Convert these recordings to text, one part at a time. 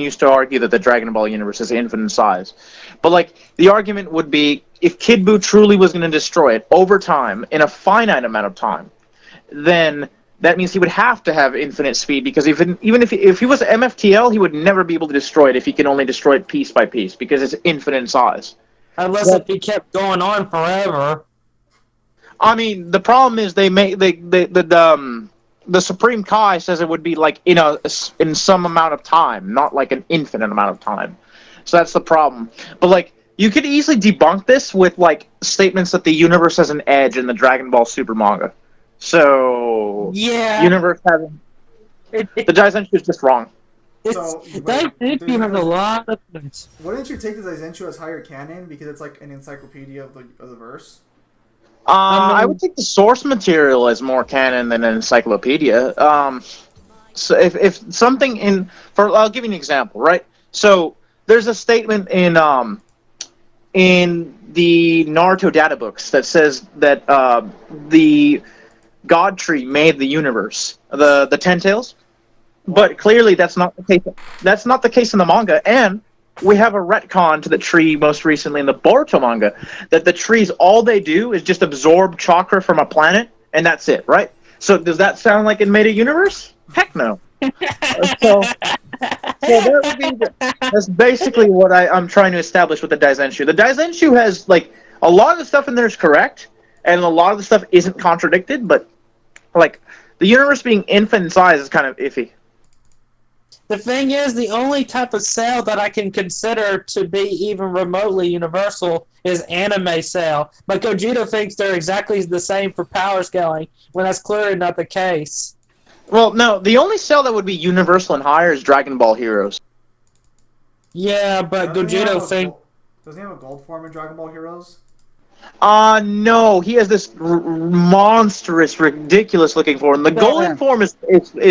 used to argue that the Dragon Ball universe is infinite size. But, like, the argument would be, if Kid Buu truly was going to destroy it over time, in a finite amount of time, then that means he would have to have infinite speed, because even if he was MFTL, he would never be able to destroy it if he can only destroy it piece by piece, because it's infinite in size. Unless if he kept going on forever. I mean, the problem is the Supreme Kai says it would be like in some amount of time, not like an infinite amount of time. So that's the problem. But like, you could easily debunk this with like statements that the universe has an edge in the Dragon Ball Super manga. So yeah, universe having the Daizenshu is just wrong. Daizenshu has a lot of things. Wouldn't you take the Daizenshu as higher canon because it's like an encyclopedia of the verse? I would take the source material as more canon than an encyclopedia. So if something I'll give you an example, right? So there's a statement in the Naruto data books that says that the God Tree made the universe, the Ten Tails, but clearly that's not the case. That's not the case in the manga, and we have a retcon to the tree most recently in the Boruto manga, that the trees, all they do is just absorb chakra from a planet, and that's it, right? So does that sound like it made a universe? Heck no. So that would be that's basically what I'm trying to establish with the Daizenshu. The Daizenshu has, like, a lot of the stuff in there is correct, and a lot of the stuff isn't contradicted, but, like, the universe being infinite size is kind of iffy. The thing is, the only type of cell that I can consider to be even remotely universal is anime cell. But Gogeta thinks they're exactly the same for power scaling, when that's clearly not the case. Well, no, the only cell that would be universal and higher is Dragon Ball Heroes. Yeah, but Gogeta thinks... Doesn't he have a gold form in Dragon Ball Heroes? No, he has this monstrous, ridiculous-looking form. The golden form is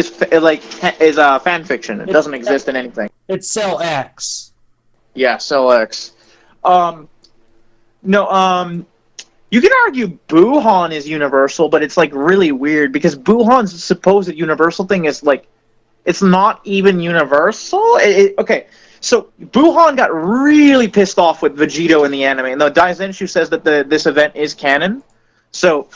fan fiction. It doesn't exist in anything. It's Cell X. Yeah, Cell X. You can argue Buuhan is universal, but it's like really weird because Buuhan's supposed universal thing is like, it's not even universal. Okay. So, Buuhan got really pissed off with Vegito in the anime, and the Daizenshu says that this event is canon, so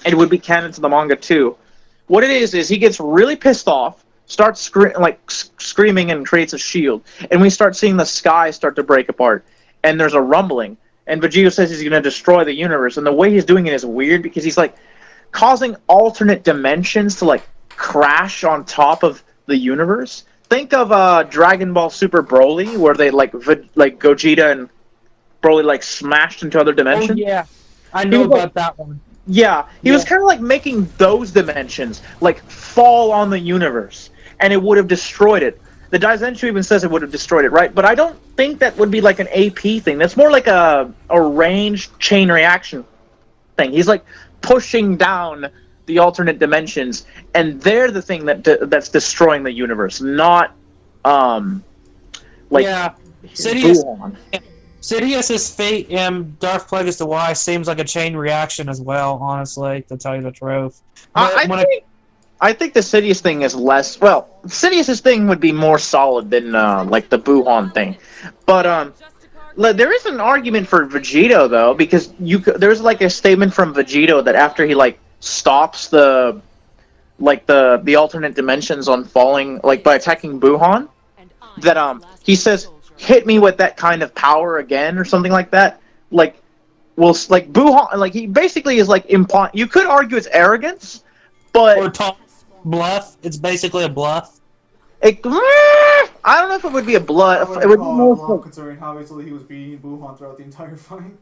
it would be canon to the manga too. What it is he gets really pissed off, starts screaming and creates a shield, and we start seeing the sky start to break apart, and there's a rumbling, and Vegito says he's going to destroy the universe, and the way he's doing it is weird, because he's like causing alternate dimensions to like crash on top of the universe. Think of Dragon Ball Super Broly, where they like Gogeta and Broly like smashed into other dimensions. Oh yeah, I know about that one. Yeah, he was kind of like making those dimensions like fall on the universe, and it would have destroyed it. The Daizenshu even says it would have destroyed it, right? But I don't think that would be like an AP thing. That's more like a ranged chain reaction thing. He's like pushing down the alternate dimensions, and they're the thing that's destroying the universe, not Sidious's fate in Darth Plagueis the Wise seems like a chain reaction as well, honestly, to tell you the truth. I think the Sidious thing is less... Well, Sidious's thing would be more solid than like the Buuhan thing. But there is an argument for Vegito, though, because there's like a statement from Vegito that after he like stops the alternate dimensions on falling, like by attacking Buuhan, that he says, hit me with that kind of power again, or something like that. Like, well, like Buuhan, like he basically is like implying, you could argue it's arrogance, but or bluff. It's basically a bluff. I don't know if it would be a bluff. It would be more considering how easily he was beating Buuhan throughout the entire fight.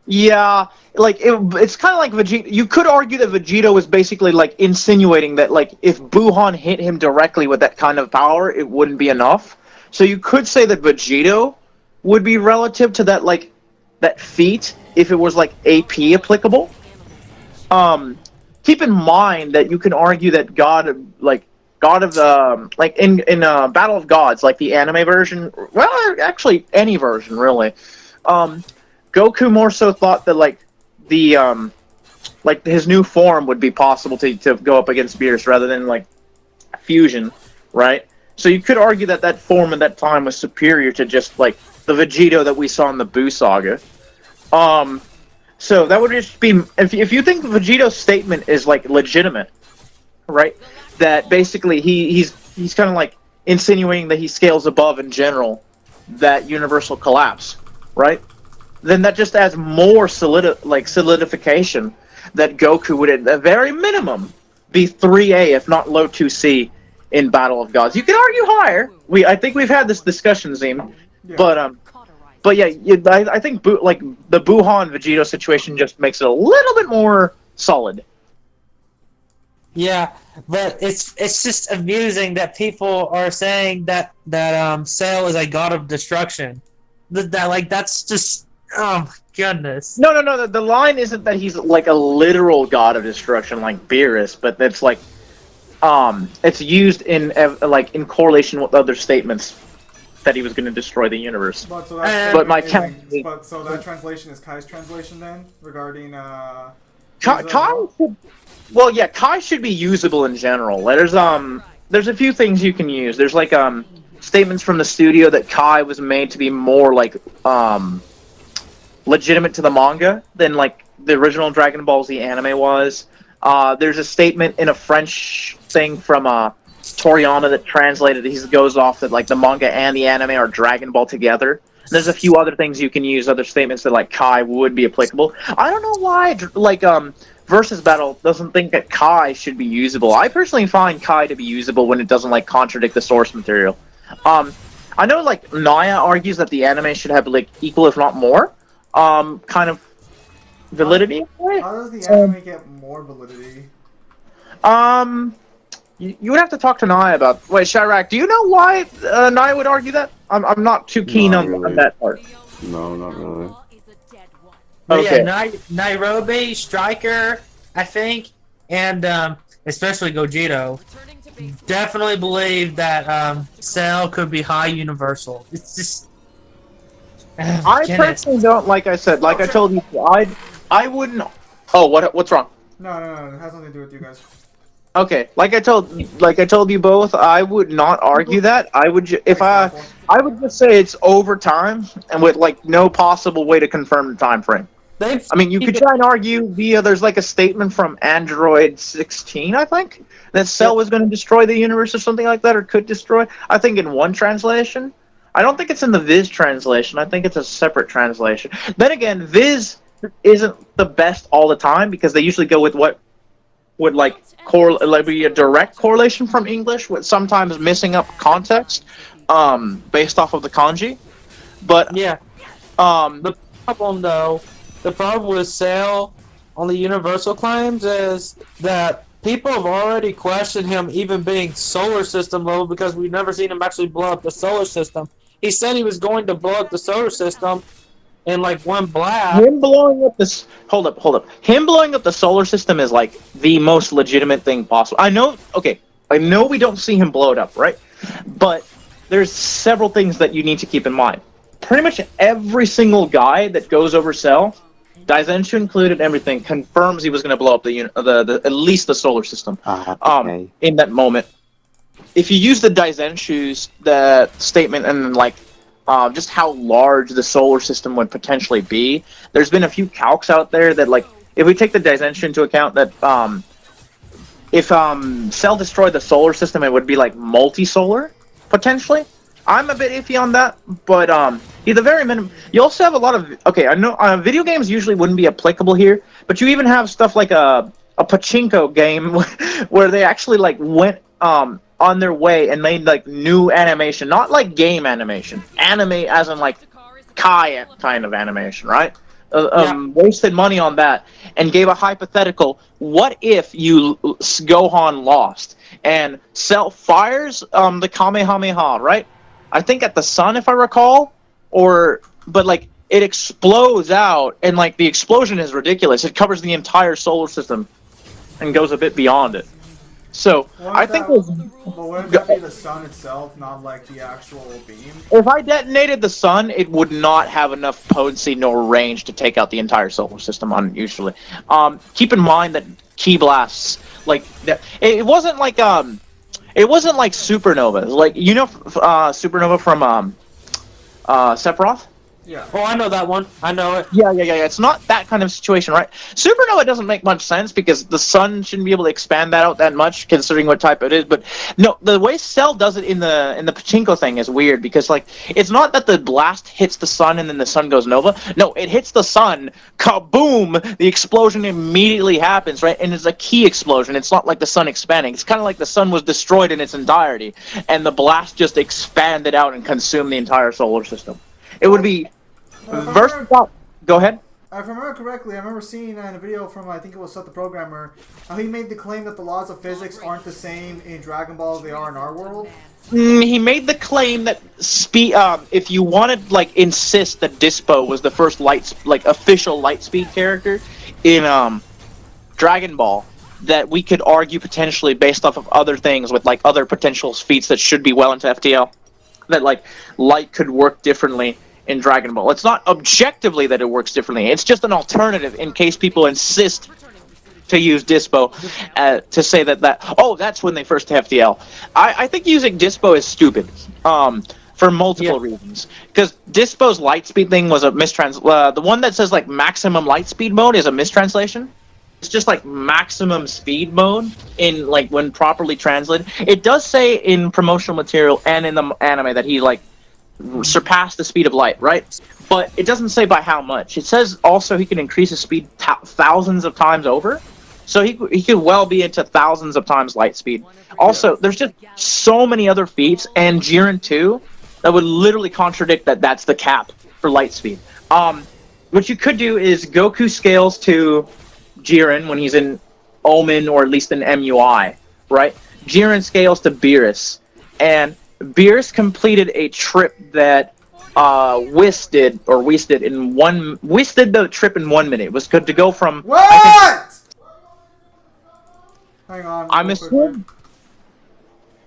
Yeah, like it's kind of like Vegito. You could argue that Vegito was basically like insinuating that like if Buuhan hit him directly with that kind of power, it wouldn't be enough. So you could say that Vegito would be relative to that that feat if it was like AP applicable. Keep in mind that you can argue that God of the like in Battle of Gods, like the anime version, well, actually any version really. Goku more so thought that like the like his new form would be possible to go up against Beerus rather than like fusion, right? So you could argue that that form at that time was superior to just like the Vegito that we saw in the Buu saga. So that would just be if you think Vegito's statement is like legitimate, right? That basically he's kind of like insinuating that he scales above in general that universal collapse, right? Then that just adds more solidification that Goku would at the very minimum be 3A if not low 2C in Battle of Gods. You could argue higher. I think we've had this discussion, Zim, Yeah. but yeah, I think the Buhan Vegito situation just makes it a little bit more solid. Yeah, but it's just amusing that people are saying that Cell is a god of destruction. That's just, oh my goodness. No. The line isn't that he's like a literal god of destruction like Beerus, but it's like, it's used in correlation with other statements that he was going to destroy the universe. But so that translation is Kai's translation then regarding Kai should be usable in general. There's a few things you can use. There's like statements from the studio that Kai was made to be more like legitimate to the manga than like the original Dragon Ball Z anime was. There's a statement in a French thing from Toriyama that translated. He goes off that like the manga and the anime are Dragon Ball together. And there's a few other things you can use, other statements that like Kai would be applicable. I don't know why Versus Battle doesn't think that Kai should be usable. I personally find Kai to be usable when it doesn't like contradict the source material. I know like Naya argues that the anime should have like equal if not more kind of validity. How does the anime get more validity? You would have to talk to Naya about. Wait, Chirac, do you know why Naya would argue that? I'm not too keen on that part. No, not really. Okay. Yeah, Nairobi, Striker, I think, and especially Gogeta, definitely believe that Cell could be high universal. It's just. I personally don't. Like I said, like I told you, I wouldn't. Oh, what's wrong? No, it has nothing to do with you guys. Okay, like I told you both, I would not argue that. I would I would just say it's over time and with like no possible way to confirm the time frame. I mean, you could try and argue via there's like a statement from Android 16, I think, that Cell was going to destroy the universe or something like that, or could destroy. I think in one translation. I don't think it's in the Viz translation. I think it's a separate translation. Then again, Viz isn't the best all the time because they usually go with what would like be a direct correlation from English, with sometimes missing up context based off of the kanji. But yeah, the problem with Cell on the Universal claims is that people have already questioned him even being solar system level because we've never seen him actually blow up the solar system. He said he was going to blow up the solar system in like one blast. Him blowing up this. Hold up. Him blowing up the solar system is like the most legitimate thing possible. I know we don't see him blow it up, right? But there's several things that you need to keep in mind. Pretty much every single guy that goes over Cell, Daizenshu included, everything confirms he was going to blow up the at least the solar system. Okay. In that moment, if you use the Daizenshu's statement and like just how large the solar system would potentially be, there's been a few calcs out there that like if we take the Daizenshu into account that if Cell destroyed the solar system, it would be like multi-solar potentially. I'm a bit iffy on that, but at the very minimum, you also have a lot of I know video games usually wouldn't be applicable here, but you even have stuff like a pachinko game where they actually like went on their way and made like new animation, not like game animation, anime as in like Kai kind of animation, right? Wasted money on that and gave a hypothetical. What if Gohan lost and Cell fires the Kamehameha, right? I think at the sun, if I recall, but like it explodes out, and like the explosion is ridiculous. It covers the entire solar system and goes a bit beyond it. So I think. But wouldn't that be the sun itself, not like the actual beam? If I detonated the sun, it would not have enough potency nor range to take out the entire solar system unusually. Keep in mind that ki blasts, like it wasn't like It wasn't like Supernova. Like Supernova from Sephiroth. Yeah. Oh, I know that one. I know it. Yeah. It's not that kind of situation, right? Supernova doesn't make much sense because the sun shouldn't be able to expand that out that much, considering what type it is. But no, the way Cell does it in the pachinko thing is weird because like it's not that the blast hits the sun and then the sun goes nova. No, it hits the sun, kaboom! The explosion immediately happens, right? And it's a key explosion. It's not like the sun expanding. It's kind of like the sun was destroyed in its entirety, and the blast just expanded out and consumed the entire solar system. It would be versatile. Go ahead. If I remember correctly, I remember seeing in a video from, I think it was Seth the Programmer, how he made the claim that the laws of physics aren't the same in Dragon Ball as they are in our world. He made the claim that if you wanted like insist that Dispo was the first official Lightspeed character in Dragon Ball, that we could argue potentially based off of other things with like other potential feats that should be well into FTL, that like light could work differently in Dragon Ball. It's not objectively that it works differently. It's just an alternative in case people insist to use Dispo to say that that's when they first FTL. I think using Dispo is stupid for multiple reasons. Because Dispo's Lightspeed thing was a the one that says like maximum Lightspeed mode is a mistranslation. It's just like maximum speed mode in like when properly translated. It does say in promotional material and in the anime that he like surpassed the speed of light, right? But it doesn't say by how much. It says also he can increase his speed thousands of times over. So he could well be into thousands of times light speed. Also, there's just so many other feats, and Jiren 2 that would literally contradict that that's the cap for light speed. What you could do is Goku scales to Jiren when he's in Omen or at least in MUI, right? Jiren scales to Beerus, and Beerus completed a trip that Whis did the trip in 1 minute. It was good to go from What? Hang on. I'm assuming.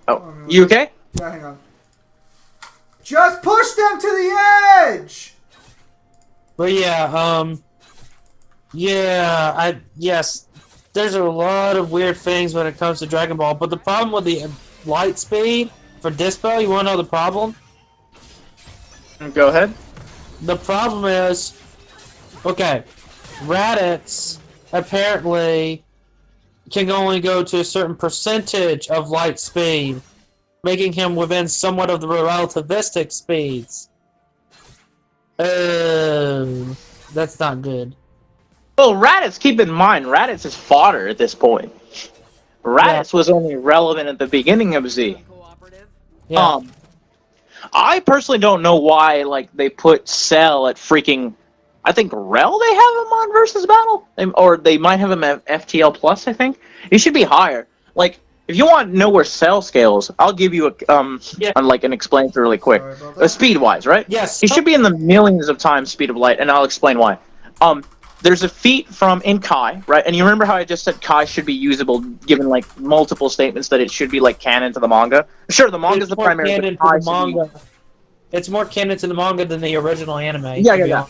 Oh, you okay? Yeah, hang on. Just push them to the edge. But yeah, yes, there's a lot of weird things when it comes to Dragon Ball, but the problem with the light speed for Dispo, you want to know the problem? Go ahead. The problem is, okay, Raditz apparently can only go to a certain percentage of light speed, making him within somewhat of the relativistic speeds. That's not good. Well, Raditz, keep in mind, Raditz is fodder at this point. Raditz was only relevant at the beginning of Z. Yeah. I personally don't know why like they put Cell at freaking. I think Rel they have him on versus battle, or they might have him at FTL plus. I think he should be higher. Like if you want to know where Cell scales, I'll give you an explanation really quick. Speed wise, right? Yes. He should be in the millions of times speed of light, and I'll explain why. There's a feat in Kai, right? And you remember how I just said Kai should be usable, given like multiple statements that it should be like canon to the manga. Sure, the manga is the primary. It's more canon to the manga than the original anime. Yeah.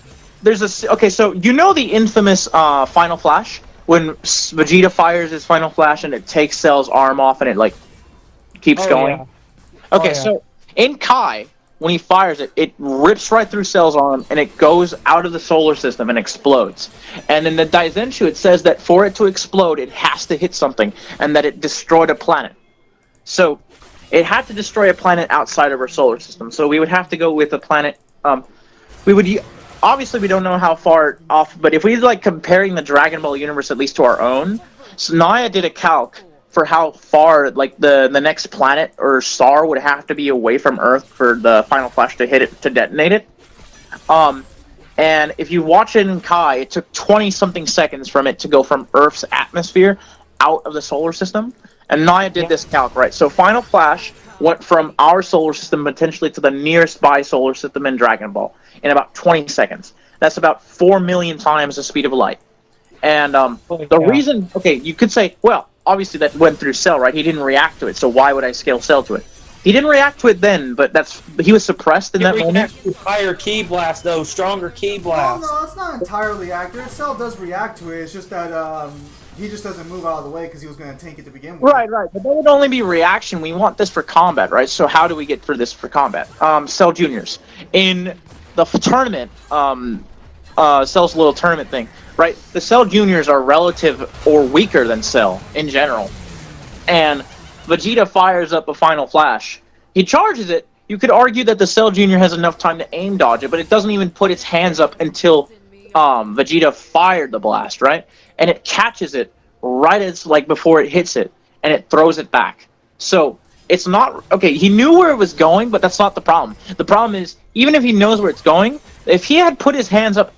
So you know the infamous Final Flash when Vegeta fires his Final Flash and it takes Cell's arm off and it like keeps going. Yeah. Okay, so in Kai, when he fires it, it rips right through Cell's arm and it goes out of the solar system and explodes. And in the Daizenshu, it says that for it to explode, it has to hit something, and that it destroyed a planet. So it had to destroy a planet outside of our solar system. So we would have to go with a planet. Obviously, we don't know how far off, but if we like comparing the Dragon Ball universe at least to our own, so Naya did a calc for how far like the next planet or star would have to be away from Earth for the Final Flash to hit it to detonate it. And if you watch it in Kai, it took 20-something seconds from it to go from Earth's atmosphere out of the solar system. And Naya did this calc, right? So Final Flash went from our solar system potentially to the nearest by solar system in Dragon Ball in about 20 seconds. That's about 4 million times the speed of light. And the reason, you could say, well, obviously that went through Cell, right? He didn't react to it, so why would I scale Cell to it? He didn't react to it then, but he was suppressed in that moment. Higher ki blast, though, stronger ki blast. No, that's not entirely accurate. Cell does react to it. It's just that He just doesn't move out of the way because he was going to tank it to begin with. Right, right. But that would only be reaction. We want this for combat, right? So how do we get for this for combat? Cell Juniors. In the tournament, Cell's little tournament thing, right? The Cell Juniors are relative or weaker than Cell in general. And Vegeta fires up a Final Flash. He charges it. You could argue that the Cell Junior has enough time to aim dodge it, but it doesn't even put its hands up until Vegeta fired the blast, right? And it catches it right as like before it hits it, and it throws it back. So it's not okay. He knew where it was going, but that's not the problem. The problem is even if he knows where it's going, if he had put his hands up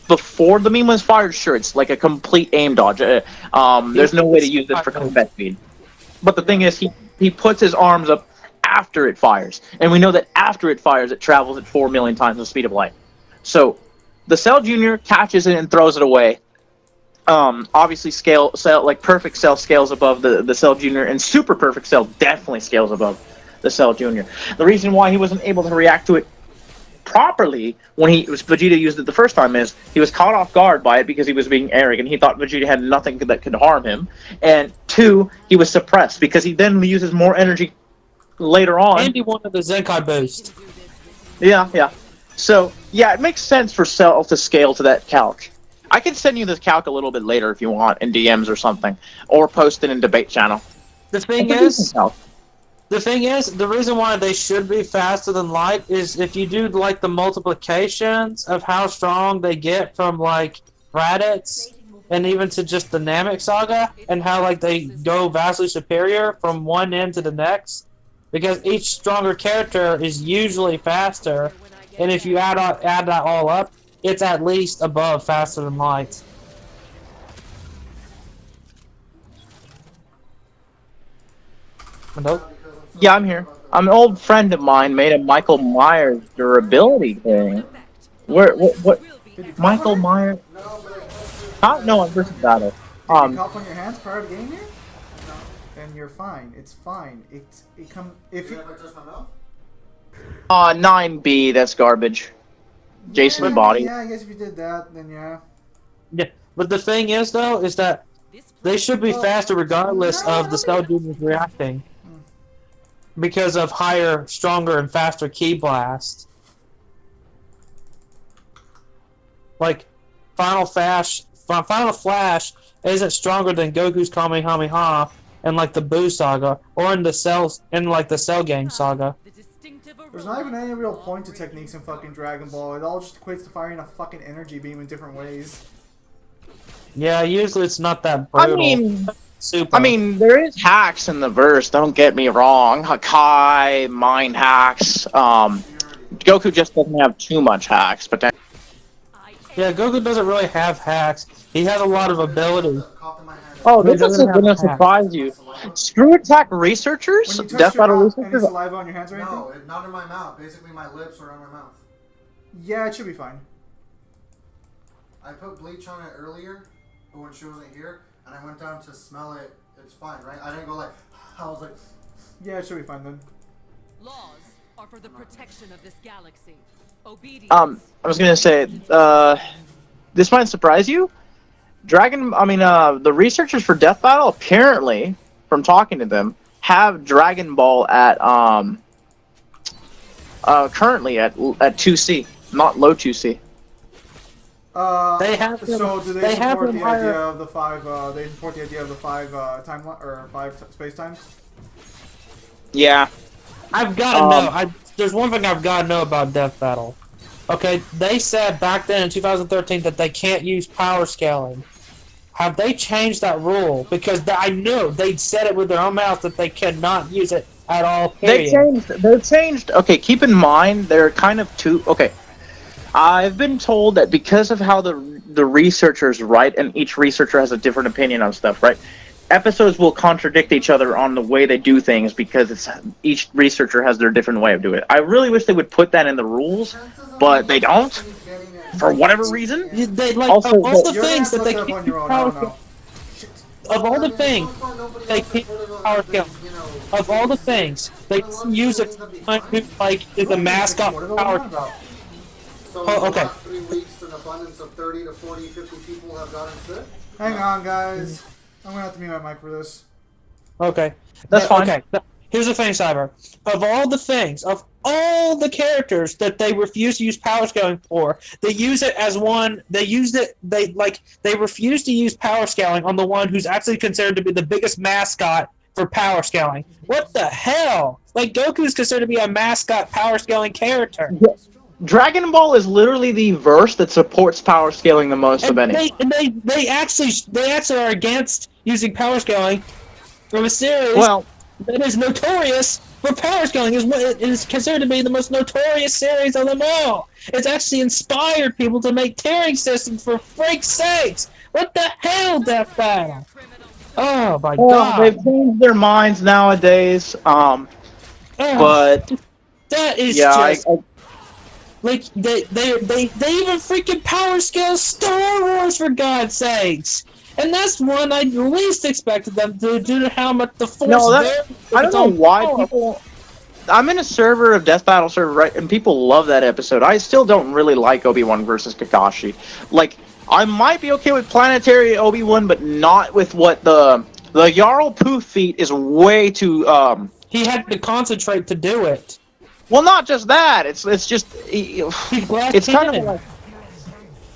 before the meme was fired, sure, it's like a complete aim dodge. There's no way to use this for combat speed. But the thing is, he puts his arms up after it fires, and we know that after it fires, it travels at 4 million times the speed of light. So the Cell Junior catches it and throws it away. Obviously, Cell like Perfect Cell scales above the Cell Junior, and Super Perfect Cell definitely scales above the Cell Junior. The reason why he wasn't able to react to it properly when Vegeta used it the first time is he was caught off guard by it because he was being arrogant. He thought Vegeta had nothing that could harm him, and 2, he was suppressed because he then uses more energy later on. And he wanted the Zenkai boost. Yeah. So, yeah, it makes sense for Cell to scale to that calc. I can send you this calc a little bit later if you want, in DMs or something. Or post it in debate channel. The thing is, the reason why they should be faster than light is if you do, like, the multiplications of how strong they get from, like, Raditz, and even to just the Namek Saga, and how, like, they go vastly superior from one end to the next. Because each stronger character is usually faster, and if you add that all up, it's at least above faster than light. Hello? Yeah, I'm here. An old friend of mine made a Michael Myers durability thing. What? Michael Myers? No, I'm versus battle. Did you cough on your hands prior to getting here? No. Then you're fine. It's fine. If you. 9B, that's garbage. Jason body. Yeah, I guess if you did that, then yeah. Yeah, but the thing is, though, is that they should be faster regardless of the Cell Juniors reacting. Because of higher, stronger, and faster Ki Blast. Like, Final Flash isn't stronger than Goku's Kamehameha in, like, the Buu Saga, or in the Cell Gang Saga. There's not even any real point to techniques in fucking Dragon Ball. It all just equates to firing a fucking energy beam in different ways. Yeah, usually it's not that brutal. I mean, there is hacks in the verse, don't get me wrong. Hakai, mind hacks. Goku just doesn't have too much hacks, but then... Yeah, Goku doesn't really have hacks. He has a lot of ability. Oh, this is gonna surprise you. Screw Attack researchers? When you touch Death your Battle mouth, any researchers? saliva on your hands or anything? No, not in my mouth. Basically, my lips are on my mouth. Yeah, it should be fine. I put bleach on it earlier, but when she wasn't here, and I went down to smell it, it's fine, right? I didn't go like, I was like... Yeah, it should be fine then. Laws are for the protection of this galaxy. Obedience. I was gonna say, this might surprise you. The researchers for Death Battle apparently, from talking to them, have Dragon Ball at currently at 2C, not low 2C. They have So do they support the idea of the five? They support the idea of the five five space times. Yeah. I've got to know. There's one thing I've got to know about Death Battle. Okay, they said back then in 2013 that they can't use power scaling. Have they changed that rule? Because I know they said it with their own mouth that they cannot use it at all. Period. They changed. Okay, keep in mind they're kind of two. Okay, I've been told that because of how the researchers write, and each researcher has a different opinion on stuff, right? Episodes will contradict each other on the way they do things because each researcher has their different way of doing it. I really wish they would put that in the rules, but they don't, for whatever reason. They, like, Also, of all the You're things that gonna they have to look keep that up on your own. I power don't know. of all the things they keep power scaling. Of all the things they use it like is a mascot What are they power. on about? So Oh, in the okay. last 3 weeks, an abundance of 30 to 40, 50 people have gotten sick? Hang on, guys. I'm gonna have to mute my mic for this. Okay. That's fine. Okay. Here's the thing, Cyber. Of all the characters that they refuse to use power scaling for, they use it as one. They refuse to use power scaling on the one who's actually considered to be the biggest mascot for power scaling. What the hell? Like, Goku's considered to be a mascot power scaling character. Dragon Ball is literally the verse that supports power scaling the most of any. They actually are against using power scaling from a series that is notorious for power scaling. It is considered to be the most notorious series of them all. It's actually inspired people to make tiering systems, for freak's sakes. What the hell, Death Battle? Oh my god. They've changed their minds nowadays. But that is yeah, just like they even freaking power scale Star Wars, for God's sakes. And that's one I least expected them to do, due to how much the Force. I don't know why people. I'm in a server of Death Battle server, right, and people love that episode. I still don't really like Obi-Wan versus Kakashi. Like, I might be okay with Planetary Obi-Wan, but not with what the Jarl Poof feat is way too. He had to concentrate to do it. Well, not just that. It's just it's kind of like.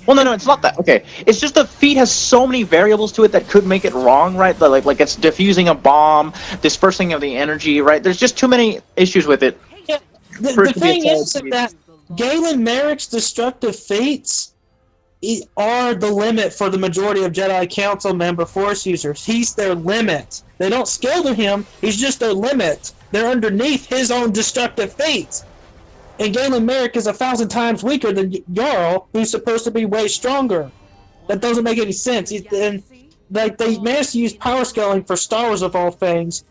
Well, no, it's not that. Okay, it's just the feat has so many variables to it that could make it wrong, right? Like it's diffusing a bomb, dispersing of the energy, right? There's just too many issues with it. Yeah. The thing is that Galen Merrick's destructive feats are the limit for the majority of Jedi Council member Force users. He's their limit. They don't scale to him. He's just their limit. They're underneath his own destructive feats. And Galen Merrick is 1,000 times weaker than Jarl, who's supposed to be way stronger. That doesn't make any sense. They managed to use power scaling for Star Wars of all things,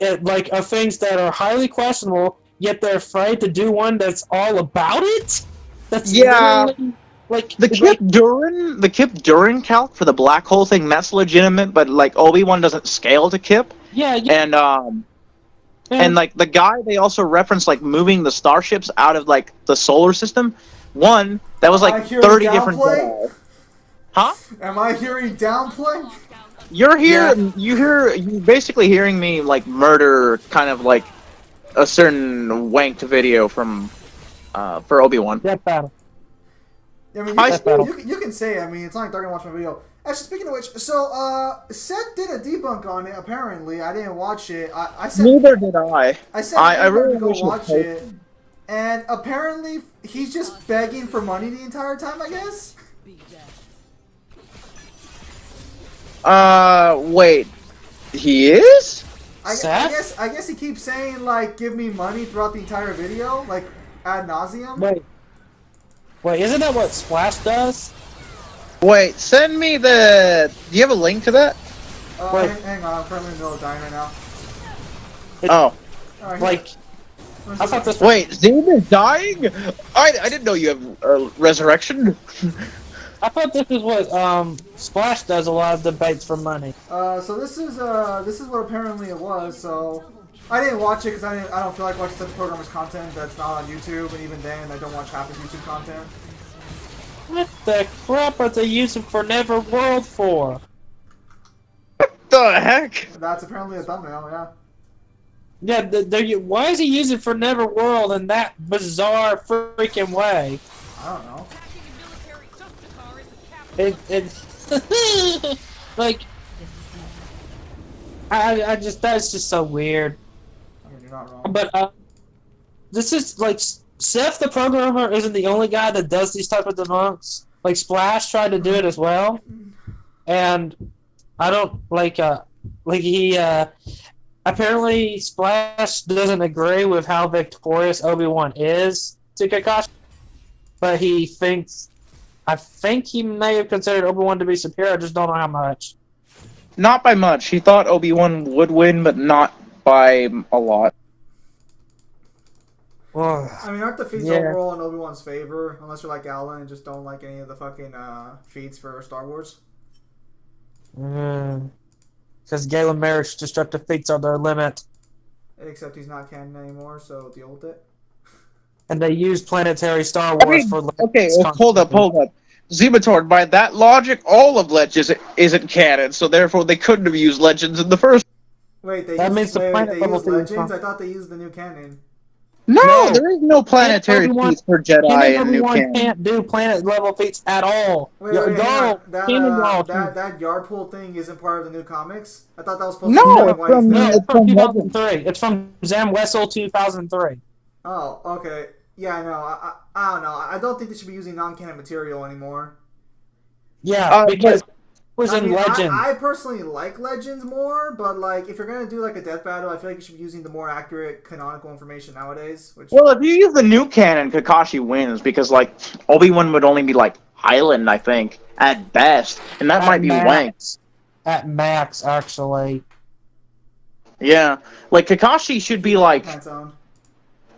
of things that are highly questionable. Yet they're afraid to do one that's all about it. That's like the Kip Durin calc for the black hole thing. That's legitimate, but like Obi-Wan doesn't scale to Kip. Yeah. And like the guy they also referenced, like moving the starships out of like the solar system. One that was like 30 different Jedi. Huh? Am I hearing downplay? You're basically hearing me like murder kind of like a certain wanked video from for Obi-Wan. Death Battle. I mean, you can say. I mean, it's not like they're gonna watch my video. Actually, speaking of which, so Seth did a debunk on it. Apparently, I didn't watch it. I said neither did I. I said I really to go wish watch it, and apparently he's just begging for money the entire time. I guess. Wait, he is? I guess he keeps saying like, "Give me money" throughout the entire video, like ad nauseum. Wait, isn't that what Splash does? Wait, send me the. Do you have a link to that? Hang on, I'm currently in the middle of dying right now. Like, I thought this. Wait, Zane is dying? I didn't know you have resurrection. I thought this is what Splash does a lot of debates for money. So this is what apparently it was. So I didn't watch it because I don't feel like watching such programmers' content that's not on YouTube, and even then I don't watch half of YouTube content. What the crap are they using for Neverworld for? What the heck? That's apparently a thumbnail, yeah. Yeah, why is he using for Neverworld in that bizarre freaking way? I don't know. Like, that's just so weird. I mean, you're not wrong. But this is like Seth the programmer isn't the only guy that does these type of debunks. Like Splash tried to do it as well, and I don't like he apparently Splash doesn't agree with how victorious Obi-Wan is to Kakashi, but I think he may have considered Obi-Wan to be superior. I just don't know how much. Not by much. He thought Obi-Wan would win, but not by a lot. I mean, aren't the feats overall in Obi-Wan's favor? Unless you're like Alan and just don't like any of the fucking feats for Star Wars? Because Galen Merrick's destructive feats are their limit. Except he's not canon anymore, so deal with it. And they use planetary Star Wars for... Okay, hold up. Zematorn, by that logic, all of Legends isn't canon, so therefore they couldn't have used Legends in the first. Wait, they That used, means the wait, planet they level used thing is Legends? fine. I thought they used the new canon. No, No. there is no planetary Obi-Wan- feats for Jedi Canon in New Obi-Wan Canon. can't do planet level feats at all. Wait, hang on. Y'all, canon y'all. That Yardpool thing isn't part of the new comics? I thought that was supposed No, to be it's what he's from- doing. No, it's it's from from 2003. It's from Zam Wessel 2003. Oh, okay. Yeah, no, I don't know. I don't think they should be using non-canon material anymore. Yeah, because it was I in mean, Legend. I personally like Legends more, but like if you're gonna do like a death battle, I feel like you should be using the more accurate canonical information nowadays. Which Well, if you use the new canon, Kakashi wins because like Obi-Wan would only be like Highland, I think, at best, and that At might be wank. max. At max, actually. Yeah, like Kakashi should be like. depends on.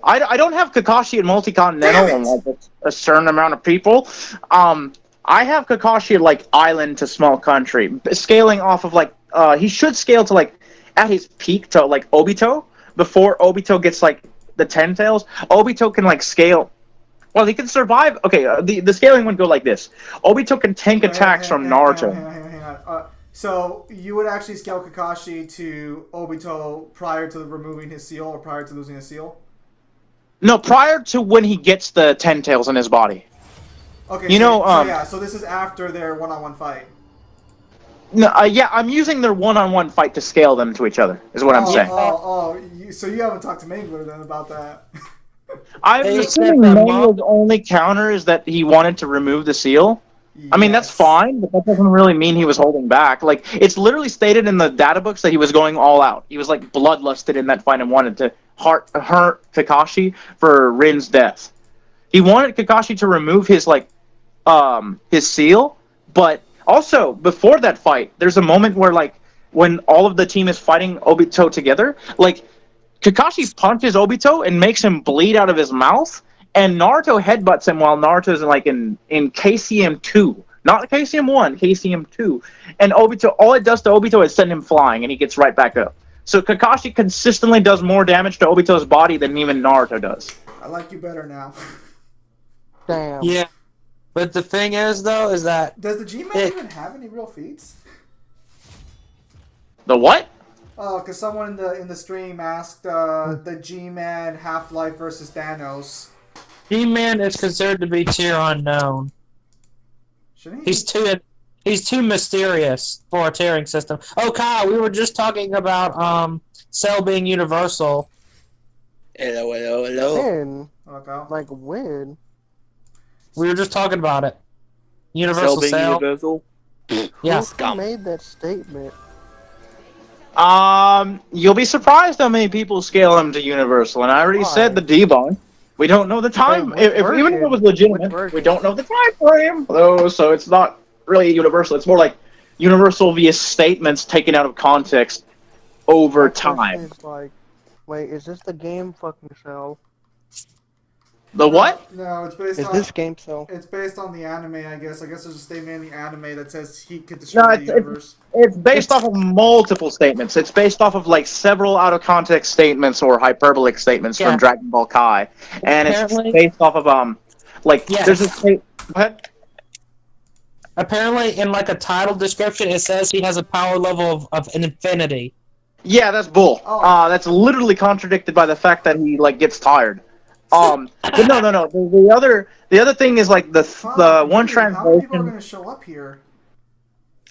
I don't have Kakashi at multi-continental Damn it! and like a certain amount of people. I have Kakashi at like island to small country, scaling off of like he should scale to like at his peak to like Obito before Obito gets like the 10 tails. Obito can like scale. Well, he can survive. Okay, the scaling would go like this. Obito can tank attacks from Naruto. Hang on. So you would actually scale Kakashi to Obito prior to removing his seal or prior to losing his seal? No, prior to when he gets the 10 tails in his body. Okay, You know, so this is after their one-on-one fight. No, yeah, I'm using their one-on-one fight to scale them to each other. Is what I'm saying. So you haven't talked to Mangler then about that? I'm They assuming accept that Mangler's only counter is that he wanted to remove the seal. I mean, that's Yes. fine, but that doesn't really mean he was holding back. Like, it's literally stated in the data books that he was going all out. He was, like, bloodlusted in that fight and wanted to hurt Kakashi for Rin's death. He wanted Kakashi to remove his, like, his seal, but also, before that fight, there's a moment where, like, when all of the team is fighting Obito together, like, Kakashi punches Obito and makes him bleed out of his mouth, and Naruto headbutts him while Naruto's in KCM 2. Not KCM 1, KCM 2. And Obito, all it does to Obito is send him flying, and he gets right back up. So Kakashi consistently does more damage to Obito's body than even Naruto does. I like you better now. Damn. Yeah. But the thing is, though, is that Does the G-Man It- even have any real feats? The what? Oh, because someone in the stream asked the G-Man Half-Life versus Thanos. He-Man is considered to be tier unknown. Shouldn't he? He's too mysterious for a tiering system. Oh, Kyle, we were just talking about Cell being universal. Hello. When? Oh, Kyle. Like when? We were just talking about it. Cell Universal being Cell. universal. Yeah. Who made that statement? You'll be surprised how many people scale him to Universal, and I already Why? said the debunk. We don't know the time. Wait, which Even if it was version? legitimate, Which we version? don't know the time frame, though, so it's not really Universal. It's more like Universal via statements taken out of context over My question time. is like, wait, is this the game fucking Cell? The what? No, it's based Is on. this game Cell? It's based on the anime, I guess. I guess there's a statement in the anime that says he could destroy No, the universe. It's based off of multiple statements. It's based off of like several out of context statements or hyperbolic statements Yeah. from Dragon Ball Kai, and Apparently- it's based off of like Yes. there's a state. What? Apparently, in like a title description, it says he has a power level of an infinity. Yeah, that's bull. Oh. That's literally contradicted by the fact that he like gets tired. But no. The other thing is like the one How many people are translation. going to show up here?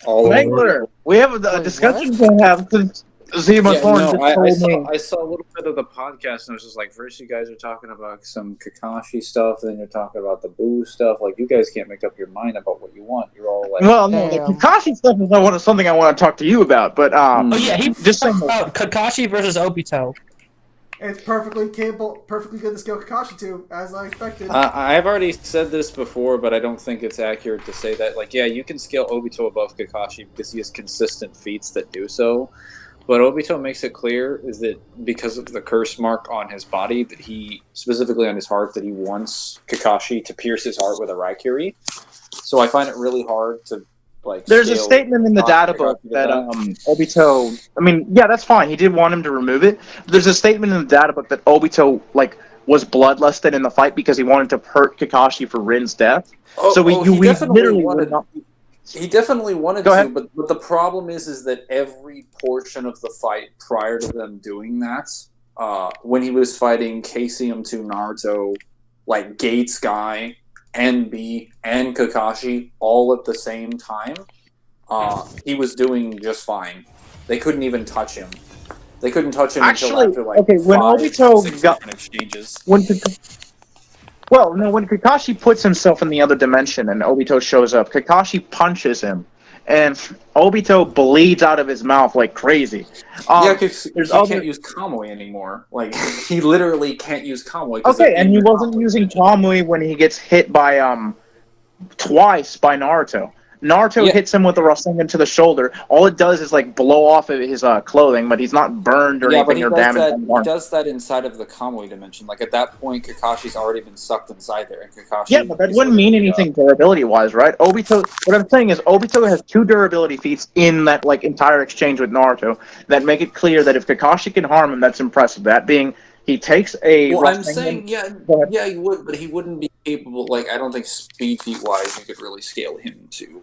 Wrangler, we have a Wait, discussion to have since Zima Yeah, Thorn no, just I told saw, me. I saw a little bit of the podcast, and I was just like, first you guys are talking about some Kakashi stuff, then you're talking about the Boo stuff. Like, you guys can't make up your mind about what you want. You're all like, Well, no, the Damn. Kakashi stuff is not something I want to talk to you about, but Oh yeah, he Just talks saying- about Kakashi versus Obito. It's perfectly capable, perfectly good to scale Kakashi to, as I expected. I've already said this before, but I don't think it's accurate to say that. Like, yeah, you can scale Obito above Kakashi because he has consistent feats that do so. But Obito makes it clear is that because of the curse mark on his body, that he, specifically on his heart, that he wants Kakashi to pierce his heart with a Raikiri. So I find it really hard to, like, there's a scale statement in the Kakashi data to book that that. Obito. I mean, yeah, that's fine. He did want him to remove it. But there's a statement in the data book that Obito like was bloodlusted in the fight because he wanted to hurt Kakashi for Rin's death. Oh, So we definitely literally wanted. would not. He definitely wanted Go to, ahead. but the problem is that every portion of the fight prior to them doing that, when he was fighting KCM2 Naruto, like Gates Guy, NB, and Kakashi all at the same time, he was doing just fine. They couldn't even touch him. They couldn't touch him until after like when 6 different exchanges. When Kakashi puts himself in the other dimension and Obito shows up, Kakashi punches him, and Obito bleeds out of his mouth like crazy. Yeah, because he can't use Kamui anymore. Like, he literally can't use Kamui. Okay, and he wasn't using Kamui when he gets hit by twice by Naruto. Naruto hits him with a Rasengan to the shoulder. All it does is like blow off of his clothing, but he's not burned or anything or damaged. He does that inside of the Kamui dimension. Like, at that point, Kakashi's already been sucked inside there, and Kakashi. Yeah, but that wouldn't mean anything durability-wise, right? Obito. What I'm saying is, Obito has 2 durability feats in that like entire exchange with Naruto that make it clear that if Kakashi can harm him, that's impressive. That being, he takes a. Well, I'm saying, yeah, he would, but he wouldn't be capable. Like, I don't think speed feat wise, you could really scale him to.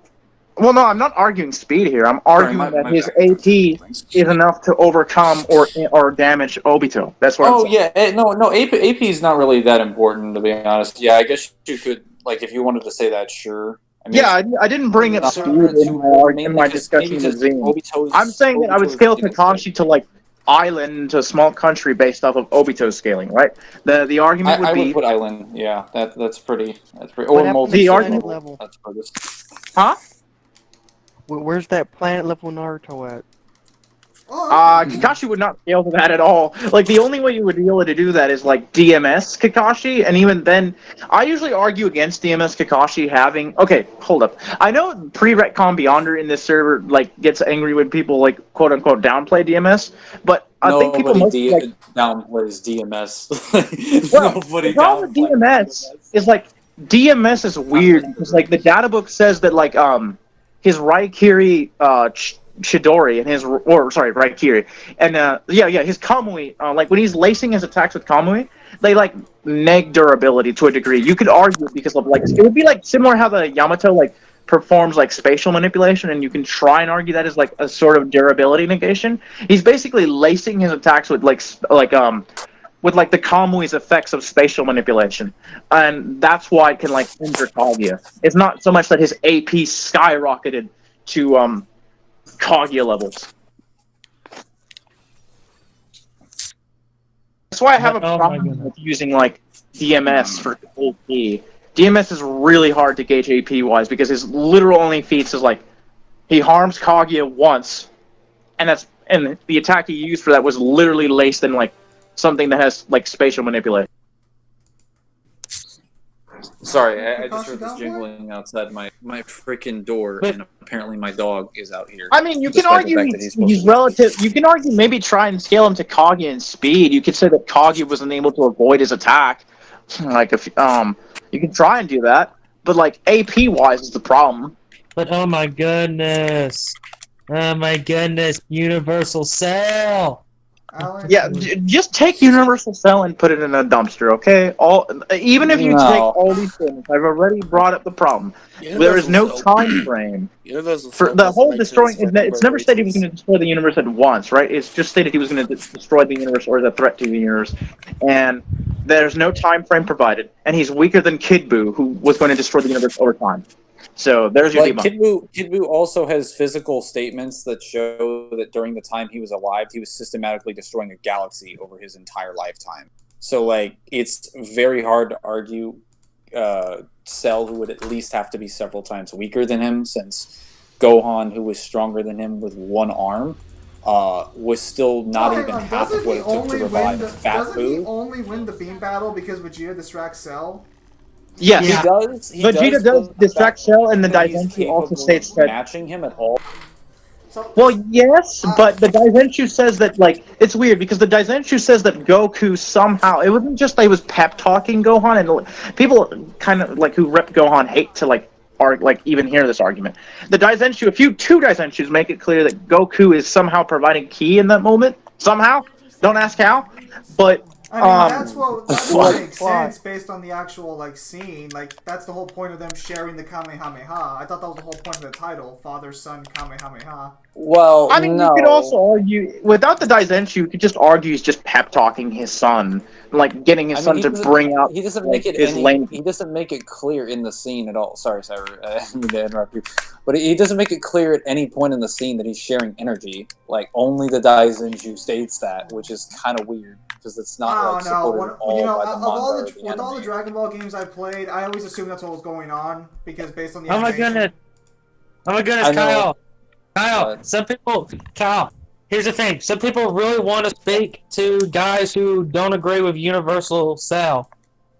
Well, no, I'm not arguing speed here. I'm arguing that his AP is enough to overcome or damage Obito. That's what I'm saying. Yeah, no, AP is not really that important, to be honest. Yeah, I guess you could, like, if you wanted to say that, sure. I mean, yeah, I didn't bring up speed in my discussion with Zine. I'm saying that I would scale Kakashi to, like, island to a small country based off of Obito's scaling, right? The argument would be... I would put island, yeah. That's pretty... Or the argument level. That's furthest. Huh? Where's that planet level Naruto at? Kakashi would not scale to that at all. Like, the only way you would be able to do that is, like, DMS Kakashi, and even then, I usually argue against DMS Kakashi having... Okay, hold up. I know pre-retcon Beyonder in this server, like, gets angry when people, like, quote-unquote downplay DMS, but I think people mostly, like... downplays DMS. Well, the problem with DMS is, like, DMS is weird, because, like, the data book says that, like, his Raikiri, Chidori and Raikiri, and his Kamui, like when he's lacing his attacks with Kamui, they like neg durability to a degree. You could argue because of like it would be like similar how the Yamato like performs like spatial manipulation, and you can try and argue that as like a sort of durability negation. He's basically lacing his attacks with with like the Kamui's effects of spatial manipulation, and that's why it can like injure Kaguya. It's not so much that his AP skyrocketed to Kaguya levels. That's why I have a problem with using like DMS for AP. DMS is really hard to gauge AP wise because his literal only feats is like he harms Kaguya once, and the attack he used for that was literally laced in like something that has like spatial manipulation. Sorry, I just heard this jingling outside my freaking door, and apparently my dog is out here. I mean, you can argue he's relative. You can argue maybe try and scale him to Kaguya in speed. You could say that Kaguya wasn't able to avoid his attack. Like if you can try and do that, but like AP wise is the problem. But oh my goodness, Universal Cell. Yeah, just take Universal Cell and put it in a dumpster, okay? Even if you take all these things, I've already brought up the problem. There is no time frame for the whole destroying. It's never stated he was going to destroy the universe at once, right? It's just stated he was going to destroy the universe or as a threat to the universe, and there's no time frame provided. And he's weaker than Kid Buu, who was going to destroy the universe over time. So there's your debunk. Kid Buu also has physical statements that show that during the time he was alive, he was systematically destroying a galaxy over his entire lifetime. So, like, it's very hard to argue Cell, who would at least have to be several times weaker than him, since Gohan, who was stronger than him with one arm, was still not even half of what it took to revive Fat Buu. Doesn't he only win the beam battle because Vegeta distracts Cell? Yes, he does. Vegeta does distract Cell, and the Daizenshuu also states that matching him at all. Well, yes, but the Daizenshuu says that, like, it's weird because the Daizenshuu says that Goku somehow, it wasn't just that he was pep talking Gohan, and people kind of like who rep Gohan hate to like even hear this argument. The Daizenshuu, two Daizenshus make it clear that Goku is somehow providing ki in that moment. Somehow, don't ask how, but I mean, Um, that's what makes sense based on the actual like scene. Like that's the whole point of them sharing the Kamehameha. I thought that was the whole point of the title: Father, Son, Kamehameha. Well, I mean, no. you could also argue without the Daizenshu, you could just argue he's just pep talking his son, like getting his son to bring out. He doesn't like, make it his lane. He doesn't make it clear in the scene at all. Sorry, Cyber, I didn't mean to interrupt you, but he doesn't make it clear at any point in the scene that he's sharing energy. Like only the Daizenshu states that, which is kind of weird because it's not like supported at all by the manga or the with all the anime. Dragon Ball games I played, I always assumed that's what was going on because based on the Oh my animation. goodness! Oh my goodness, I know. Kyle! Some people, Kyle. Here's the thing: some people really want to speak to guys who don't agree with Universal Cell,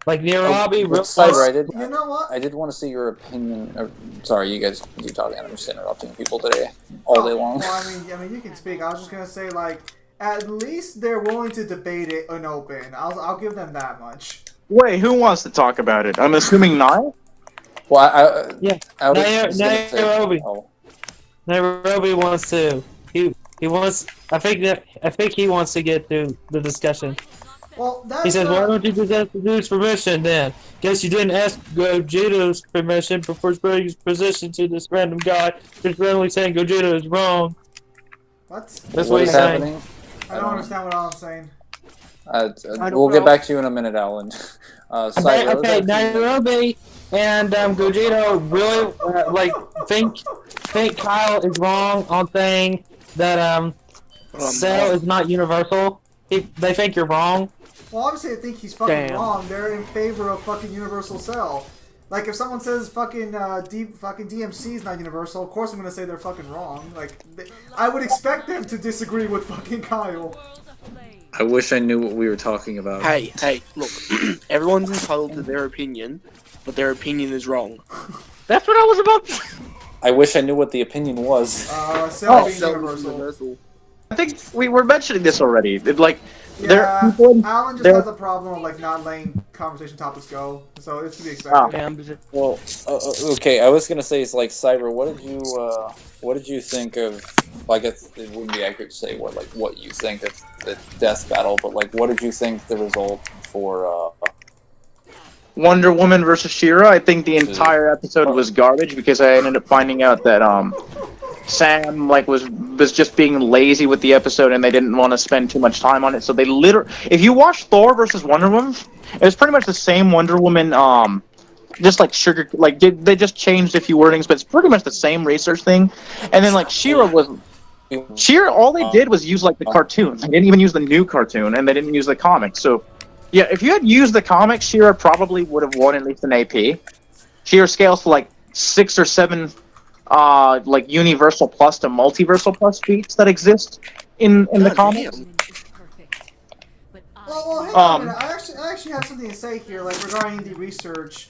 like Nairobi. Cyber, You know what? I did want to see your opinion. Sorry, you guys do talking. I'm just interrupting people today, all day long. Well, I mean, you can speak. I was just gonna say, like, at least they're willing to debate it in open. I'll give them that much. Wait, who wants to talk about it? I'm assuming Nile? Well, Yeah, I was just gonna say- Nairobi. oh. Nairobi wants to. He wants. I think he wants to get through the discussion. Well, that's He says, "Why don't you just ask the dude's permission then? Guess you didn't ask Gogeto's permission before spreading his position to this random guy just randomly saying Gogeta is wrong." What? That's what he's saying. happening? I don't understand what I'm saying. We'll get back to you in a minute, Alan. Cyber, Okay, Nairobi and Gogeta really think Kyle is wrong on saying that Cell is not universal. They think you're wrong. Well, obviously, I think he's fucking Damn. wrong. They're in favor of fucking Universal Cell. Like, if someone says fucking fucking DMC is not universal, of course I'm gonna say they're fucking wrong. Like, I would expect them to disagree with fucking Kyle. I wish I knew what we were talking about. Hey, look, everyone's entitled to their opinion, but their opinion is wrong. That's what I was about to I wish I knew what the opinion was. Cell being Cell is universal. universal. I think we were mentioning this already. Yeah, people. Alan just there- has a problem of like not letting conversation topics go, so it's to be expected. Damn. Well, okay. I was gonna say it's like Cyber. What did you think of? Well, I guess it wouldn't be accurate to say what you think of the death battle, but like, what did you think the result for? Wonder Woman versus She-Ra. I think the entire episode was garbage because I ended up finding out that Sam was just being lazy with the episode and they didn't want to spend too much time on it. So they if you watch Thor versus Wonder Woman, it was pretty much the same Wonder Woman. Just like they just changed a few wordings, but it's pretty much the same research thing. And then like She-Ra, all they did was use like the cartoon. They didn't even use the new cartoon, and they didn't use the comics. So. Yeah, if you had used the comics, She-Ra probably would have won at least an AP. She-Ra scales to like 6 or 7 like universal plus to multiversal plus feats that exist in the comics. Well, hang on a minute. I actually have something to say here, like regarding the research.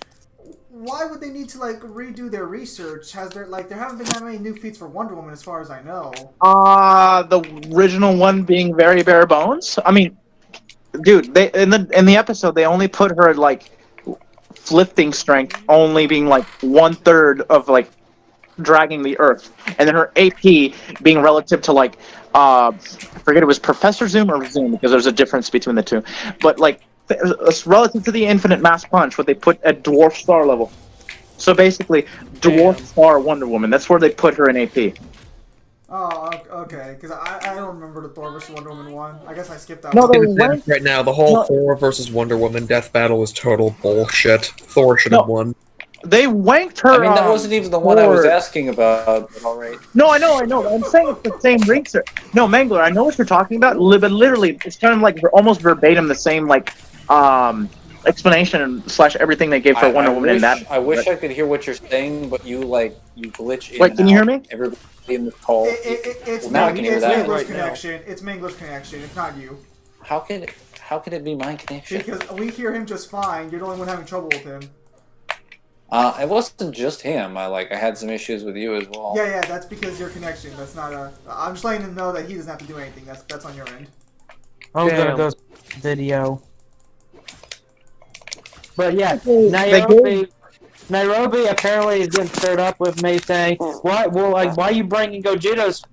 Why would they need to like redo their research? There haven't been that many new feats for Wonder Woman as far as I know. The original one being very bare bones. I mean, dude, they in the episode they only put her like lifting strength only being like 1/3 of like dragging the Earth, and then her AP being relative to like I forget it was Professor Zoom or Zoom because there's a difference between the two, but like it's relative to the Infinite Mass Punch, what they put at Dwarf Star level. So basically, Dwarf Star Wonder Woman. That's where they put her in AP. Oh, okay. Because I don't remember the Thor vs Wonder Woman one. I guess I skipped that No, one. Right now, the whole Thor versus Wonder Woman death battle is total bullshit. Thor should have won. They wanked her. I mean, that wasn't even the one I was asking about. But all right. No, I know. I'm saying it's the same research. No, Mangler, I know what you're talking about. But literally, it's kind of like almost verbatim the same like explanation / everything they gave for Wonder Woman in that. I wish I could hear what you're saying, but you glitch in. Wait, can you hear me? Everybody in the call. It's now I can hear that. Mangler's connection. It's Mangler's connection. It's not you. How can it be my connection? Because we hear him just fine. You're the only one having trouble with him. It wasn't just him. I had some issues with you as well. Yeah, that's because your connection. That's not a. I'm just letting him know that he doesn't have to do anything. That's on your end. I'm gonna go video. But yeah, Nairobi apparently is getting stirred up with me saying, why are you bringing Gogeto's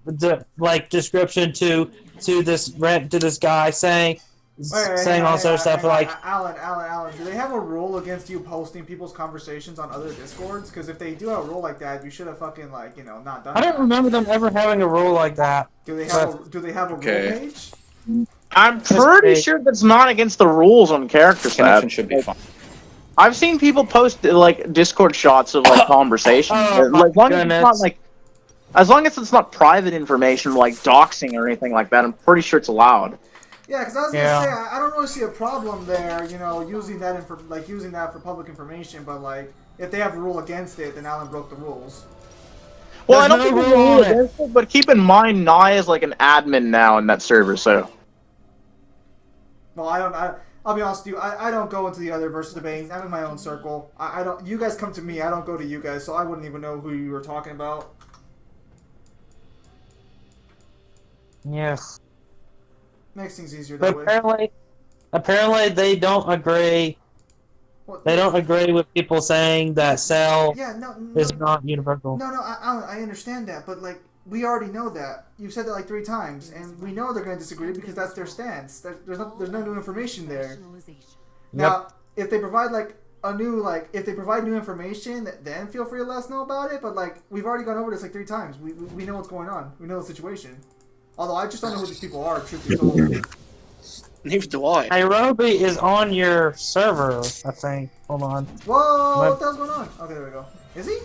description to this guy saying saying all sorts of stuff like, Alan, do they have a rule against you posting people's conversations on other Discords? Because if they do have a rule like that, you should have fucking not done. I don't remember them ever having a rule like that. Do they have a rule page? I'm pretty sure that's not against the rules on character Connection stats. should be fine. I've seen people post like Discord shots of like conversations. As long as it's not like, as long as it's not private information like doxing or anything like that, I'm pretty sure it's allowed. Yeah, because I was gonna say I don't really see a problem there, using that using that for public information. But like, if they have a rule against it, then Alan broke the rules. Well, I There's don't think no there's a rule rule on it. against it, but keep in mind, Nye is like an admin now in that server, so. Well, I'll be honest with you. I don't go into the other versus debating. I'm in my own circle. I don't. You guys come to me. I don't go to you guys, so I wouldn't even know who you were talking about. yes. Makes things easier But that way. apparently they don't agree. What- They don't agree with people saying that Cell Yeah, no, is not universal. No, I understand that, but like we already know that. You've said that like 3 times, and we know they're going to disagree because that's their stance. There's no new information there. Now, if they provide if they provide new information, then feel free to let us know about it. But like we've already gone over this like 3 times. We know what's going on. We know the situation. Although I just don't know who these people are. Truth be told. Neither do I. Nairobi is on your server, I think. Hold on. Whoa! What the hell's going on? Okay, there we go. Is he?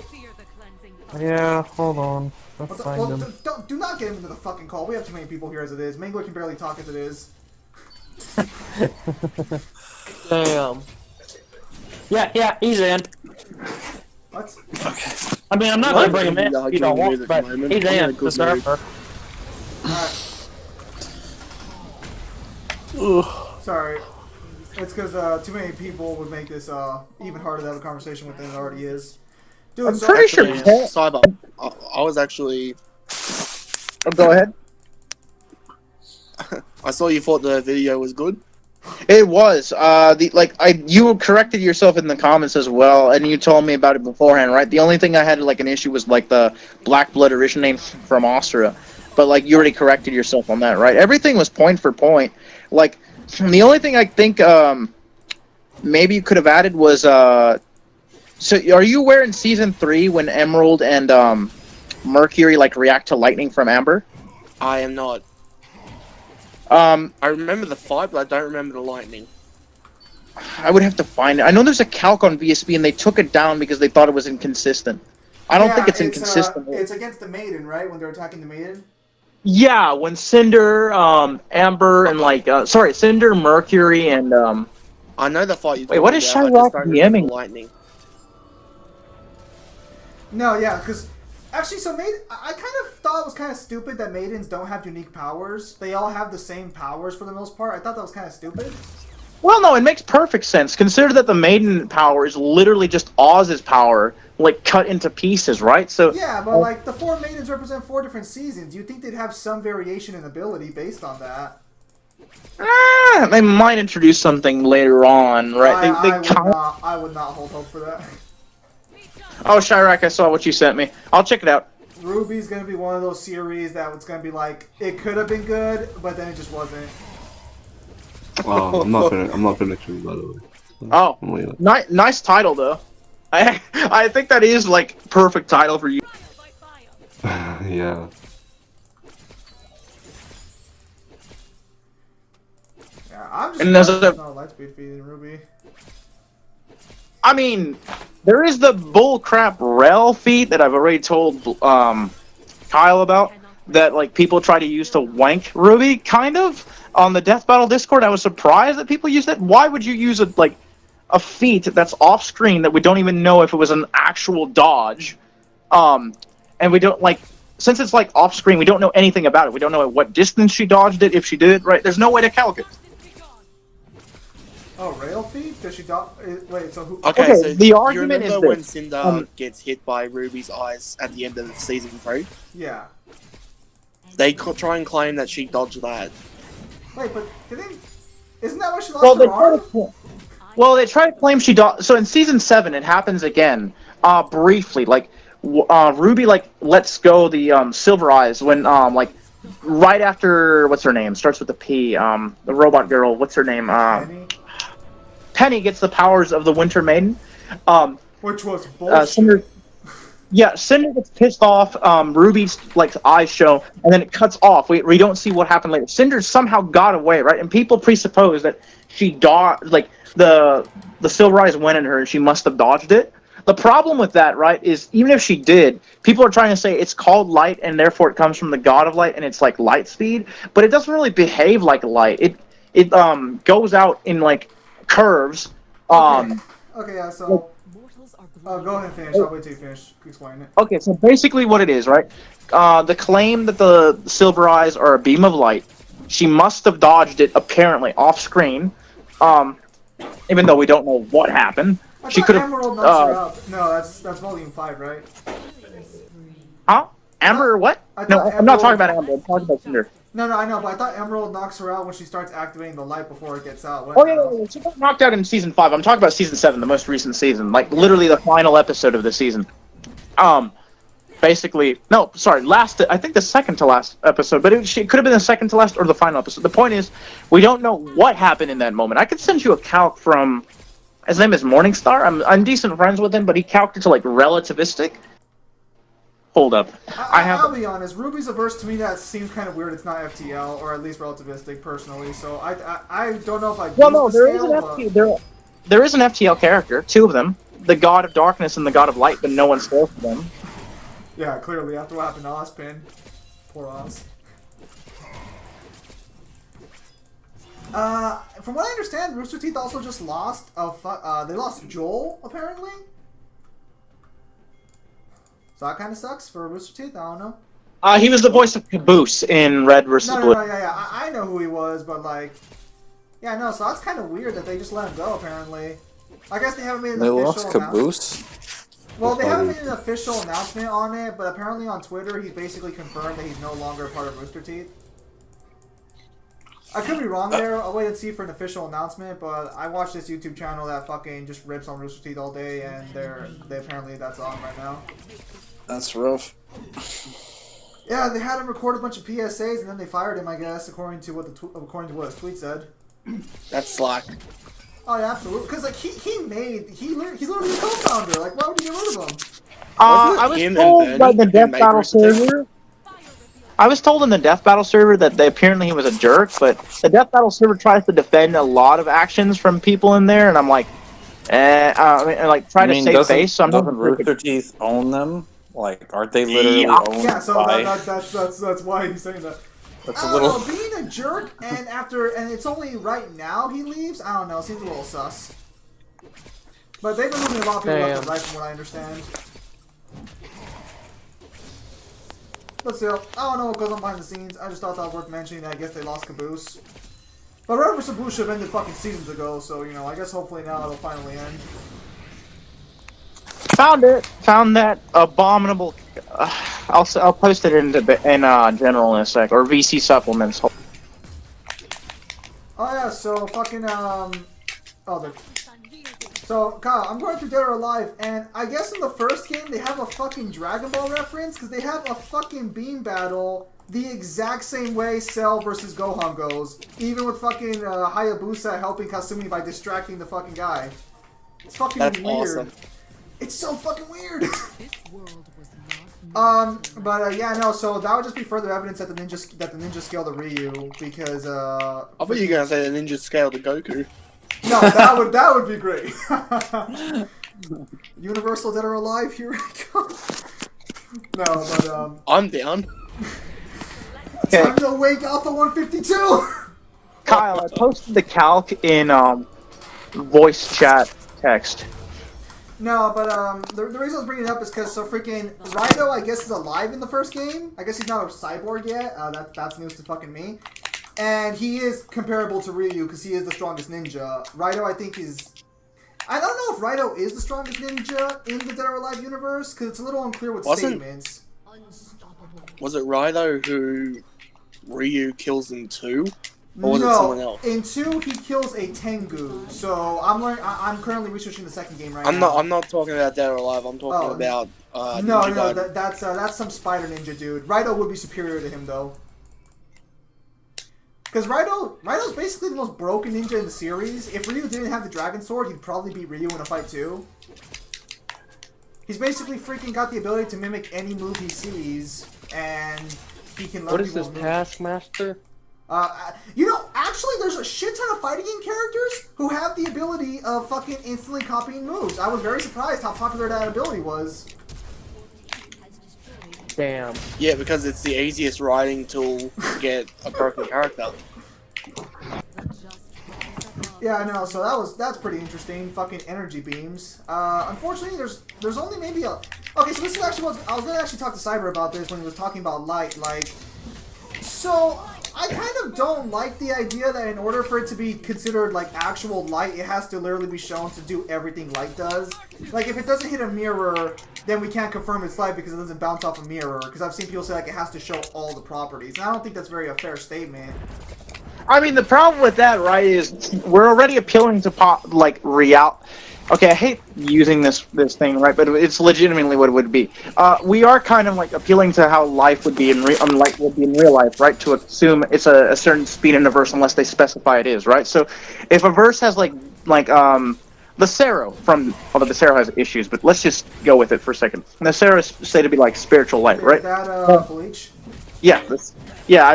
Yeah, hold on. Let's What the, find well, him. do not get him into the fucking call. We have too many people here as it is. Mangler can barely talk as it is. Damn. Yeah, he's in. What? I mean, I'm not gonna bring him in if you don't want, but he's in the server. Alright. Sorry. It's because too many people would make this even harder to have a conversation with than it already is. Dude, I'm pretty sure. Cyber. I was actually. Oh, go ahead. I saw you thought the video was good. It was. You corrected yourself in the comments as well, and you told me about it beforehand, right? The only thing I had like an issue was like the Black Blood originate from Austria, but like you already corrected yourself on that, right? Everything was point for point. Like the only thing I think maybe you could have added was so are you aware in season 3 when Emerald and Mercury like react to lightning from Amber? I am not. I remember the fight, but I don't remember the lightning. I would have to find it. I know there's a calc on VSB and they took it down because they thought it was inconsistent. I don't think it's inconsistent. It's against the Maiden, right? When they're attacking the Maiden? Yeah, when Cinder, Amber, and Cinder, Mercury, and I know the fight you. Wait, what is Shyrock DMing? Lightning. No, yeah, because actually, so Maiden, I kind of thought it was kind of stupid that Maidens don't have unique powers. They all have the same powers for the most part. I thought that was kind of stupid. Well, no, it makes perfect sense. Consider that the Maiden power is literally just Oz's power, like cut into pieces, right? So yeah, but like the 4 Maidens represent 4 different seasons. You'd think they'd have some variation in ability based on that. They might introduce something later on, right? I would not hold hope for that. Oh, Chirac, I saw what you sent me. I'll check it out. Ruby's gonna be one of those series that was gonna be like it could have been good, but then it just wasn't. Oh, I'm not finished with it, by the way. Oh, nice title though. I think that is like perfect title for you. Yeah. Yeah, I'm just And there's no Lightspeed feed in Ruby. I mean, there is the bullcrap rel feat that I've already told Kyle about, that like people try to use to wank Ruby, kind of, on the Death Battle Discord. I was surprised that people use that. Why would you use a feat that's off screen that we don't even know if it was an actual dodge? And we don't since it's like off screen, we don't know anything about it. We don't know at what distance she dodged it, if she did, right? There's no way to calculate. Oh, rail feed? Does she wait, so who... Okay, so the argument you is remember when this. Cinder gets hit by Ruby's eyes at the end of season 3? Yeah. They try and claim that she dodged that. Wait, but isn't that why she lost her arm? Well, they try to claim she dodged. So in season 7, it happens again, briefly. Ruby lets go the Silver Eyes when right after what's her name? Starts with a P. The robot girl. What's her name? Penny? Penny gets the powers of the Winter Maiden. Which was bullshit. Cinder, Cinder gets pissed off. Ruby's like eyes show, and then it cuts off. We don't see what happened later. Cinder somehow got away, right? And people presuppose that she dodged, like the Silver Eyes went at her, and she must have dodged it. The problem with that, right, is even if she did, people are trying to say it's called light, and therefore it comes from the god of light, and it's like light speed, but it doesn't really behave like light. It goes out in like curves. Okay, yeah. So. Go ahead and finish. I'll wait till you finish explaining it. Okay, so basically what it is, right? The claim that the Silver Eyes are a beam of light, she must have dodged it, apparently, off-screen, even though we don't know what happened. She could have... Emerald knocks her out. No, that's Volume 5, right? Huh? Amber what? No, I'm not talking about Amber. I'm talking about Cinder. No, I know, but I thought Emerald knocks her out when she starts activating the light before it gets out. Yeah. She got knocked out in Season 5. I'm talking about Season 7, the most recent season. Like, literally the final episode of the season. Basically... No, sorry, I think the second to last episode, but it could have been the second to last or the final episode. The point is, we don't know what happened in that moment. I could send you a calc from... His name is Morningstar. I'm decent friends with him, but he calced it to, like, relativistic. Hold up. I'll be honest. Ruby's a verse to me that seems kind of weird. It's not FTL, or at least relativistic, personally. So I don't know if I. Well, no, there is an FTL character. Two of them, the God of Darkness and the God of Light, but no one's there for them. Yeah, clearly after what happened to Ozpin, poor Oz. From what I understand, Rooster Teeth also just lost. They lost Joel apparently. So that kind of sucks for Rooster Teeth. I don't know. He was the voice of Caboose in Red vs. Blue. No, yeah. I know who he was, but like, yeah, no. So that's kind of weird that they just let him go. Apparently, I guess they haven't made an official lost Caboose. Well, they haven't made an official announcement on it, but apparently on Twitter he basically confirmed that he's no longer a part of Rooster Teeth. I could be wrong there. I'll wait and see for an official announcement, but I watched this YouTube channel that fucking just rips on Rooster Teeth all day, and they apparently that's on right now. That's rough. Yeah, they had him record a bunch of PSAs, and then they fired him, I guess, according to what his tweet said. That's slack. Oh yeah, absolutely. Because like he's literally a co-founder. Like, why would you get rid of him? I was told by the Death Battle server. I was told in the Death Battle server that apparently he was a jerk, but the Death Battle server tries to defend a lot of actions from people in there, and I'm like, try to save face. So I'm not doesn't Rooster Teeth own them? Like, aren't they literally owned Yeah, so by... that's why he's saying that. That's I a little... don't know, being a jerk, and it's only right now he leaves, I don't know, seems a little sus. But they've been moving a lot of people left and right from what I understand. But still, I don't know what goes on behind the scenes, I just thought that was worth mentioning. I guess they lost Caboose. But Red vs. Blue should have ended fucking seasons ago, so, you know, I guess hopefully now it'll finally end. Found that abominable. I'll post it in general in a sec, or VC supplements. Oh yeah, so fucking So Kyle, I'm going through Dead or Alive, and I guess in the first game they have a fucking Dragon Ball reference because they have a fucking beam battle the exact same way Cell versus Gohan goes, even with fucking Hayabusa helping Kasumi by distracting the fucking guy. It's fucking weird. Awesome. It's so fucking weird. Yeah, no. So that would just be further evidence that the ninja scaled the Ryu because I thought you were gonna say the ninja scaled the Goku. No, that would be great. Universal Dead or Alive, here I go. No, but I'm down. Okay. Time to wake Alpha 152. Kyle, I posted the calc in voice chat text. No, but the reason I was bringing it up is because freaking Raito, I guess, is alive in the first game. I guess he's not a cyborg yet. That's news to fucking me. And he is comparable to Ryu because he is the strongest ninja. Raito, I think, is... I don't know if Raito is the strongest ninja in the Dead or Alive universe because it's a little unclear with statements. Was it Raito who Ryu kills in 2? Or was it someone else? In 2 he kills a Tengu. So I'm currently researching the second game right now. I'm not talking about Dead or Alive. I'm talking about no, that's some spider ninja dude. Raito would be superior to him though. Because Raido's basically the most broken ninja in the series. If Ryu didn't have the Dragon Sword, he'd probably beat Ryu in a fight too. He's basically freaking got the ability to mimic any move he sees, and he can learn What is this, people's moves. Taskmaster? You know, actually, there's a shit ton of fighting game characters who have the ability of fucking instantly copying moves. I was very surprised how popular that ability was. Damn. Yeah, because it's the easiest writing tool to get a broken character. Yeah, I know. So that's pretty interesting. Fucking energy beams. Unfortunately, there's only maybe a. Okay, so this is actually what I was gonna actually talk to Cyber about this when he was talking about light. Like, so I kind of don't like the idea that in order for it to be considered like actual light, it has to literally be shown to do everything light does. Like, if it doesn't hit a mirror, then we can't confirm it's light because it doesn't bounce off a mirror. Because I've seen people say like it has to show all the properties, and I don't think that's very a fair statement. I mean, the problem with that, right, is we're already appealing to real. Okay, I hate using this thing, right, but it's legitimately what it would be. We are kind of like appealing to how life would be in real life, right? To assume it's a certain speed in a verse unless they specify it is, right? So, if a verse has the Cero from, although the Cero has issues, but let's just go with it for a second. The Cero is said to be like spiritual light, right? Is that Bleach? Yeah,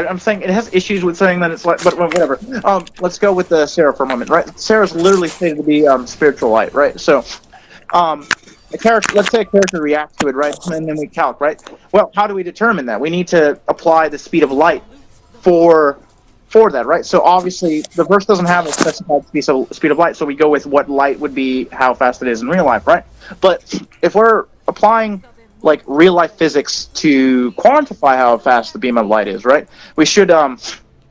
I'm saying it has issues with saying that it's like, but whatever. Let's go with the Sarah for a moment, right? Sarah's literally stated to be spiritual light, right? So, a character, let's say a character reacts to it, right? And then we calc, right? Well, how do we determine that? We need to apply the speed of light for that, right? So obviously, the verse doesn't have a specified speed of light, so we go with what light would be, how fast it is in real life, right? But if we're applying like real life physics to quantify how fast the beam of light is, right? We should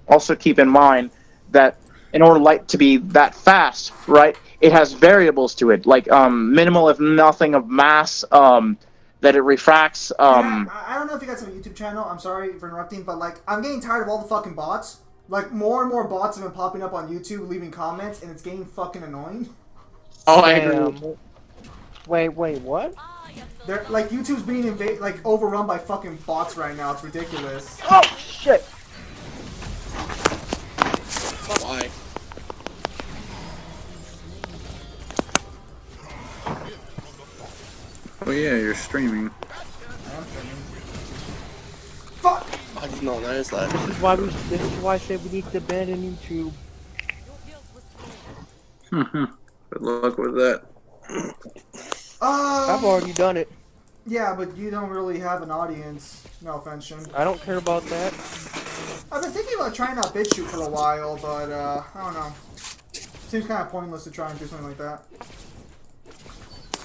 also keep in mind that in order light to be that fast, right, it has variables to it, like minimal if nothing of mass, that it refracts. I don't know if you guys have a YouTube channel. I'm sorry for interrupting, but like I'm getting tired of all the fucking bots. Like more and more bots have been popping up on YouTube, leaving comments, and it's getting fucking annoying. Oh, I agree. Wait, what? They're like YouTube's being overrun by fucking bots right now. It's ridiculous. Oh shit! Why? Oh yeah, you're streaming. Fuck! I did not notice that. This is why I said we need to abandon YouTube. Good luck with that. I've already done it. Yeah, but you don't really have an audience. No offense, Shin. I don't care about that. I've been thinking about trying out BitChute for a while, but I don't know. Seems kind of pointless to try and do something like that.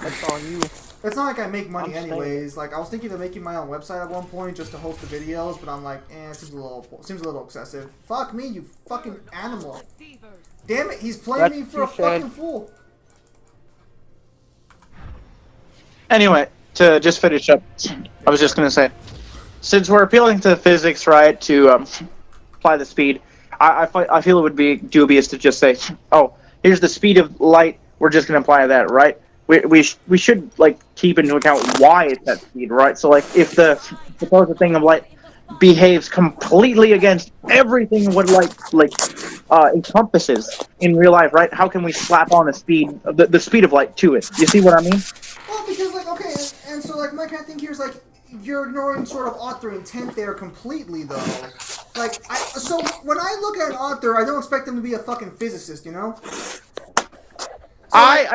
That's on you. It's not like I make money I'm anyways. Like I was thinking of making my own website at one point just to host the videos, but I'm like, it seems a little excessive. Fuck me, you fucking animal! Damn it, he's playing me for a fucking fool. Anyway, to just finish up, I was just going to say, since we're appealing to physics, right, to apply the speed, I feel it would be dubious to just say, oh, here's the speed of light, we're just going to apply that, right? We should, like, keep into account why it's that speed, right? So, like, if the supposed thing of light behaves completely against everything what light, encompasses in real life, right? How can we slap on the speed of light to it? You see what I mean? Well, because, like, okay, and so, like, my kind of thing here is, like, you're ignoring sort of author intent there completely, though. Like, so when I look at an author, I don't expect them to be a fucking physicist, you know? So, I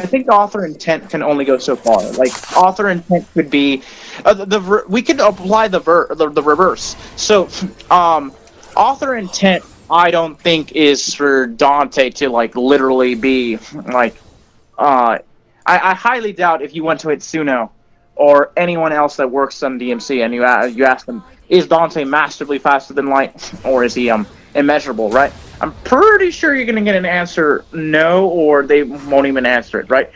think author intent can only go so far. Like, author intent could be we could apply the reverse. So, author intent, I don't think is for Dante to like literally be like. I highly doubt if you went to Itsuno or anyone else that works on DMC and you ask them, is Dante massively faster than light, or is he immeasurable, right? I'm pretty sure you're gonna get an answer no, or they won't even answer it, right?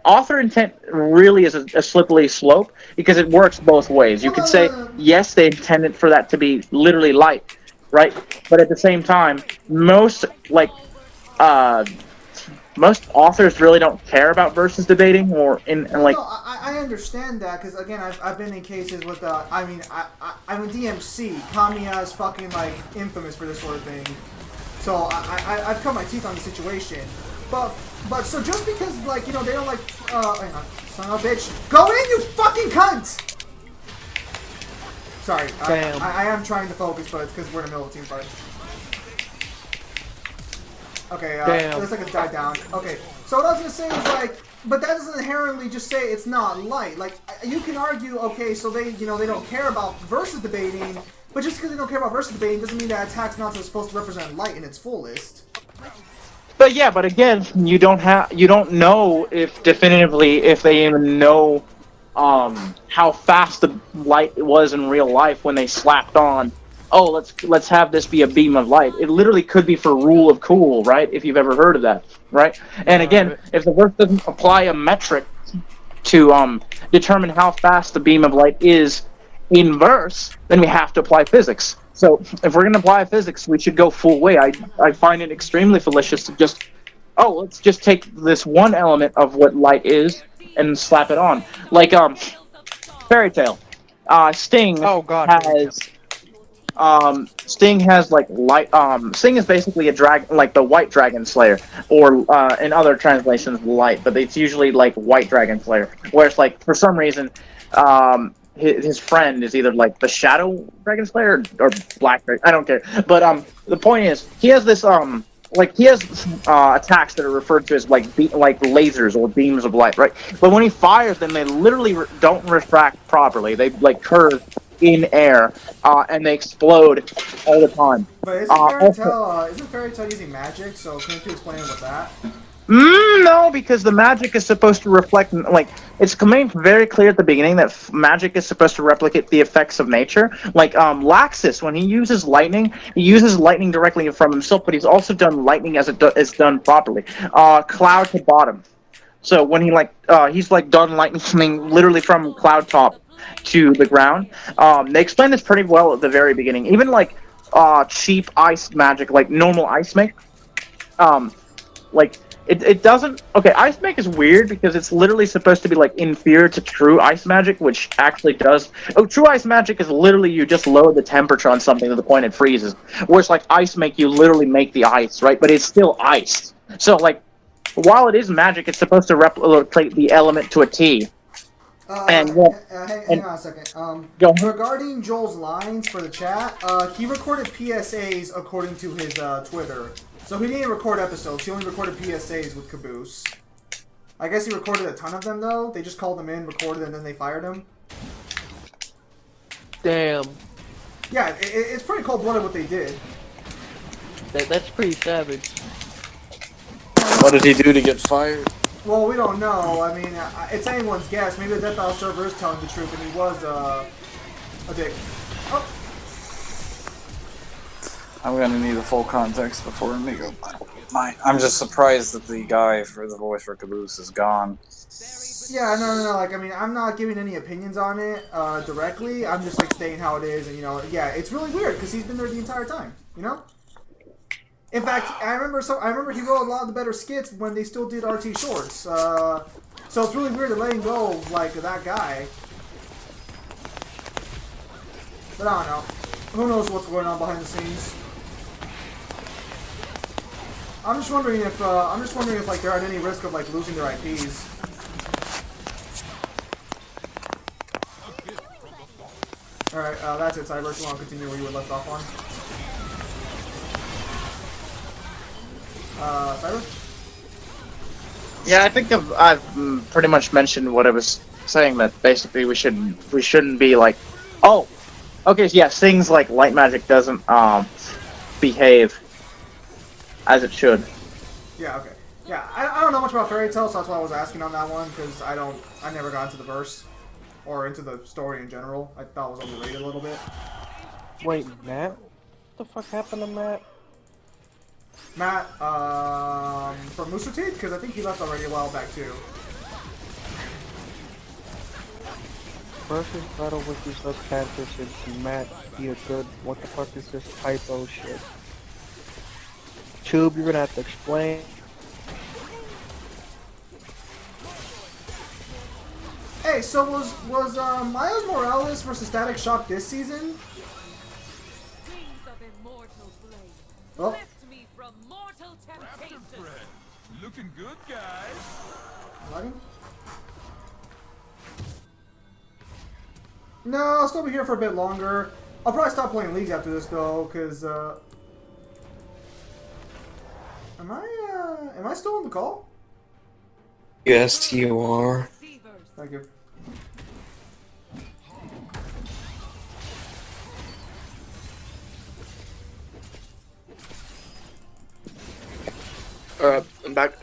Author intent really is a slippery slope because it works both ways. You could say yes, they intended for that to be literally light, right? But at the same time, most most authors really don't care about versus debating, or in like. No, I understand that because again, I've been in cases with I'm a DMC. Kamiya is fucking like infamous for this sort of thing. So I've cut my teeth on the situation. But so just because like they don't like hang on, son of a bitch, go in, you fucking cunt! Sorry, I am trying to focus, but it's because we're in the middle of a team fight. Okay, it looks like it's died down. Okay, so what I was gonna say is like, but that doesn't inherently just say it's not light. Like, you can argue, okay, so they don't care about versus debating, but just because they don't care about versus debating doesn't mean that attack's not supposed to represent light in its fullest. But yeah, but again, you don't know if definitively if they even know how fast the light was in real life when they slapped on. Oh, let's have this be a beam of light. It literally could be for rule of cool, right? If you've ever heard of that, right? And again, if the verse doesn't apply a metric to determine how fast the beam of light is in verse, then we have to apply physics. So if we're going to apply physics, we should go full way. I find it extremely fallacious to just, let's just take this one element of what light is and slap it on. Like Fairy Tail. Sting has Sting has like light. Sting is basically a dragon, like the White Dragon Slayer, or in other translations, light, but it's usually like White Dragon Slayer. Whereas like for some reason, his friend is either like the Shadow Dragon Slayer or Black Dragon. I don't care. But the point is, he has this he has attacks that are referred to as like lasers or beams of light, right? But when he fires them, they literally don't refract properly. They like curve in air, and they explode all the time. But isn't Fairy Tail using magic? So can you explain with that? No, because the magic is supposed to reflect, like, it's made very clear at the beginning that magic is supposed to replicate the effects of nature. Like, Laxus, when he uses lightning directly from himself, but he's also done lightning as it is done properly. Cloud to bottom. So when he's done lightning literally from cloud top to the ground. They explain this pretty well at the very beginning. Even like cheap ice magic, like normal ice make, it doesn't. Okay, ice make is weird because it's literally supposed to be like inferior to true ice magic, which actually does. True ice magic is literally you just lower the temperature on something to the point it freezes. Whereas like ice make, you literally make the ice, right? But it's still ice. So like, while it is magic, it's supposed to replicate the element to a T. Hang on a second. Regarding Joel's lines for the chat, he recorded PSAs according to his Twitter. So he didn't record episodes, he only recorded PSAs with Caboose. I guess he recorded a ton of them though. They just called him in, recorded, and then they fired him. Damn. Yeah, it's pretty cold-blooded what they did. That's pretty savage. What did he do to get fired? Well, we don't know. I mean, it's anyone's guess. Maybe the Death Battle server is telling the truth, and he was a dick. Oh. I'm gonna need the full context before we go. I'm just surprised that the guy for the voice for Caboose is gone. Yeah, no. Like, I mean, I'm not giving any opinions on it directly. I'm just like stating how it is, and yeah, it's really weird because he's been there the entire time. In fact, I remember he wrote a lot of the better skits when they still did RT shorts. So it's really weird to letting go of like that guy. But I don't know. Who knows what's going on behind the scenes? I'm just wondering if like they're at any risk of like losing their IPs. All right, that's it. Cybers, you want to continue where you were left off on? Cybers? Yeah, I think I've pretty much mentioned what I was saying. That basically we shouldn't be like, oh, okay, so yes, things like light magic doesn't behave as it should. Yeah, okay. Yeah, I don't know much about Fairy Tail, so that's why I was asking on that one, because I never got into the verse, or into the story in general. I thought it was overrated a little bit. Wait, Matt? What the fuck happened to Matt? Matt, from Mooster Teeth? Because I think he left already a while back, too. Versus battle with these little Panther since Matt be a good, what the fuck is this typo shit? Tube, you're gonna have to explain. Okay, so was Miles Morales versus Static Shock this season? Oh. Looking good, guys. Lagging? No, I'll still be here for a bit longer. I'll probably stop playing leagues after this though, cause am I still on the call? Yes, you are. Thank you. Alright, I'm back.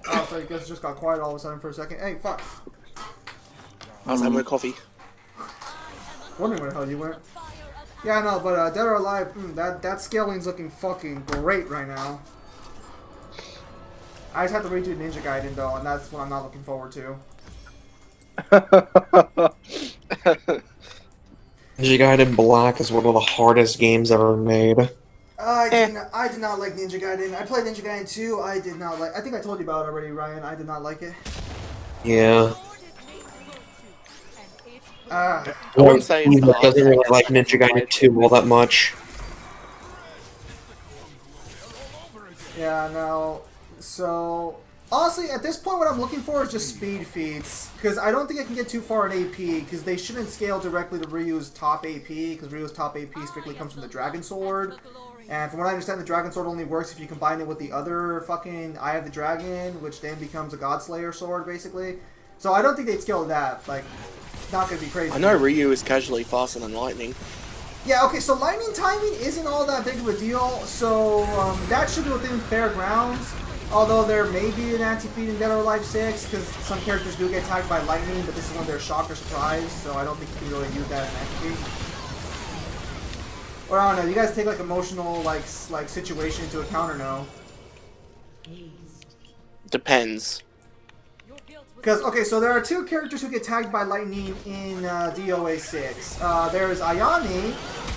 Oh, so I guess it just got quiet all of a sudden for a second. Hey, fuck. I was having a coffee. Wondering where the hell you went. Yeah, no, but Dead or Alive, that scaling's looking fucking great right now. I just have to redo Ninja Gaiden though, and that's what I'm not looking forward to. Ninja Gaiden Black is one of the hardest games ever made. I did not like Ninja Gaiden. I played Ninja Gaiden 2. I did not like. I think I told you about it already, Ryan. I did not like it. Yeah. I wouldn't say it's It doesn't really like Ninja Gaiden 2 all that much. Yeah, no. So, honestly, at this point, what I'm looking for is just speed feats. Because I don't think I can get too far in AP, because they shouldn't scale directly to Ryu's top AP, because Ryu's top AP strictly comes from the Dragon Sword. And from what I understand, the Dragon Sword only works if you combine it with the other fucking Eye of the Dragon, which then becomes a Godslayer sword, basically. So I don't think they'd scale that. Like, not gonna be crazy. I know Ryu is casually faster than lightning. Yeah, okay, so lightning timing isn't all that big of a deal, so that should be within fair grounds. Although there may be an anti-feat in Dead or Alive 6, because some characters do get tagged by lightning, but this is when they're shocked or surprised, so I don't think you can really use that as an anti-feat. Or I don't know, you guys take like emotional like situation into account or no? Depends. Because, okay, so there are two characters who get tagged by lightning in DOA 6. There's Ayane,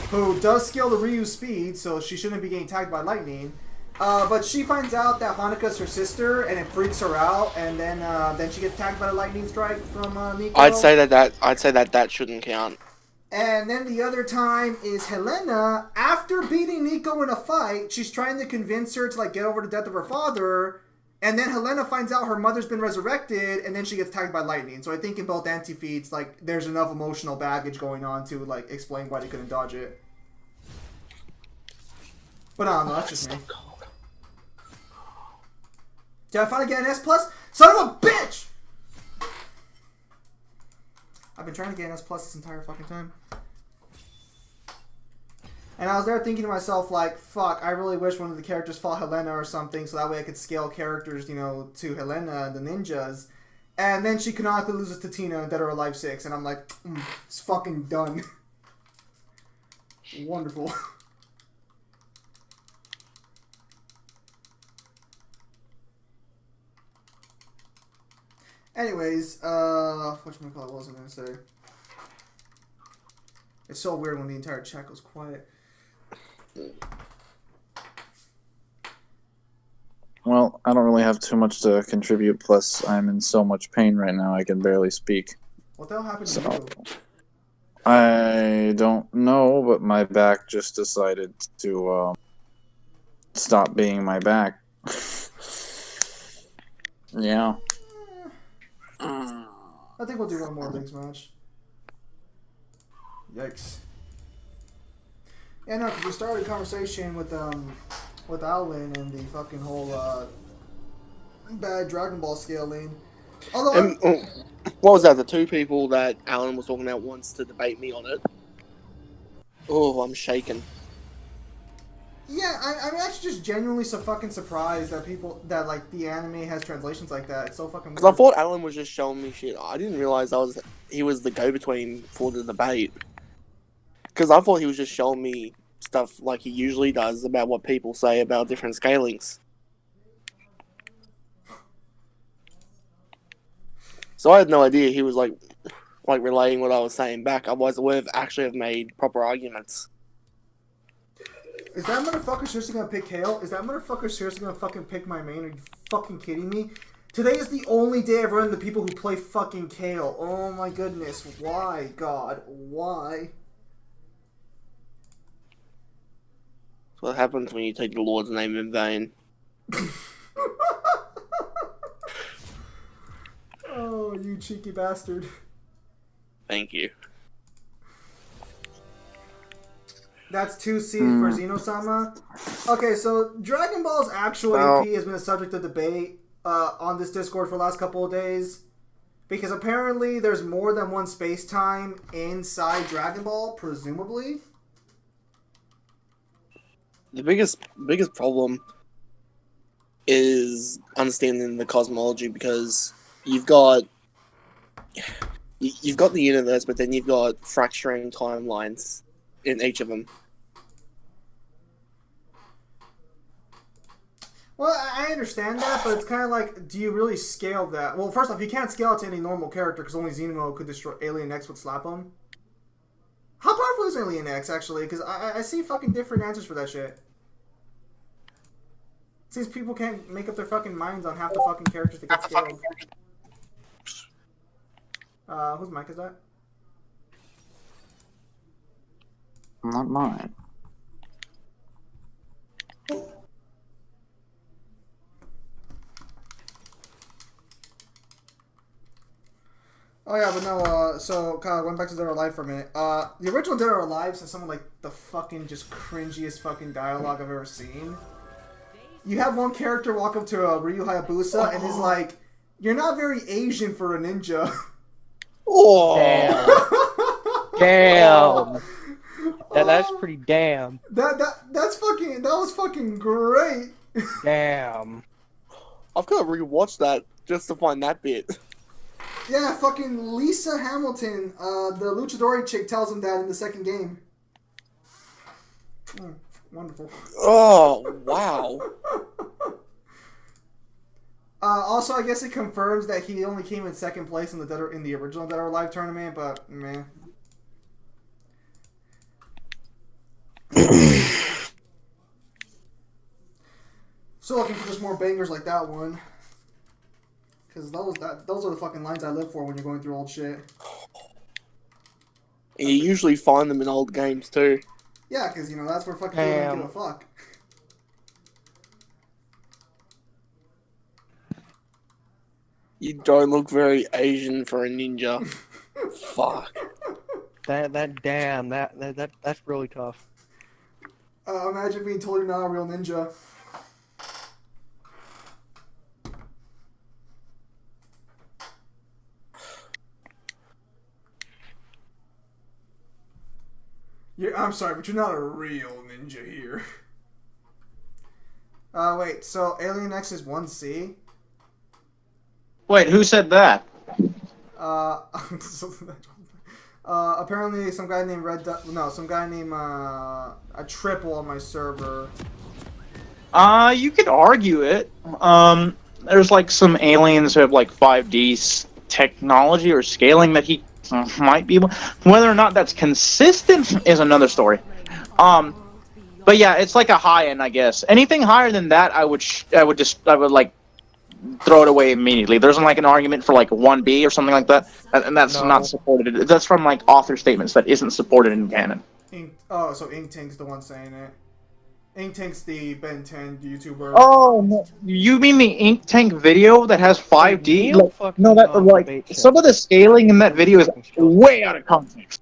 who does scale the Ryu speed, so she shouldn't be getting tagged by lightning. But she finds out that Hanaka's her sister, and it freaks her out, and then she gets tagged by the lightning strike from Nico. I'd say that shouldn't count. And then the other time is Helena. After beating Nico in a fight, she's trying to convince her to like get over the death of her father. And then Helena finds out her mother's been resurrected, and then she gets tagged by lightning. So I think in both anti-feats, like, there's enough emotional baggage going on to, like, explain why they couldn't dodge it. But I don't know, that's just me. Did I finally get an S+? Son of a bitch! I've been trying to get an S+ this entire fucking time. And I was there thinking to myself, like, fuck, I really wish one of the characters fought Helena or something, so that way I could scale characters, you know, to Helena, the ninjas. And then she canonically loses to Tina in Dead or Alive 6, and I'm like, it's fucking done. Wonderful. Anyways, whatchamacallit, what was I going to say? It's so weird when the entire chat goes quiet. Well, I don't really have too much to contribute, plus I'm in so much pain right now I can barely speak. What the hell happened to you? I don't know, but my back just decided to stop being my back. Yeah. I think we'll do one more Leagues match. Yikes. Yeah, no, because we started a conversation with Alan and the fucking whole bad Dragon Ball scaling. Although what was that? The two people that Alan was talking about wants to debate me on it. Oh, I'm shaking. Yeah, I'm actually just genuinely so fucking surprised that like the anime has translations like that. It's so fucking weird. Because I thought Alan was just showing me shit. I didn't realize he was the go-between for the debate. Because I thought he was just showing me stuff like he usually does about what people say about different scalings. So I had no idea he was like relaying what I was saying back. Otherwise I would have actually made proper arguments. Is that motherfucker seriously gonna pick Kale? Is that motherfucker seriously gonna fucking pick my main? Are you fucking kidding me? Today is the only day I've run into people who play fucking Kale. Oh my goodness. Why, God? Why? That's what happens when you take the Lord's name in vain. Oh, you cheeky bastard. Thank you. That's 2C for Xenosama. Okay, so Dragon Ball's actual AP has been a subject of debate on this Discord for the last couple of days. Because apparently there's more than one space-time inside Dragon Ball, presumably. The biggest problem is understanding the cosmology, because you've got the universe, but then you've got fracturing timelines in each of them. Well, I understand that, but it's kind of like, do you really scale that? Well, first off, you can't scale it to any normal character because only Xenimo could destroy Alien X would slap him. How powerful is Alien X, actually? Because I see fucking different answers for that shit. Seems people can't make up their fucking minds on half the fucking characters that get scaled. Whose mic is that? Not mine. Oh yeah, but no, so Kyle, going back to Dead or Alive for a minute. The original Dead or Alive says some of like the fucking just cringiest fucking dialogue I've ever seen. You have one character walk up to Ryu Hayabusa and is like, "You're not very Asian for a ninja." Oh, Damn. That's pretty damn. That was fucking great. Damn. I've got to rewatch that just to find that bit. Yeah, fucking Lisa Hamilton, the Luchadori chick, tells him that in the second game. Wonderful. Oh, wow. Also, I guess it confirms that he only came in second place in the original Dead or Alive tournament, but man. Still looking for just more bangers like that one. Because those are the fucking lines I live for when you're going through old shit. And you usually find them in old games too. Yeah, because, that's where fucking people don't give a fuck. You don't look very Asian for a ninja. Fuck. That's really tough. Imagine being told you're not a real ninja. I'm sorry, but you're not a real ninja here. Wait, so Alien X is 1C? Wait, who said that? Apparently some guy named a triple on my server. You could argue it. There's like some aliens who have like 5D technology or scaling that he might be able. Whether or not that's consistent is another story. But yeah, it's like a high end, I guess. Anything higher than that, I would like throw it away immediately. There's like an argument for like 1B or something like that, and that's not supported. That's from like author statements that isn't supported in canon. So Ink Tank's the one saying it. Ink Tank's the Ben 10 YouTuber. Oh, no. You mean the Ink Tank video that has 5D? Some of the scaling in that video is way out of context.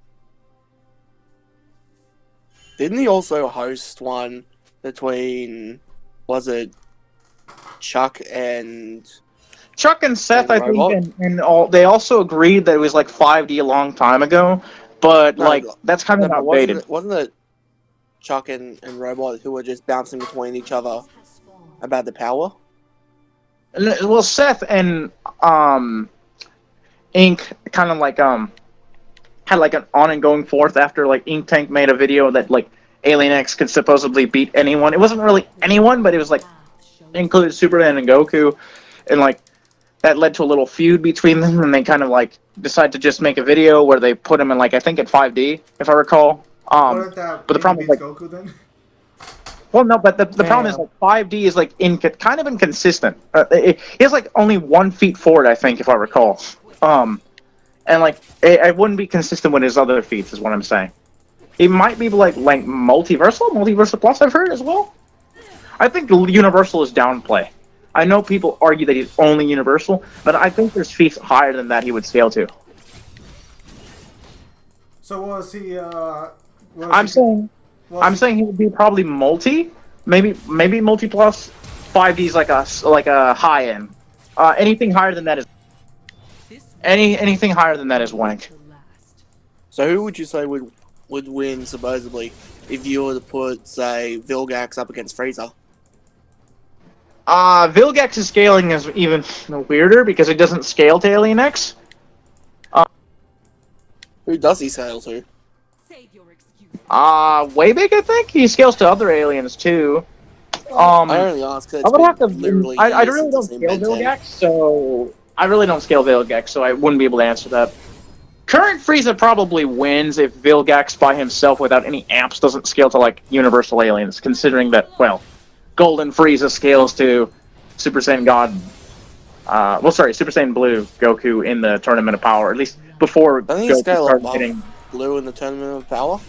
Didn't he also host one between, was it Chuck and Seth, I think, and all, they also agreed that it was like 5D a long time ago, but that's kind of outdated. Wasn't it Chuck and Robot who were just bouncing between each other about the power? Well, Seth and Ink kind of like had like an on and going forth after like Ink Tank made a video that like Alien X could supposedly beat anyone. It wasn't really anyone, but it was like included Superman and Goku, and like that led to a little feud between them, and they kind of like decided to just make a video where they put him in like I think at 5D if I recall. But the problem is like Goku then? Well, no, but the problem is like 5D is like kind of inconsistent. He has like only 1 feat forward, I think, if I recall. And like it wouldn't be consistent with his other feats, is what I'm saying. He might be like multiversal plus. I've heard as well. I think universal is downplay. I know people argue that he's only universal, but I think there's feats higher than that he would scale to. So was he? I'm saying he would be probably multi, maybe multi plus. 5D's like a high end. Anything higher than that is anything higher than that is wank. So who would you say would win supposedly if you were to put, say, Vilgax up against Frieza? Vilgax's scaling is even weirder because it doesn't scale to Alien X. Who does he scale to? Waybig, I think he scales to other aliens too. I only ask because I would have to. I really don't scale Vilgax, so I really don't scale Vilgax, so I wouldn't be able to answer that. Current Frieza probably wins if Vilgax by himself without any amps doesn't scale to like universal aliens, considering that, well, Golden Frieza scales to Super Saiyan God. Super Saiyan Blue Goku in the Tournament of Power, at least before Goku started getting Blue in the Tournament of Power.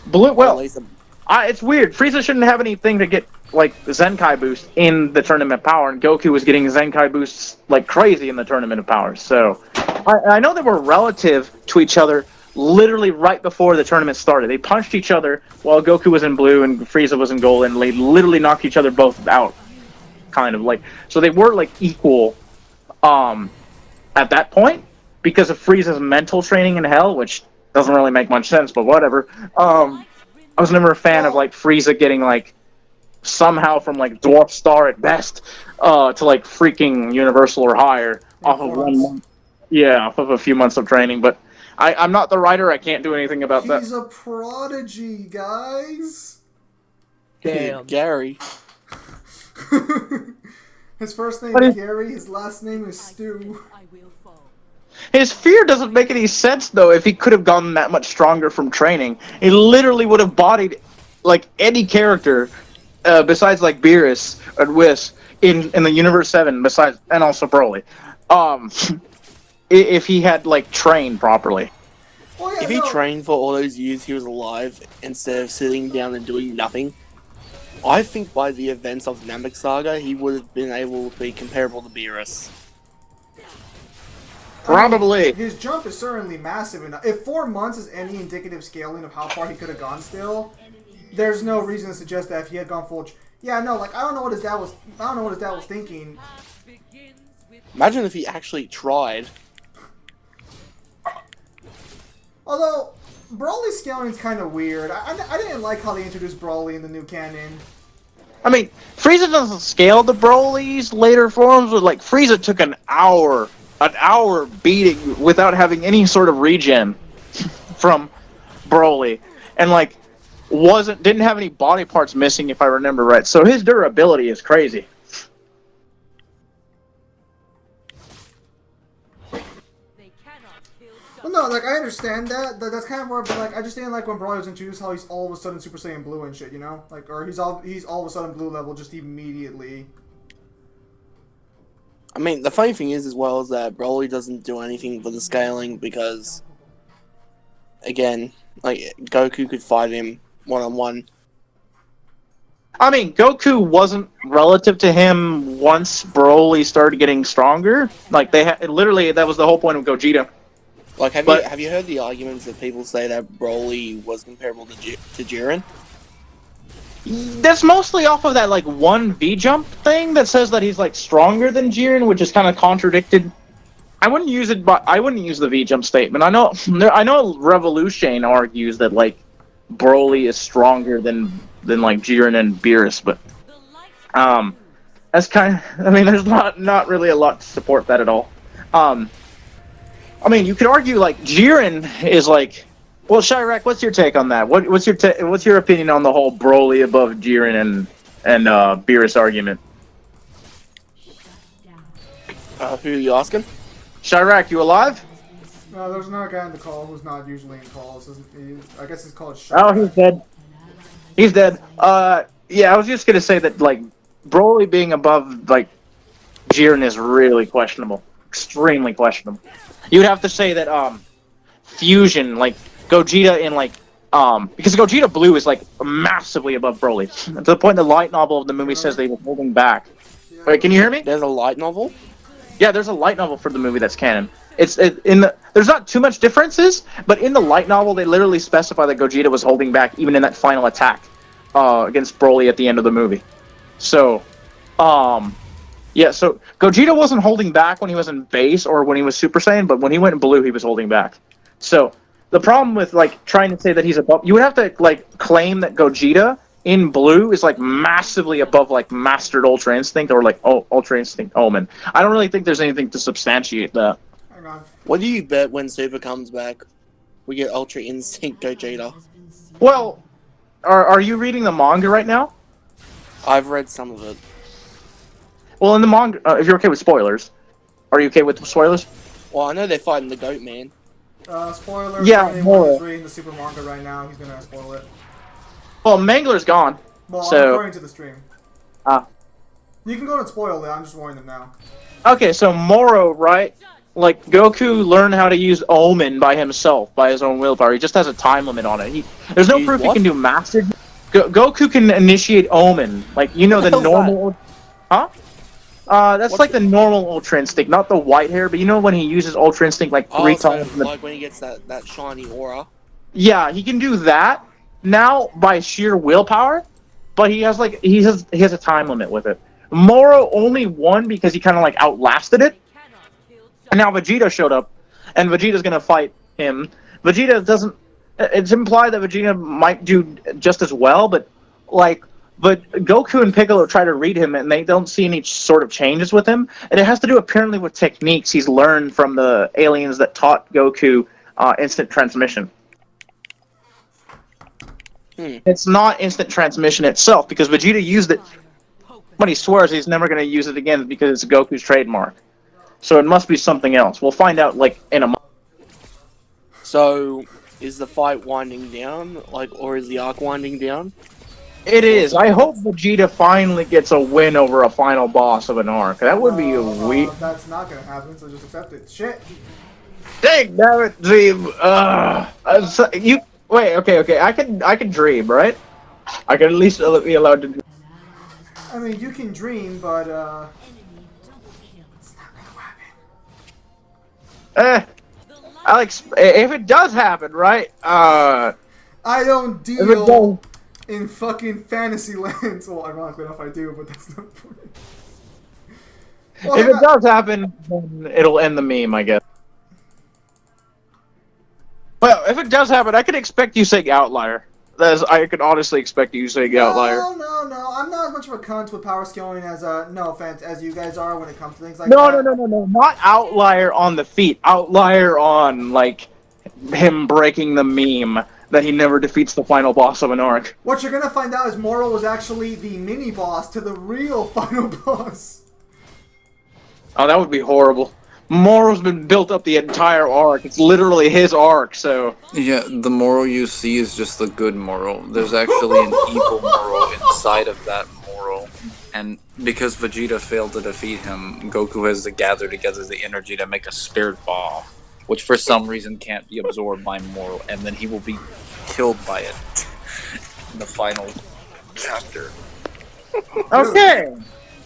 Blue, well, it's weird. Frieza shouldn't have anything to get like Zenkai boost in the Tournament of Power, and Goku was getting Zenkai boosts like crazy in the Tournament of Power. So I know they were relative to each other literally right before the tournament started. They punched each other while Goku was in blue and Frieza was in gold, and they literally knocked each other both out. Kind of like, so they were like equal at that point because of Frieza's mental training in hell, which doesn't really make much sense, but whatever. I was never a fan of like Frieza getting like somehow from like Dwarf Star at best to like freaking Universal or higher off of 1 month. Yeah, off of a few months of training, but I'm not the writer. I can't do anything about that. He's a prodigy, guys. Damn, Gary. His first name is Gary. His last name is Stu. His fear doesn't make any sense though. If he could have gotten that much stronger from training, he literally would have bodied like any character besides like Beerus and Whis in the Universe 7. Besides, and also Broly. If he had like trained properly. Well, yeah, if he trained for all those years he was alive instead of sitting down and doing nothing, I think by the events of Namek Saga he would have been able to be comparable to Beerus. Probably. I mean, his jump is certainly massive enough. If 4 months is any indicative scaling of how far he could have gone still, there's no reason to suggest that if he had gone full... Yeah, no, like, I don't know what his dad was thinking. Imagine if he actually tried. Although, Broly's scaling is kind of weird. I didn't like how they introduced Broly in the new canon. I mean, Frieza doesn't scale the Broly's later forms, but like Frieza took an hour beating without having any sort of regen from Broly, and like didn't have any body parts missing if I remember right. So his durability is crazy. Well, no, like, I understand that. That's kind of more, but, like, I just didn't like when Broly was introduced how he's all of a sudden Super Saiyan Blue and shit, you know? Like, or he's all of a sudden Blue level just immediately. I mean, the funny thing is, as well, is that Broly doesn't do anything for the scaling because, again, like, Goku could fight him one-on-one. I mean, Goku wasn't relative to him once Broly started getting stronger. Like, literally, that was the whole point of Gogeta. Like, have you heard the arguments that people say that Broly was comparable to Jiren? That's mostly off of that like one V jump thing that says that he's like stronger than Jiren, which is kind of contradicted. I wouldn't use it, but I wouldn't use the V jump statement. I know Revolution argues that like Broly is stronger than like Jiren and Beerus, but that's kind of, I mean, there's not really a lot to support that at all. I mean, you could argue like Jiren is like, well, Chirac, what's your take on that? What's your opinion on the whole Broly above Jiren and Beerus argument? Who are you asking? Chirac, you alive? No, there's another guy in the call who's not usually in calls. I guess he's called Chirac. Oh, he's dead. He's dead. Yeah, I was just gonna say that like Broly being above like Jiren is really questionable, extremely questionable. You'd have to say that Fusion, like Gogeta in like because Gogeta Blue is like massively above Broly to the point the light novel of the movie says they were holding back. Wait, can you hear me? There's a light novel? Yeah, there's a light novel for the movie that's canon. There's not too much differences, but in the light novel they literally specify that Gogeta was holding back even in that final attack against Broly at the end of the movie. So, yeah, so Gogeta wasn't holding back when he was in base or when he was Super Saiyan, but when he went in blue, he was holding back. So, the problem with, like, trying to say that he's above... You would have to, like, claim that Gogeta in blue is, like, massively above, like, Mastered Ultra Instinct or, like, Ultra Instinct Omen. I don't really think there's anything to substantiate that. Hang on. What do you bet when Super comes back? We get Ultra Instinct Gogeta. Well, are you reading the manga right now? I've read some of it. Well, in the manga... if you're okay with spoilers. Are you okay with spoilers? Well, I know they're fighting the Goat Man. Spoiler. Yeah, for anyone more. who's reading the Super manga right now, he's gonna spoil it. Well, Mangler's gone. Well, so... I'm referring to the stream. Ah. You can go and spoil it. I'm just warning them now. Okay, so Moro, right? Like, Goku learned how to use Omen by himself, by his own willpower. He just has a time limit on it. There's no proof he can do Mastered. Goku can initiate Omen. Like, you know, the normal... Huh? That's like the normal Ultra Instinct, not the white hair, but you know when he uses Ultra Instinct like three times. Like when he gets that shiny aura. Yeah, he can do that now by sheer willpower, but he has a time limit with it. Moro only won because he kind of like outlasted it, and now Vegeta showed up, and Vegeta's gonna fight him. Vegeta doesn't. It's implied that Vegeta might do just as well, but Goku and Piccolo try to read him, and they don't see any sort of changes with him. And it has to do apparently with techniques he's learned from the aliens that taught Goku instant transmission. It's not instant transmission itself, because Vegeta used it, but he swears he's never going to use it again because it's Goku's trademark. So it must be something else. We'll find out, like, in a month. So, is the fight winding down? Or is the arc winding down? It is. I hope Vegeta finally gets a win over a final boss of an arc. That would be a weak... That's not gonna happen, so just accept it. Shit! Dang, damn it, Dream. You... Wait, okay. I can dream, right? I can at least be allowed to dream. I mean, you can dream, but, it's not gonna happen. Alex, if it does happen, right? I don't deal in fucking fantasy lands. Well, ironically enough, I do, but that's not the point. Well, if it does happen, then it'll end the meme, I guess. Well, if it does happen, I can expect you saying Outlier. I can honestly expect you saying Outlier. No. I'm not as much of a cunt with power scaling as, no offense, as you guys are when it comes to things like No. that. Not Outlier on the feet. Outlier on, like, him breaking the meme that he never defeats the final boss of an arc. What you're gonna find out is Moro was actually the mini-boss to the real final boss. Oh, that would be horrible. Moro's been built up the entire arc. It's literally his arc, so... Yeah, the Moro you see is just the good Moro. There's actually an evil Moro inside of that Moro. And because Vegeta failed to defeat him, Goku has to gather together the energy to make a spirit ball, which for some reason can't be absorbed by Moro, and then he will be killed by it in the final chapter. Okay!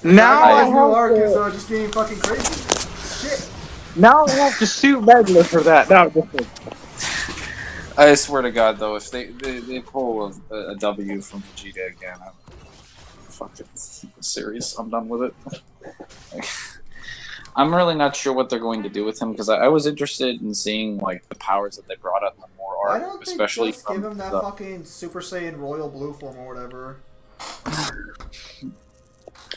Now This new arc is just getting fucking crazy. Shit. Now I have to sue Megler for that. No, I swear to God, though, if they pull a W from Vegeta again, I'm fucking serious. I'm done with it. I'm really not sure what they're going to do with him, because I was interested in seeing like the powers that they brought up in the Moro arc, I don't think especially just give him that fucking Super Saiyan Royal Blue form or whatever.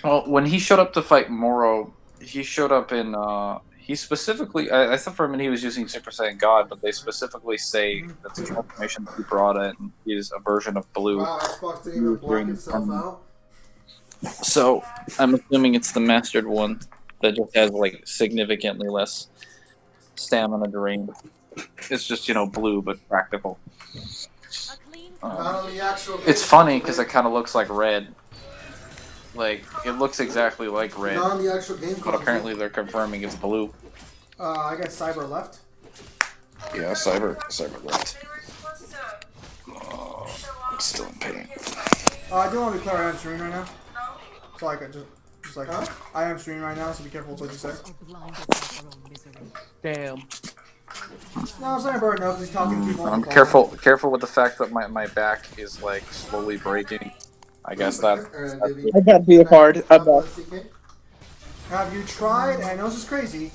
Well, when he showed up to fight Moro, he showed up in, he specifically, I thought for a minute he was using Super Saiyan God, but they specifically say that the transformation that he brought in is a version of Blue. Wow, Xbox didn't even block itself out. So, I'm assuming it's the mastered one that just has, like, significantly less stamina drain. It's just, you know, blue, but practical. It's funny, because it kind of looks like red. Like, it looks exactly like red, Not on the actual game but console. apparently they're confirming it's blue. I guess Cyber left. Yeah, Cyber left. I'm still in pain. I do want to be clear, I am streaming right now. So like, just like, I am streaming right now, so be careful with what you say. Damn. No, I'm saying Bird enough, he's talking to people on I'm the phone. careful with the fact that my back is like slowly breaking. I guess that. I got be a card. I'm back. Have you tried, and I know this is crazy,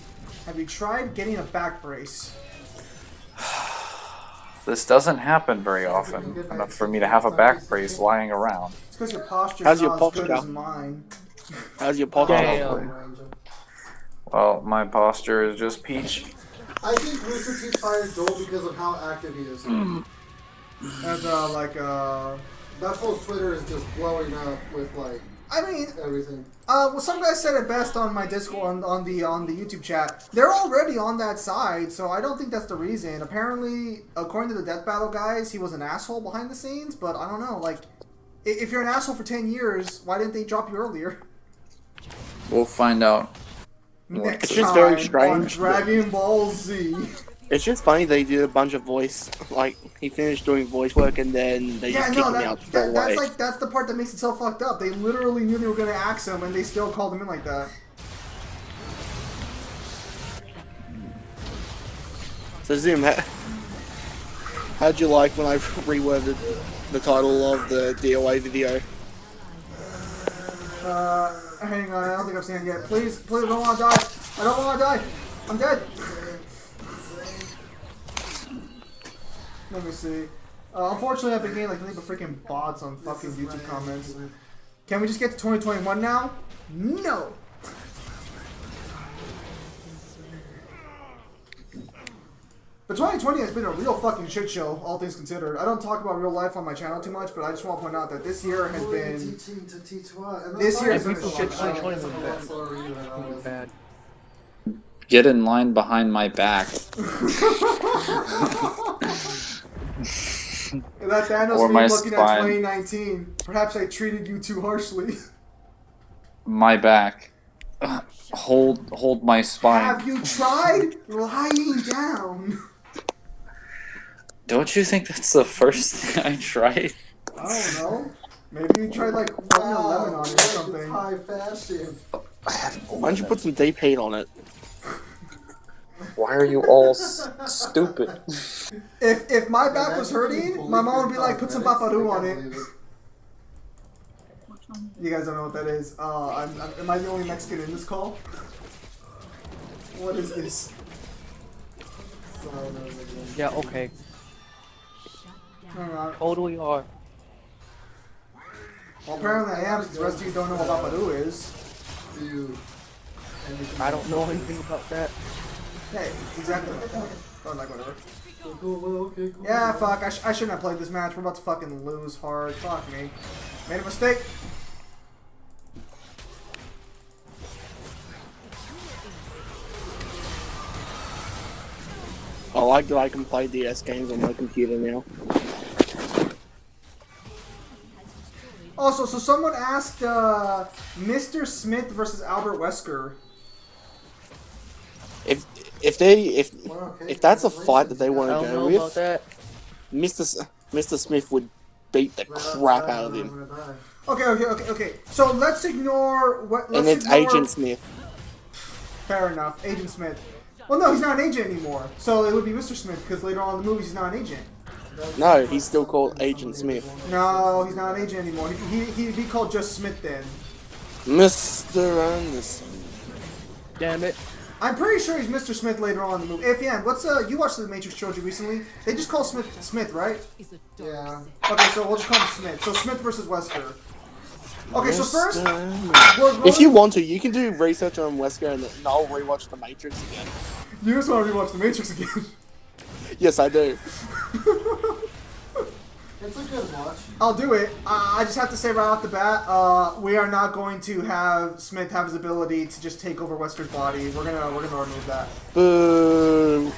have you tried getting a back brace? This doesn't happen very often enough for me to have a back brace lying around. It's because your posture How's is your not as posture? good as mine. How's your posture? Damn. Well, my posture is just peach. I think Rooster Teeth fired Joel because of how active he is. As That fool's Twitter is just blowing up with like I mean, everything. well, some guys said it best on my Discord on the YouTube chat. They're already on that side, so I don't think that's the reason. Apparently, according to the Death Battle guys, he was an asshole behind the scenes. But I don't know. Like, if you're an asshole for 10 years, why didn't they drop you earlier? We'll find out. Next It's just time very on strange. Dragon Ball Z. It's just funny they did a bunch of voice, like, he finished doing voice work and then they just kicked him out straight away. That's the part that makes it so fucked up. They literally knew they were gonna axe him, and they still called him in like that. So Zoom, how'd you like when I reworded the title of the DOA video? Hang on, I don't think I've seen it yet. Please, I don't want to die. I don't want to die. I'm dead. Let me see. Unfortunately, I've been getting like nothing but freaking bots on fucking YouTube comments. Can we just get to 2021 now? No. But 2020 has been a real fucking shit show, all things considered. I don't talk about real life on my channel too much, but I just want to point out that this year has been. This year has been a shit show. 2020 was bad. Get in line behind my back. That Thanos Or meme my looking at spine. 2019. Perhaps I treated you too harshly. My back. Hold my spine. Have you tried lying down? Don't you think that's the first thing I tried? I don't know. Maybe you tried like rubbing a lemon on it or something. High fashion. Why don't you put some deep heat on it? Why are you all stupid? If my back was hurting, my mom would be like, put some paparu on it. You guys don't know what that is. Am I the only Mexican in this call? What is this? Yeah, okay. Hang on. Totally are. Well, apparently I am, since the rest of you don't know what paparu is. I don't know anything about that. Hey, exactly. Oh, like whatever. Okay, cool. Yeah, fuck. I shouldn't have played this match. We're about to fucking lose hard. Fuck me. Made a mistake. I like that I can play DS games on my computer now. Also, so someone asked Mr. Smith versus Albert Wesker. If that's a fight that they I want don't to know go about that. with, Mr. Smith would beat the crap out of him. Okay. So let's ignore what. And it's Agent Smith. Fair enough, Agent Smith. Well, no, he's not an agent anymore. So it would be Mr. Smith because later on in the movie he's not an agent. No, he's still called Agent Smith. No, he's not an agent anymore. He'd be called just Smith then. Mr. Anderson. Damn it. I'm pretty sure he's Mr. Smith later on in the movie. AFN, what's you watched the Matrix trilogy recently? They just call Smith, right? Yeah. Okay, so we'll just call him Smith. So Smith versus Wesker. Okay, so first, if you want to, you can do research on Wesker and I'll rewatch The Matrix again. You just want to rewatch the Matrix again. Yes, I do. It's a good watch. I'll do it. I just have to say right off the bat, we are not going to have Smith have his ability to just take over Wesker's body. We're gonna remove that. Boo.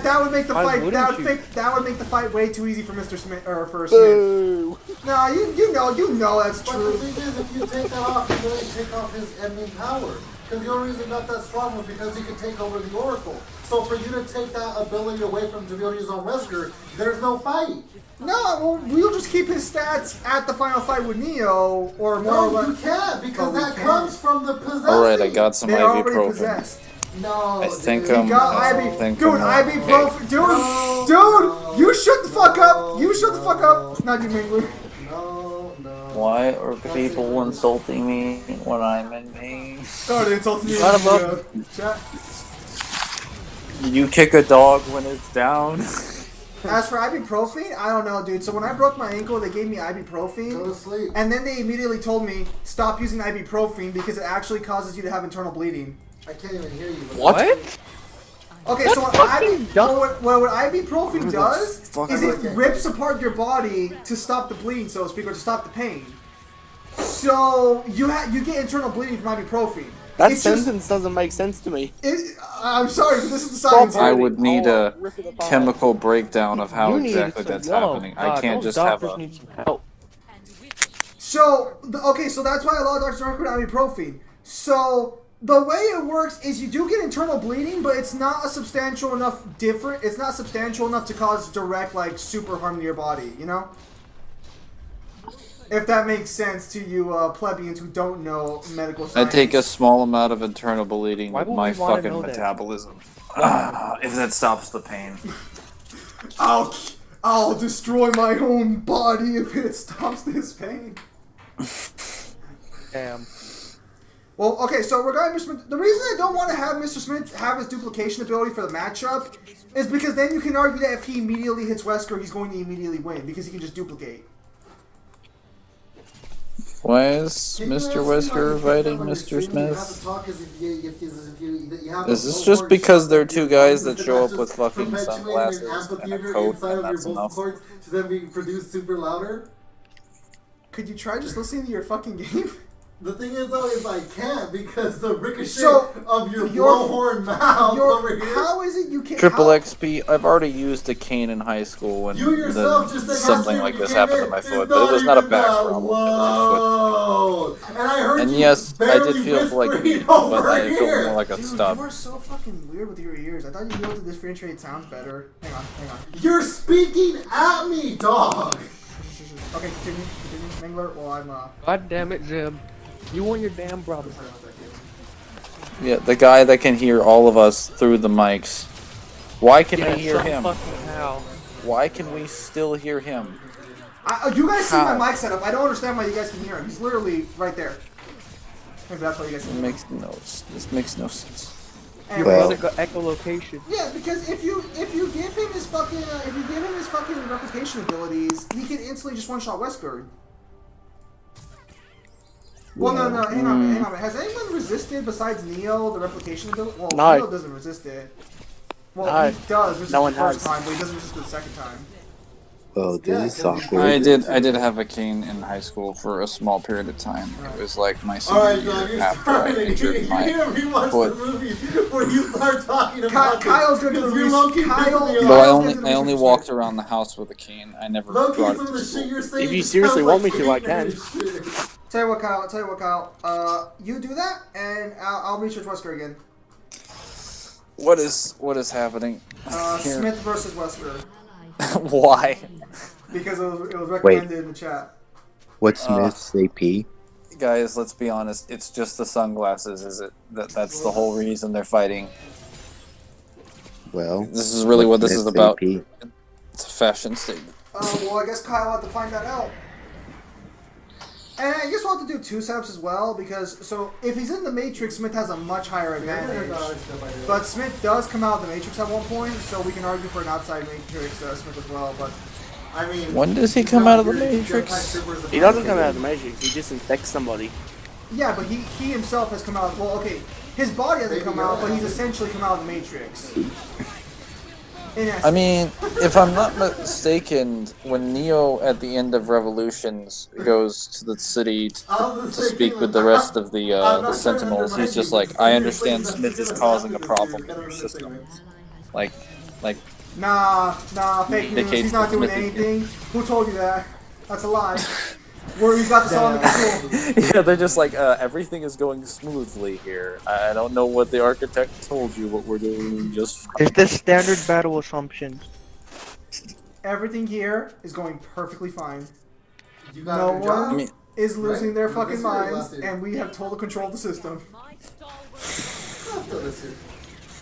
that would make the Why fight wouldn't you? that would make the fight way too easy for Mr. Smith or for Smith. Boo. No, you know that's But the true. thing is, if you take that off, you really take off his ending power. Because the only reason he got that strong was because he could take over the Oracle. So for you to take that ability away from him to be able to use on Wesker, there's no fight. No, well, we'll just keep his stats at the final fight with Neo, or more or No, you less. can't, because No, we that can't. comes from the possessing. Alright, I got some They're already ibuprofen. possessed. No, I think dude. I'm. You got I Ib, think dude, I'm ibuprofen, dude, you shut the fuck up. You shut the fuck up. Not you, Mingler. No. Why are people insulting me when I'm in pain? God, they insulted me. Shut up. Chat. You kick a dog when it's down. As for ibuprofen, I don't know, dude. So when I broke my ankle, they gave me Go ibuprofen, to sleep. and then they immediately told me stop using ibuprofen because it actually causes you to have internal bleeding. I can't even hear you. What? Okay, so what ibuprofen does fuck is am I it getting? rips apart your body to stop the bleeding, so to speak, or to stop the pain. So you get internal bleeding from ibuprofen. That It's just- sentence doesn't make sense to me. I'm sorry, but this is the science. I would need a Rip it apart. chemical breakdown of how You need exactly some- that's yo, happening. I God, can't those just have doctors a. need some help. So so that's why a lot of doctors don't recommend ibuprofen. So the way it works is you do get internal bleeding, but it's not a substantial enough It's not substantial enough to cause direct super harm to your body. You know. If that makes sense to you plebeians who don't know medical I science. take a small amount of internal bleeding Why with would my we wanna fucking know that? metabolism. If that stops the pain. I'll destroy my own body if it stops this pain. Damn. Well, okay, so regarding Mr. Smith, the reason I don't want to have Mr. Smith have his duplication ability for the matchup is because then you can argue that if he immediately hits Wesker, he's going to immediately win because he can just duplicate. Why is Mr. Wesker fighting Mr. Smith? Is this just because they're two guys that show up with fucking sunglasses and a coat and that's enough? To then be produced super louder? Could you try just listening to your fucking game? The thing is, though, is I can't because the ricochet So, of your your- blowhorn mouth over here. How is it you can't? Triple how- XP, I've already used a cane in high school when You yourself the- just said something last like year this you happened came to my in, foot, it's but it was not a even back that problem. It was low. And I heard And you yes, I did barely feel like whispering meat, but over I felt here. more like a Dude, stub. you are so fucking weird with your ears. I thought you'd be able to differentiate sounds better. Hang on. You're speaking at me, dog. Okay, continue, Mingler. Well, I'm God damn it, Zim. You and your damn brother. Yeah, the guy that can hear all of us through the mics. Why can Yeah, we hear some him? fucking how. Why can we still hear him? you guys see How? my mic setup. I don't understand why you guys can hear him. He's literally right there. Maybe that's why you guys It can hear him. makes no. This makes no sense. And Your brother got echolocation. yeah, because if you give him his fucking replication abilities, he can instantly just one shot Wesker. Well, no, hang on. Has anyone resisted besides Neo the replication ability? Well, No. Neo doesn't resist it. Well, No. he does resist No it one the first has. time, but he doesn't resist it the second time. Oh, this is awkward. I did have a cane in high school for a small period of time. It was like my senior Alright, dog, year you're after I starting. injured You're my gonna rewatch foot. the movie where you start talking about Kyle's gonna do the research. Kyle- Though I Kyle's only gonna do the I only research. walked around the house with a cane. I never Loki, brought it some of to the shit school. you're saying If you just seriously sounds want like me to, I ignorant can. shit. Tell you what, Kyle. You do that, and I'll research Wesker again. What is happening? Here. Smith versus Wesker. Why? Because it was recommended in the chat. What's Smith's AP? Guys, let's be honest. It's just the sunglasses, is it? That's the whole reason they're fighting. Well, This is really what this is Smith's about. AP? It's a fashion statement. Well, I guess Kyle will have to find that out. And I guess we'll have to do two setups as well, because, so, if he's in the Matrix, Smith has a much higher advantage. But Smith does come out of the Matrix at one point, so we can argue for an outside Matrix Smith as well, but... I mean, When does he come out of the Matrix? He doesn't come out of the Matrix, he just infects somebody. Yeah, but he himself has come out, well, okay, his body hasn't come out, but he's essentially come out of the Matrix. In essence. I mean, if I'm not mistaken, when Neo at the end of Revolutions goes to the city to speak with the rest of the Sentinels, he's just like, I understand Smith is causing a problem in your system. Like, Like, fake news. Indicates He's not doing Timothy. anything. Who told you that? That's a lie. We've got this all under control. yeah, they're just like, everything is going smoothly here. I don't know what the architect told you, but we're doing just fine. It's the standard battle assumption. Everything here is going perfectly fine. You got No your job? one is losing their Right? fucking This year or minds, last year? and we have total control of the system. After this year.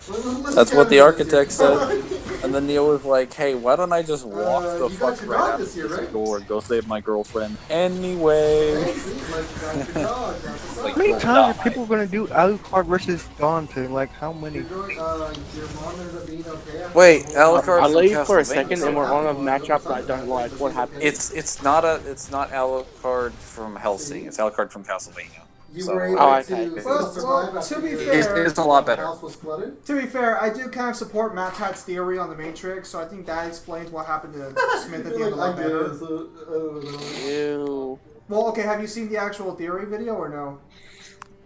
Let's That's get what the into this architect year. said. And then Neil was like, hey, why don't I just walk the you got fuck your right dog out this year, this right? door and go save my girlfriend anyway? Hey, see, like, you got your dog. That's what's up. Like, How many well, times die. are people gonna do Alucard versus Dante? Like, how many? Your mom ended up being okay after Wait, the whole- Alucard I from leave for a Castlevania. second and we're on a matchup that I don't like. What happened? It's not Alucard from Helsing. It's Alucard from Castlevania. You So, were able Oh, to okay. still survive Well, after to be your- fair- It's a lot better. House was flooded? To be fair, I do kind of support Matt Pat's theory on the Matrix, so I think that explains what happened to Smith at the end a lot better. Ew. Well, okay, have you seen the actual theory video or no?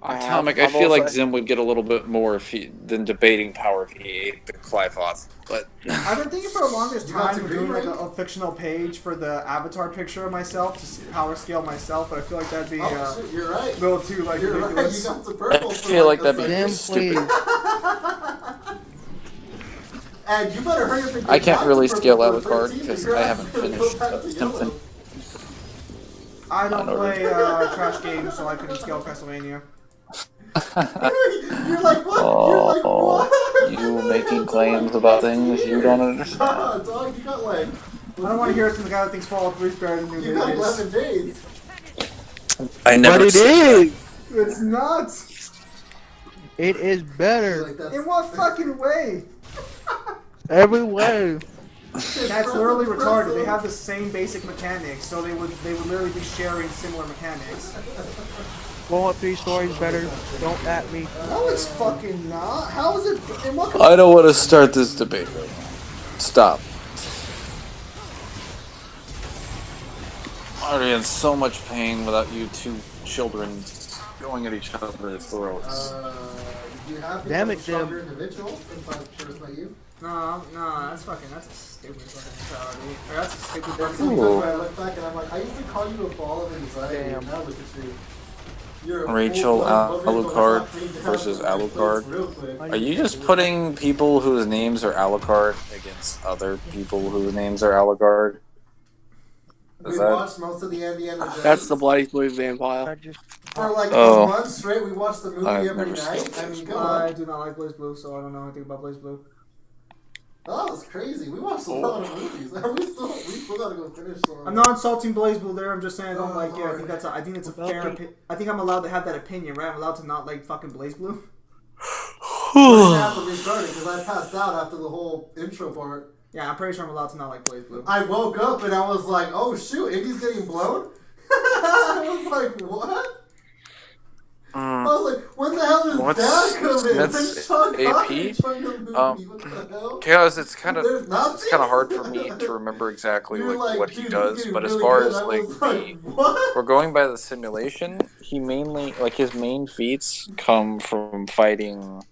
Atomic, I feel like Zim would get a little bit more than debating power if he ate the Clifoth, but I've been thinking for the longest You got time to of agree, doing like right? a fictional page for the avatar picture of myself to power scale myself, but I feel like that'd be Oh, shit, you're right. a little too like You're right. You ridiculous. got the I purple. for feel like a that'd be second. Damn, stupid. please. And you better hurry up and get I can't back really to scale purple for Alucard 13 because your I ass haven't is gonna go finished back to yellow. something. I don't Not play trash games, so I couldn't scale Castlevania. You're like, what? You're like, what? You making claims about things you don't understand. Dog, you got like, I don't want to hear it from the guy that thinks Fallout 3 is better than New you got Vegas. 11 days. I never But it said is! It's not! It is better. Like, that's, In what fucking way? Every way. That's literally retarded. They have the same basic mechanics, so they would literally be sharing similar mechanics. Fallout 3 story's better. Don't at me. No, it's fucking not. How is it? In what I don't want to start this debate right now. Stop. I'm already in so much pain without you two children going at each other's throats. you have become Damn a it, stronger Jim. individual since I've first met you. No, that's a stupid fucking mentality. Or that's a stupid That's fucking sometimes when I look back and I'm like, I used to call you a ball of anxiety. Damn. And now look at you. You're a Rachel full-blood woman, but Alucard it's not clean to have versus it on your Alucard. plates real quick. Are you just putting people whose names are Alucard against other people whose names are Alucard? We Is that watched most of the Indiana Jones. That's the Bloody Blue Vampire. I just. For like Oh. a month straight, we watched the movie I've every never seen night. I Blaze mean, Blue. come on. I do not like Blaze Blue, so I don't know anything about Blaze Blue. Oh, that was crazy. We watched a lot of movies. we still gotta go finish some. I'm not insulting Blaze Blue there. I'm just saying I don't like it. I Lord. think I think it's a Well, fair. okay. I think I'm allowed to have that opinion, right? I'm allowed to not like fucking Blaze Blue. I have to restart it because I passed out after the whole intro part. Yeah, I'm pretty sure I'm allowed to not like Blaze Blue. I woke up and I was like, oh shoot, Indy's getting blown? I was like, what? I was like, when the hell is What's Dad come in? Smith's Sean AP? Connery joined the movie. What the hell? Chaos, it's kind of There's Nazis? hard for me to remember exactly You're like what dude, he he's does, getting but as really far good. as I like was what? we're going by the simulation, he mainly like his main feats come from fighting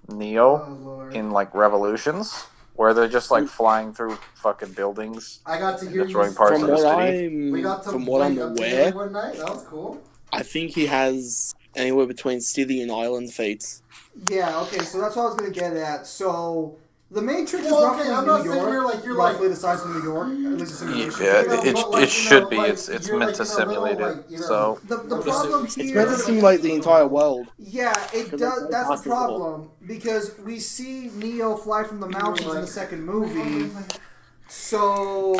Neo Oh, Lord. in like revolutions where they're just like flying through fucking buildings I got to and hear you. destroying parts From of the what city. We got to from what I'm wake up together aware, one night. That was cool. I think he has anywhere between city and island feats. Yeah, okay, so that's what I was gonna get at. So the Matrix is Well, roughly okay, I'm New not saying York, you're roughly like the size of New York. At least it's simulation. Yeah, You know, it, but, like, it you should know, be. like, It's you're meant like, to you know, simulate like, it. you know, So The problem It's here, meant to simulate the entire world. yeah, it Because does. it's That's the possible. problem because we see Neo fly from the mountains in the second movie, so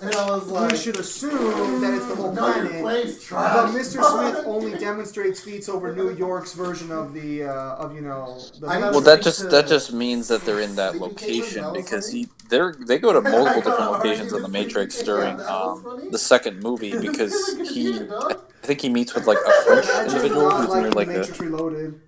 and I was like, we should assume that it's the whole no, your planet. plane's But trash. Mr. Smith only demonstrates feats over New York's version of the the I got well, Matrix. that just means that they're in that Sleepy location Caitlin, that was because funny. they go to multiple I got different argued locations in the with Matrix Sleepy during Caitlin, that was funny. the second movie It's because like a he computer, dog. I think he meets with like a French I just do individual not who's like near the like a. Matrix Reloaded.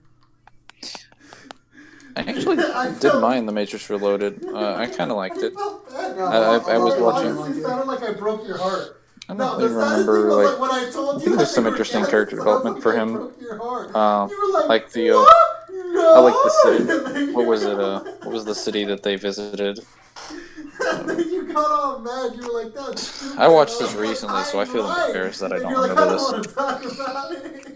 I actually I didn't felt- mind the Matrix Reloaded. I kind of liked it. felt bad. No, I was It watching. honestly sounded like I broke your heart. I don't No, really the saddest remember thing was like. when I told I you think there's that some they were interesting dead, character it sounds development like for I him. broke your heart. You were like the what? I like the No! city. What was it? What was the city that they visited? And then you got all mad. You were like, "That's stupid." I watched this was like, recently, so I "I'm feel right." embarrassed that I And don't you're like, remember "I this. don't want to talk about it."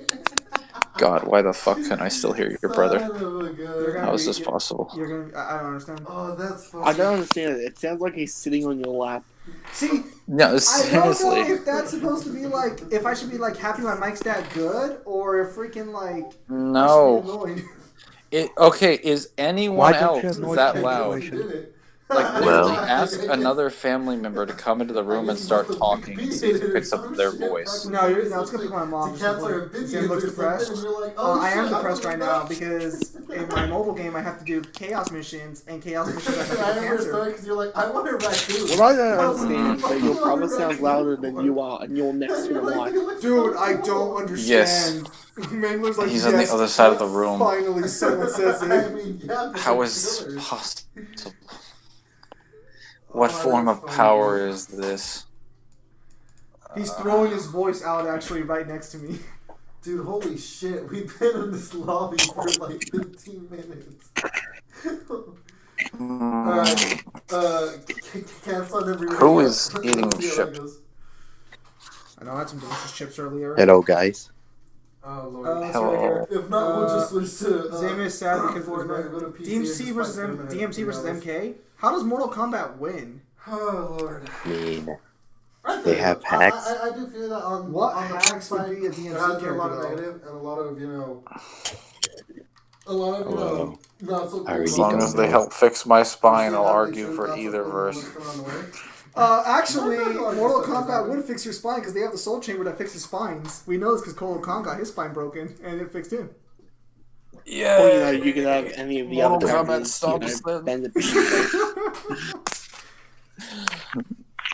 God, why the fuck can I still hear your brother? Son of a gun. How is this possible? You're gonna. I don't understand. Oh, that's funny. I don't understand it. It sounds like he's sitting on your lap. See, No, I don't seriously. know if that's supposed to be like, if I should be like happy my mic's that good, or if freaking like. No. I should be annoyed. Okay, is anyone Why don't you else have noise that loud? cancellation? Like, literally, ask another family member to come into the room and start talking and see if it picks up their voice. No, it's gonna pick my mom. She looks depressed. I am depressed right now because in my mobile game I have to do chaos missions, and chaos missions I have to I do remember cancer. starting because you're like, "I want a raccoon." What I don't understand is that your brother sounds louder than you are, and you're next to the mic. Dude, I don't understand. Mangler's like, He's on the other side of the room. Finally, someone says I it. mean, yeah, How is this possible? What form of power is this? He's throwing his voice out actually right next to me. Dude, holy shit, we've been in this lobby for like 15 minutes. Alright, cancel every Who is eating chip? I know I had some delicious chips earlier. Hello, guys. Oh lord. Hello. If not, we'll just switch to. Zim is sad because Fortnite, go to PC DMC and versus just fight for a minute, DMC versus you know? MK. How does Mortal Kombat win? Oh lord. I mean, they have hacks. I do feel that on What on the hacks would side, be a there DMC has been a lot character, of though? negative and a lot of not so cool. I really As long don't as they know. help fix my spine, I'll argue for either verse. Actually, Mortal Kombat would fix your spine because they have the Soul Chamber that fixes spines. We know this because Colo Khan got his spine broken and it fixed him. Yeah. Or, you know, you could have any of the Mortal other Kombat characters, stops them. bend it pieces.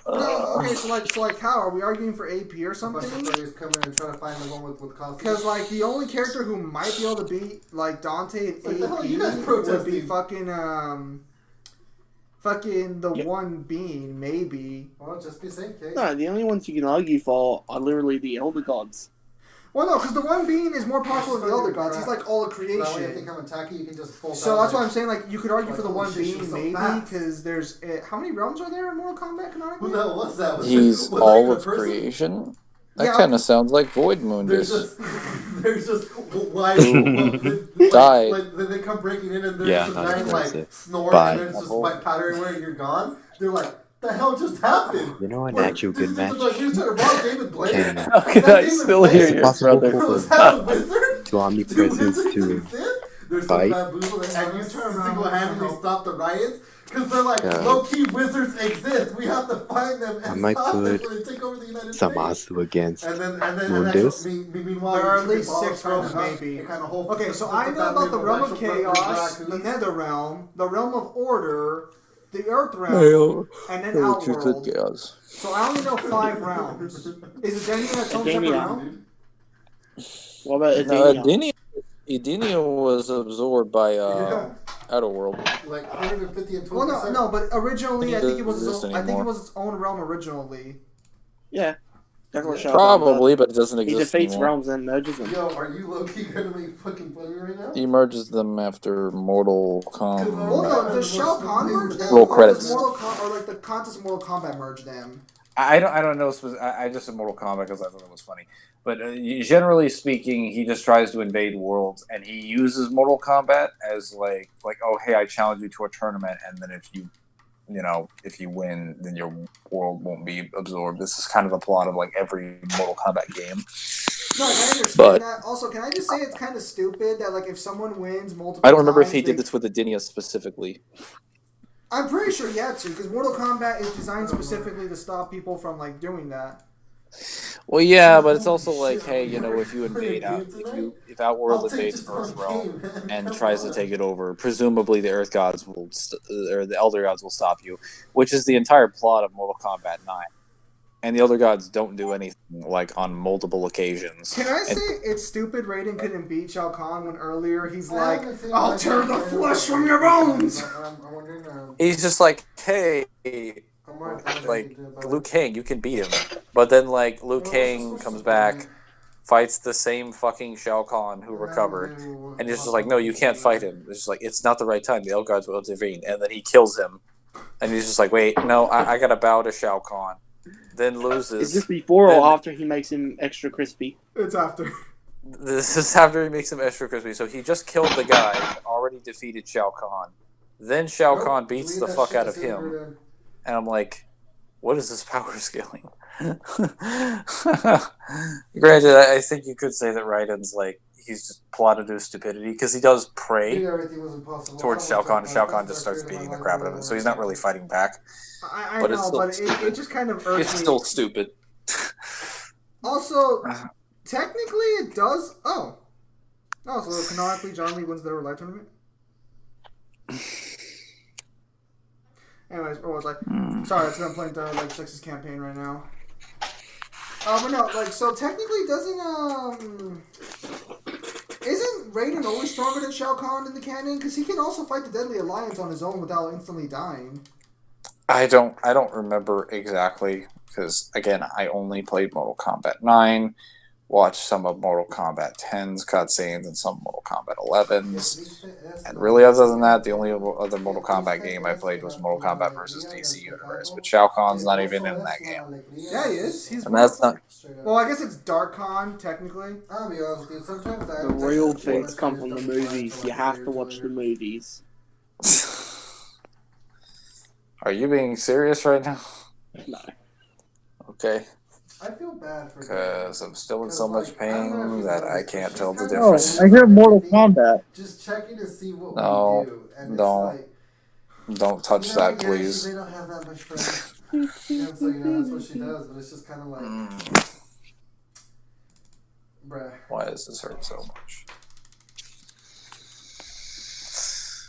No, okay, so like, how are we arguing for AP or A bunch of something? players come in and try to find the one with costumes. Because like the only character who might be able to beat like Dante and Like, the hell are you guys AP would be protesting? fucking the one being maybe. Well, just be safe, Kate. No, the only ones you can argue for are literally the Elder Gods. Well, no, because the one being is more powerful than the Elder Gods. He's like all of So that way if they creation. come attack you, you can just full So down that's why it. I'm saying like you could argue for the Like, one holy shit, being she's so maybe fast. because there's how many realms are there in Mortal Kombat canonically? Who the hell was that? Was He's it, was all that of a person? creation? That Yeah. kind of sounds like Void There's Mundus. just why Died. like then they come breaking in and there's Yeah, some not guy like impressive. snore Bye. and there's just white powder everywhere and you're gone. They're like, the hell just happened? You know, an Wait, actual good this match is like we were trying to rob David Blaine. can How can I still hear your possible brother? Was for that a wizard? to omnipresence to There's fight. some bamboozle and you single-handedly stop the riots because they're like Yeah. low-key wizards exist. We have to find them I and might stop them put before they take over the United some States. Asu against And then Mundus. meanwhile, There are your at least chicken 6 balls realms, kinda up, maybe. it kinda holds Okay, the- so the I know family about the of realm of electrical chaos, raccoons. the Nether realm, the realm of order, the Earth realm, and then Outworld. Chaos. So I only know 5 realms. Is it Edenia its own separate Edenia. realm? What about No, Edenia? Edenia was absorbed by Yeah. Outer World. Like 150 and 20%. Well, no, but originally I think it was Doesn't its own, I think it anymore. was its own realm originally. Yeah. That's what Shao Kahn Probably, but it doesn't does. He exist defeats anymore. realms and merges them. Yo, are you low-key gonna make fucking fun of me right now? He merges them after Mortal Well, Kombat. no, does Shao Kahn merge them? Roll Or credits. does Mortal or like the contest of Mortal Kombat merge them? I don't know. I just said Mortal Kombat because I thought it was funny. But generally speaking, he just tries to invade worlds, and he uses Mortal Kombat as like oh hey, I challenge you to a tournament, and then if you win, then your world won't be absorbed. This is kind of the plot of like every Mortal Kombat game. No, I understand But- that. Also, can I just say it's kind of stupid that like if someone wins multiple I don't remember if times, he did they- this with Edenia specifically. I'm pretty sure he had to, because Mortal Kombat is designed specifically to stop people from like doing that. Well, yeah, but it's also like, hey, if you invade if Outworld invades Earth Realm and tries to take it over, presumably the Earth Gods or the Elder Gods will stop you, which is the entire plot of Mortal Kombat 9. And the Elder Gods don't do anything like on multiple occasions. Can I say And- it's stupid Raiden couldn't beat Shao Kahn when earlier he's I like, haven't seen I'll my tear the favorite flesh Raiden from your bones! I'm wondering, He's just like, hey, I'm more excited like about Liu Kang, you can beat him. But then like Liu Kang comes back, fights the same fucking Shao Kahn who recovered, and he's just like, no, you can't fight him. It's just like it's not the right time. The Elder Gods will intervene, and then he kills him. And he's just like, wait, no, I gotta bow to Shao Kahn. Then loses. Is this before Then- or after he makes him extra crispy? It's after. This is after he makes him extra crispy. So he just killed the guy and already defeated Shao Kahn. Then Shao Kahn beats the fuck out of him. And I'm like, what is this power scaling? Granted, I think you could say that Raiden's like, he's just plotted to stupidity because he does pray towards Shao Kahn, and Shao Kahn just starts beating the crap out of him. So he's not really fighting back. I But know, it's still but stupid. it just kind of irks It's me. still stupid. Also, technically, it does. Oh, so canonically, John Lee wins the Live tournament. Anyways, what was I? Sorry, I'm playing the Sex's campaign right now. But no, so technically, isn't Raiden always stronger than Shao Kahn in the canon? Because he can also fight the Deadly Alliance on his own without instantly dying. I don't remember exactly because again, I only played Mortal Kombat 9, watched some of Mortal Kombat 10's cutscenes and some Mortal Kombat 11's, and really other than that, the only other Mortal Kombat game I played was Mortal Kombat vs. DC Universe. But Shao Kahn's not even in that game. Yeah, he is. He's And that's not. Well, I guess it's Dark Khan technically. I'll be honest with you, sometimes I The real things come from the movies. You have to watch the movies. Are you being serious right now? No. Okay. I feel bad for Because I'm still in so much pain that I can't tell the Oh, difference. I hear Mortal Kombat. just checking to see what No, we do. And it's don't. like, Don't touch that, yeah, please. They don't have that much friends. And so, that's what she does, but it's just kind of like, bruh. Why does this hurt so much?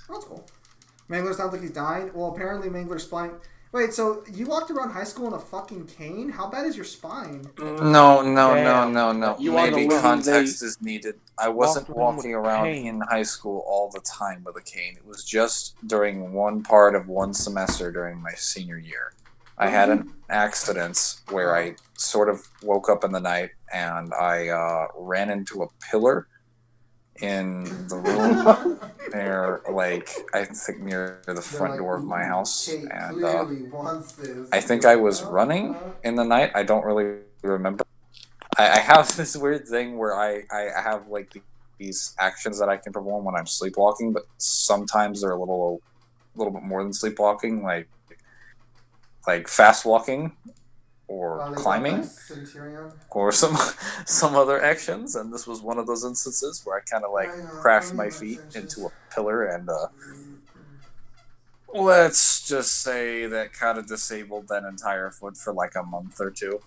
That's cool. Mangler sounds like he's dying. Well, apparently Mangler's spine. Wait, so you walked around high school in a fucking cane? How bad is your spine? No. You are the Maybe living context they- is needed. I wasn't Walked around walking with a around cane. in high school all the time with a cane. It was just during one part of one semester during my senior year. I had an accident where I sort of woke up in the night and I ran into a pillar in the room near, I think near the front door of my house. And I think I was running in the night. I don't really remember. I have this weird thing where I have these actions that I can perform when I'm sleepwalking, but sometimes they're a little bit more than sleepwalking, like fast walking or climbing or some other actions. And this was one of those instances where I kind of crashed my feet into a pillar and let's just say that kind of disabled that entire foot for a month or two.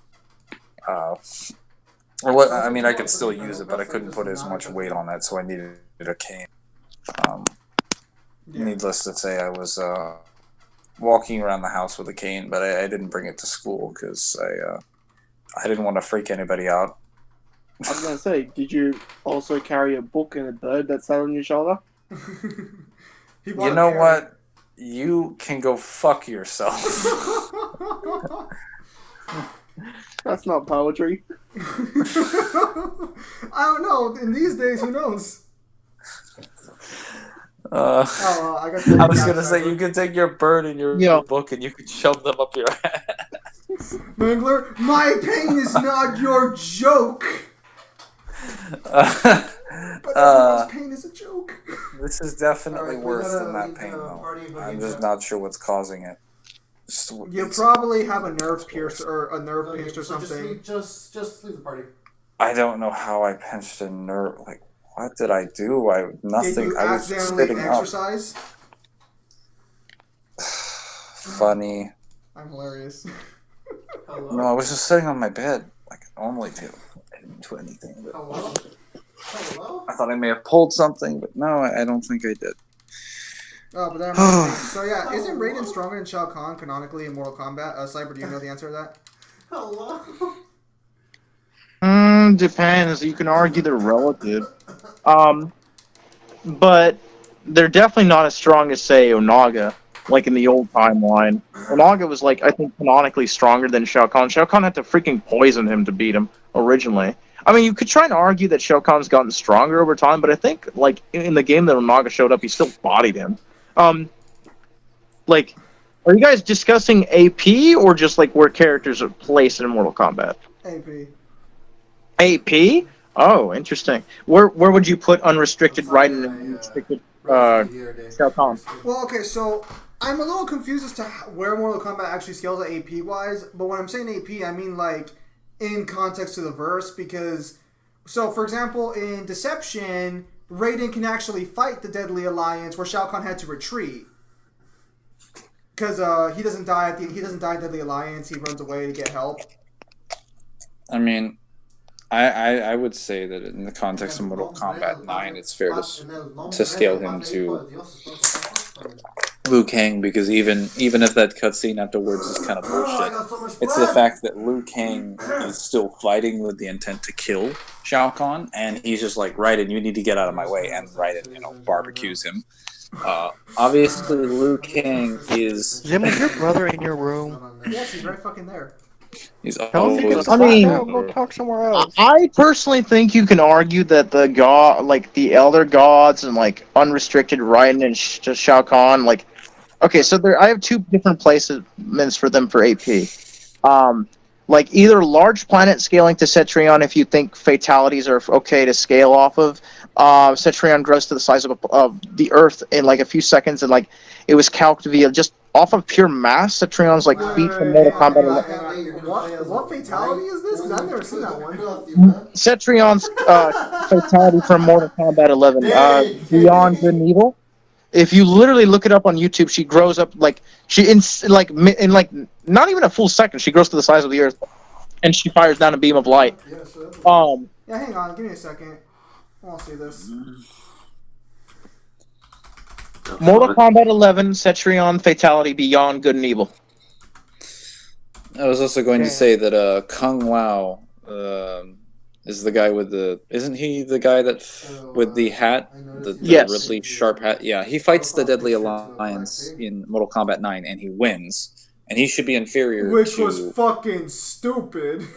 I mean, I could still use it, but I couldn't put as much weight on it, so I needed a cane. Needless to say, I was walking around the house with a cane, but I didn't bring it to school because I didn't want to freak anybody out. I was gonna say, did you also carry a book and a bird that sat on your shoulder? You know what? You can go fuck yourself. That's not poetry. I don't know. In these days, who knows? I guess I was gonna say you could take your bird and your book and you could shove them up your ass. Mangler, my pain is not your joke. But everyone's pain is a joke. This is definitely worse than that pain, though. I'm just not sure what's causing it. You probably have a nerve pierced or a nerve pinched or something. Just leave the party. I don't know how I pinched a nerve. What did I do? Nothing. Did you I was just accidentally sitting up. exercise? Funny. I'm hilarious. No, I was just sitting on my bed like I normally do. I didn't do anything. But I thought I may have pulled something, but no, I don't think I did. Oh, but then so yeah, isn't Raiden stronger than Shao Kahn canonically in Mortal Kombat? Cyber, do you know the answer to that? Hello? Depends. You can argue they're relative. But they're definitely not as strong as, say, Onaga, like in the old timeline. Onaga was, I think, canonically stronger than Shao Kahn. Shao Kahn had to freaking poison him to beat him, originally. I mean, you could try and argue that Shao Kahn's gotten stronger over time, but I think, in the game that Onaga showed up, he still bodied him. Are you guys discussing AP or just like where characters are placed in Mortal Kombat? AP. AP? Oh, interesting. Where would you put unrestricted Raiden and unrestricted Shao Kahn? Well, okay, so I'm a little confused as to where Mortal Kombat actually scales at AP wise, but when I'm saying AP, I mean like in context to the verse, because so for example in Deception, Raiden can actually fight the Deadly Alliance where Shao Kahn had to retreat. Because he doesn't die in Deadly Alliance, he runs away to get help. I mean, I would say that in the context of Mortal Kombat 9, it's fair to scale him to Liu Kang, because even if that cutscene afterwards is kind of bullshit, it's the fact that Liu Kang is still fighting with the intent to kill Shao Kahn, and he's just like, Raiden, you need to get out of my way, and Raiden, barbecues him. Obviously, Liu Kang is... Jim, is your brother in your room? Yes, he's right fucking there. He's I mean, go talk somewhere else. I personally think you can argue that the Elder Gods and like unrestricted Raiden and Shao Kahn, like, okay, so I have two different placements for them for AP. Like either large planet scaling to Cetrion if you think fatalities are okay to scale off of. Cetrion grows to the size of the Earth in like a few seconds, and like it was calced via just off of pure mass. Cetrion's like feat from Mortal Kombat. What fatality is this? Because I've never seen that one. Cetrion's fatality from Mortal Kombat 11, Beyond Good and Evil. If you literally look it up on YouTube, she grows up like in not even a full second. She grows to the size of the Earth, and she fires down a beam of light. Yeah, hang on, give me a second. I want to see this. Mortal Kombat 11, Cetrion fatality, Beyond Good and Evil. I was also going to say that Kung Lao is the guy with the... Isn't he the guy that with the hat? The Yes. really sharp hat? Yeah, he fights the Deadly Alliance in Mortal Kombat 9, and he wins. And he should be inferior Which to... was fucking stupid.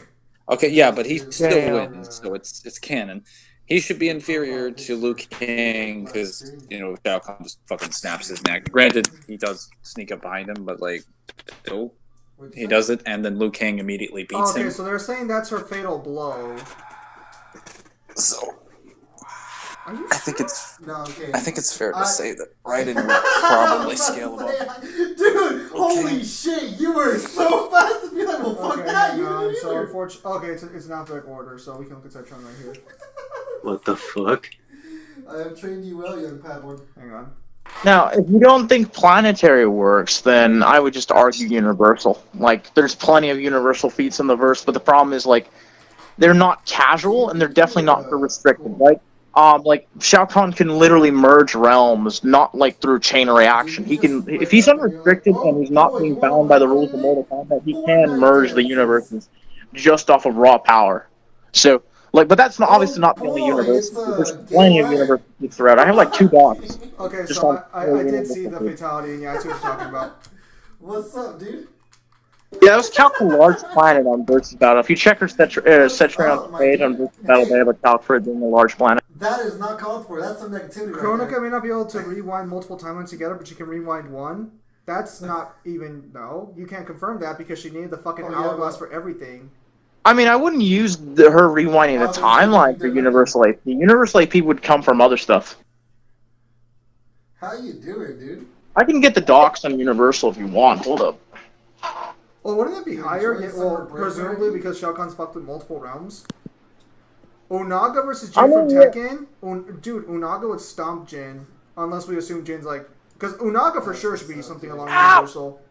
Okay, yeah, but he still Damn. wins, so it's canon. He should be inferior to Liu Kang because, Shao Kahn just fucking snaps his neck. Granted, he does sneak up behind him, but, like, still, he does it, and then Liu Kang immediately beats him. Okay, so they're saying that's her fatal blow. So, I think it's okay. I think it's fair to say that Raiden would probably scale above. Dude, holy shit, you were so fast to be like, well, fuck Okay, that, hang you on. didn't So either. unfortunately, okay, it's in alphabetical order, so we can look at Cetrion right here. What the fuck? I have trained you well, young Padawan. Hang on. Now, if you don't think planetary works, then I would just argue universal. Like, there's plenty of universal feats in the verse, but the problem is, like, they're not casual, and they're definitely not for restricted, right? Like, Shao Kahn can literally merge realms, not, like, through chain reaction. He can, if he's unrestricted and he's not being bound by the rules of Mortal Kombat, he can merge the universes just off of raw power. So, like, but that's not, obviously not the only universe. There's plenty of universes throughout. I have, like, 2 dots. Okay, Just so on I did see the fatality, and yeah, I see what you're talking about. What's up, dude? Yeah, that was calc for large planet on Versus Battle. If you check her Cetrion's page on Versus Battle, they have a calc for it being a large planet. That is not called for. That's some negativity right Kronika there. may not be able to rewind multiple timelines together, but you can rewind one. That's not even, no. You can't confirm that because she needed the fucking hourglass for everything. I mean, I wouldn't use her rewinding the timeline for Universal AP. Universal AP would come from other stuff. How you doing, dude? I can get the docs on Universal if you want. Hold up. Well, wouldn't it be higher? enjoyed Yeah, summer well, break presumably already? because Shao Kahn's fucked with multiple realms. Onaga versus I Jin from mean, Tekken? Dude, Onaga would stomp Jin. Unless we assume Jin's like... Because Onaga for sure should be something along Universal.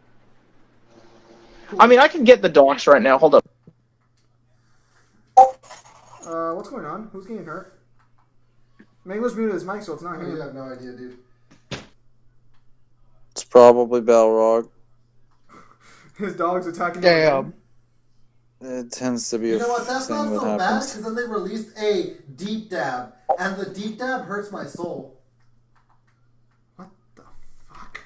I mean, I can get the docs right now. Hold up. What's going on? Who's getting hurt? Mangler's muted his mic, so it's not You him. have no idea, dude. It's probably Balrog. His dog's attacking him. Damn. It tends to be You a know what? That's thing not that so bad happens. because then they released a deep dab, and the deep dab hurts my soul. What the fuck?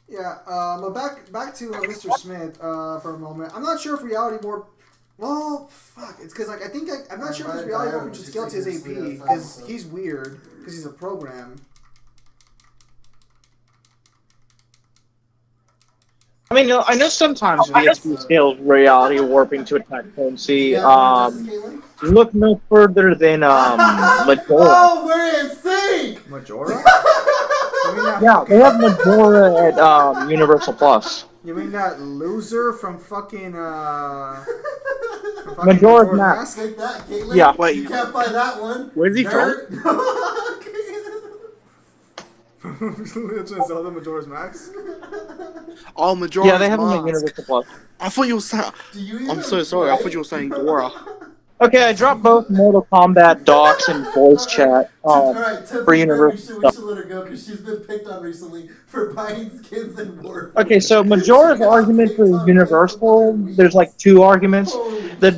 Yeah, but back to Mr. Smith for a moment. I'm not sure if Reality Warp. Well, fuck. It's because like I'm not sure if it's Reality Warp should scale to his AP because he's weird because he's a program. I mean, I know sometimes VXP scales reality warping to attack currency. Look no further than Majora. Oh, we're in sync! Majora? Yeah, they have Majora at Universal Plus. You mean that loser from fucking Majora's Mask. Take that, Caitlin. Yeah. Wait. You can't buy that one. Where's he from? Legend of Zelda Majora's Max? Oh, Majora's Yeah, they have them at Mask. Universal Plus. I thought you were saying. I'm so sorry. I thought you were saying Dora. Okay, I dropped both Mortal Kombat docs and voice chat for Universal. We should let her go because she's been picked on recently for buying skins and more. Okay, so Majora's argument for Universal, there's like two arguments. The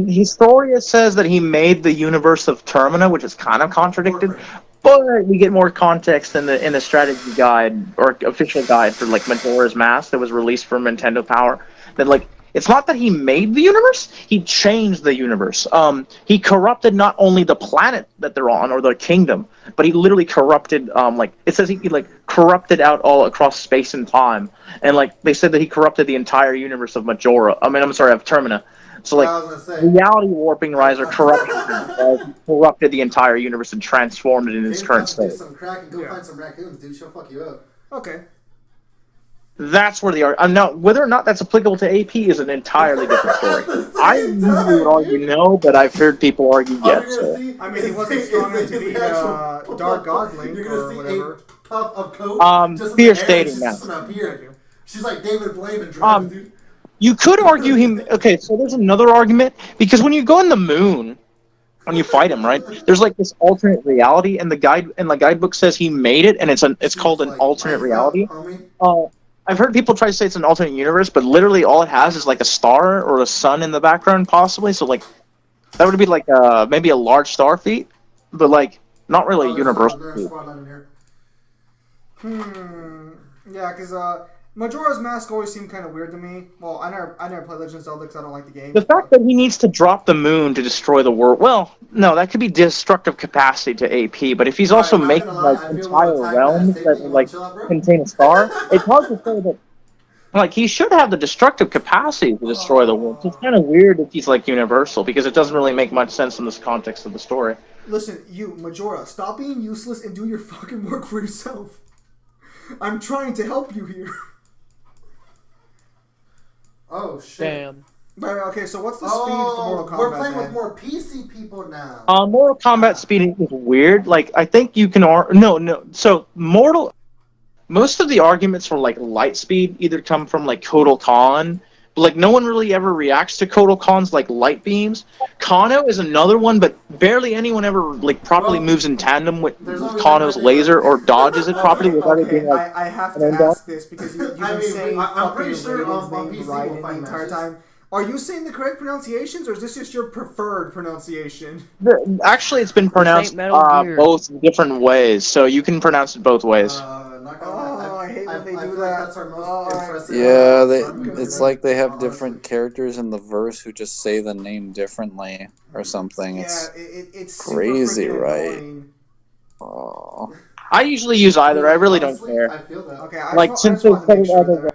Historia says that he made the universe of Termina, which is kind of contradicted, but we get more context in the strategy guide or official guide for like Majora's Mask that was released for Nintendo Power. That like it's not that he made the universe; he changed the universe. He corrupted not only the planet that they're on or the kingdom, but he literally corrupted. Like it says, he like corrupted out all across space and time, and like they said that he corrupted the entire universe of Majora. I'm sorry, of Termina. So like reality warping Riser corrupted the entire universe and transformed it in its current state. Some crack and go find some raccoons, dude. She'll fuck you up. Okay. That's where the now whether or not that's applicable to AP is an entirely different story. I usually would argue no, but I've heard people argue yes. So. I mean, he wasn't strong enough to beat Dark Godlink or whatever. Puff of coke. Fierce dating now. She's like David Blaine and drugs, dude. You could argue him. Okay, so there's another argument because when you go in the moon, when you fight him, right? There's like this alternate reality, and the guidebook says he made it, and it's called an alternate reality. I've heard people try to say it's an alternate universe, but literally all it has is like a star or a sun in the background, possibly. So like that would be like maybe a large star feat, but like not really universal. Yeah, because Majora's Mask always seemed kind of weird to me. Well, I never played Legend of Zelda because I don't like the game. The fact that he needs to drop the moon to destroy the world, well, no, that could be destructive capacity to AP. But if he's also making like entire realms that like contain a star, it's hard to say that. Like he should have the destructive capacity to destroy the world. It's kind of weird if he's like universal because it doesn't really make much sense in this context of the story. Listen, you Majora, stop being useless and do your fucking work for yourself. I'm trying to help you here. Oh shit! Damn. Okay, so what's the speed for Mortal Kombat? We're playing with more PC people now. Mortal Kombat speed is weird. Like I think you can no. So most of the arguments for like light speed either come from like Kotal Khan, but like no one really ever reacts to Kotal Khan's like light beams. Kano is another one, but barely anyone ever like properly moves in tandem with Kano's laser or dodges it properly without it being like. I have to ask this because you've been saying I'm pretty sure Raiden's name right the entire time. Are you saying the correct pronunciations, or is this just your preferred pronunciation? Actually, it's been pronounced both different ways, so you can pronounce it both ways. I hate when they do that. That's our most impressive. Yeah, it's like they have different characters in the verse who just say the name differently or something. It's it's crazy, right? Annoying. Oh. I usually use either. I really don't care. I feel that. Okay, like since they said it other.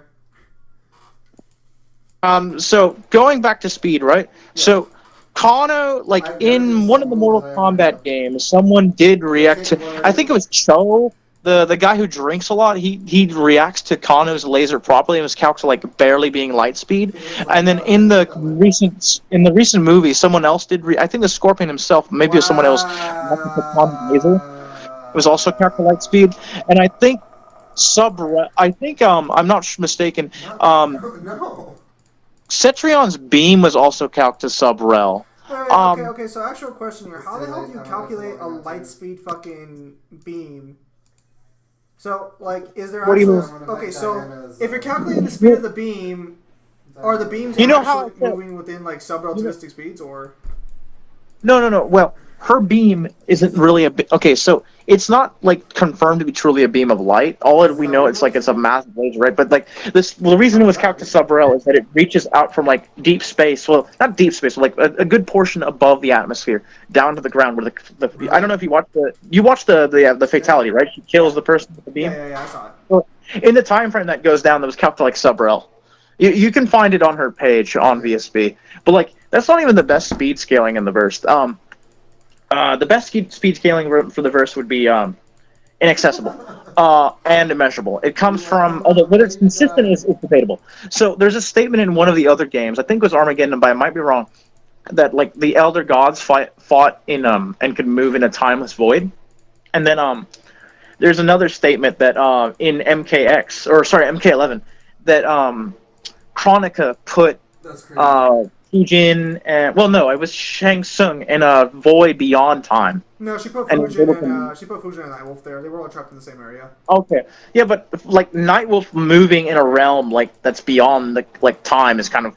So going back to speed, right? Yeah. So Kano, like in one of the Mortal Kombat games, someone did react to. I think it was Cho, the guy who drinks a lot. He reacts to Kano's laser properly and was calculated like barely being light speed. And then in the recent movie, someone else did. I think the Scorpion himself, maybe it was someone else, Kano's laser. It was also calculated light speed, and I think I'm not mistaken. No. Cetrion's beam was also calced to sub-rel. Okay, so actual question here. How the hell do you calculate a light speed fucking beam? So, like, is there actual... Okay, so if you're calculating the speed of the beam, are the beams moving within, like, sub-relativistic speeds, or... No. Well, her beam isn't really a... Okay, so it's not, like, confirmed to be truly a beam of light. All we know, it's a massive laser, right? But, like, the reason it was calculated to sub-rel is that it reaches out from, like, deep space. Well, not deep space, but, like, a good portion above the atmosphere, down to the ground, where the I don't know if you watched the fatality, right? She kills the person with the beam. Yeah, I saw it. Well, in the time frame that goes down, that was calculated like sub-rel. You can find it on her page on VSB, but like that's not even the best speed scaling in the verse. The best speed scaling for the verse would be inaccessible and immeasurable. It comes from, although whether it's consistent is debatable. So there's a statement in one of the other games, I think it was Armageddon, but I might be wrong, that like the elder gods fought in and could move in a timeless void, and then there's another statement that in MK11 that Chronica put Fujin and it was Shang Tsung in a void beyond time. No, she put And Fujin and Nightwolf there. They were all trapped in the same area. Okay, yeah, but like Nightwolf moving in a realm like that's beyond the like time is kind of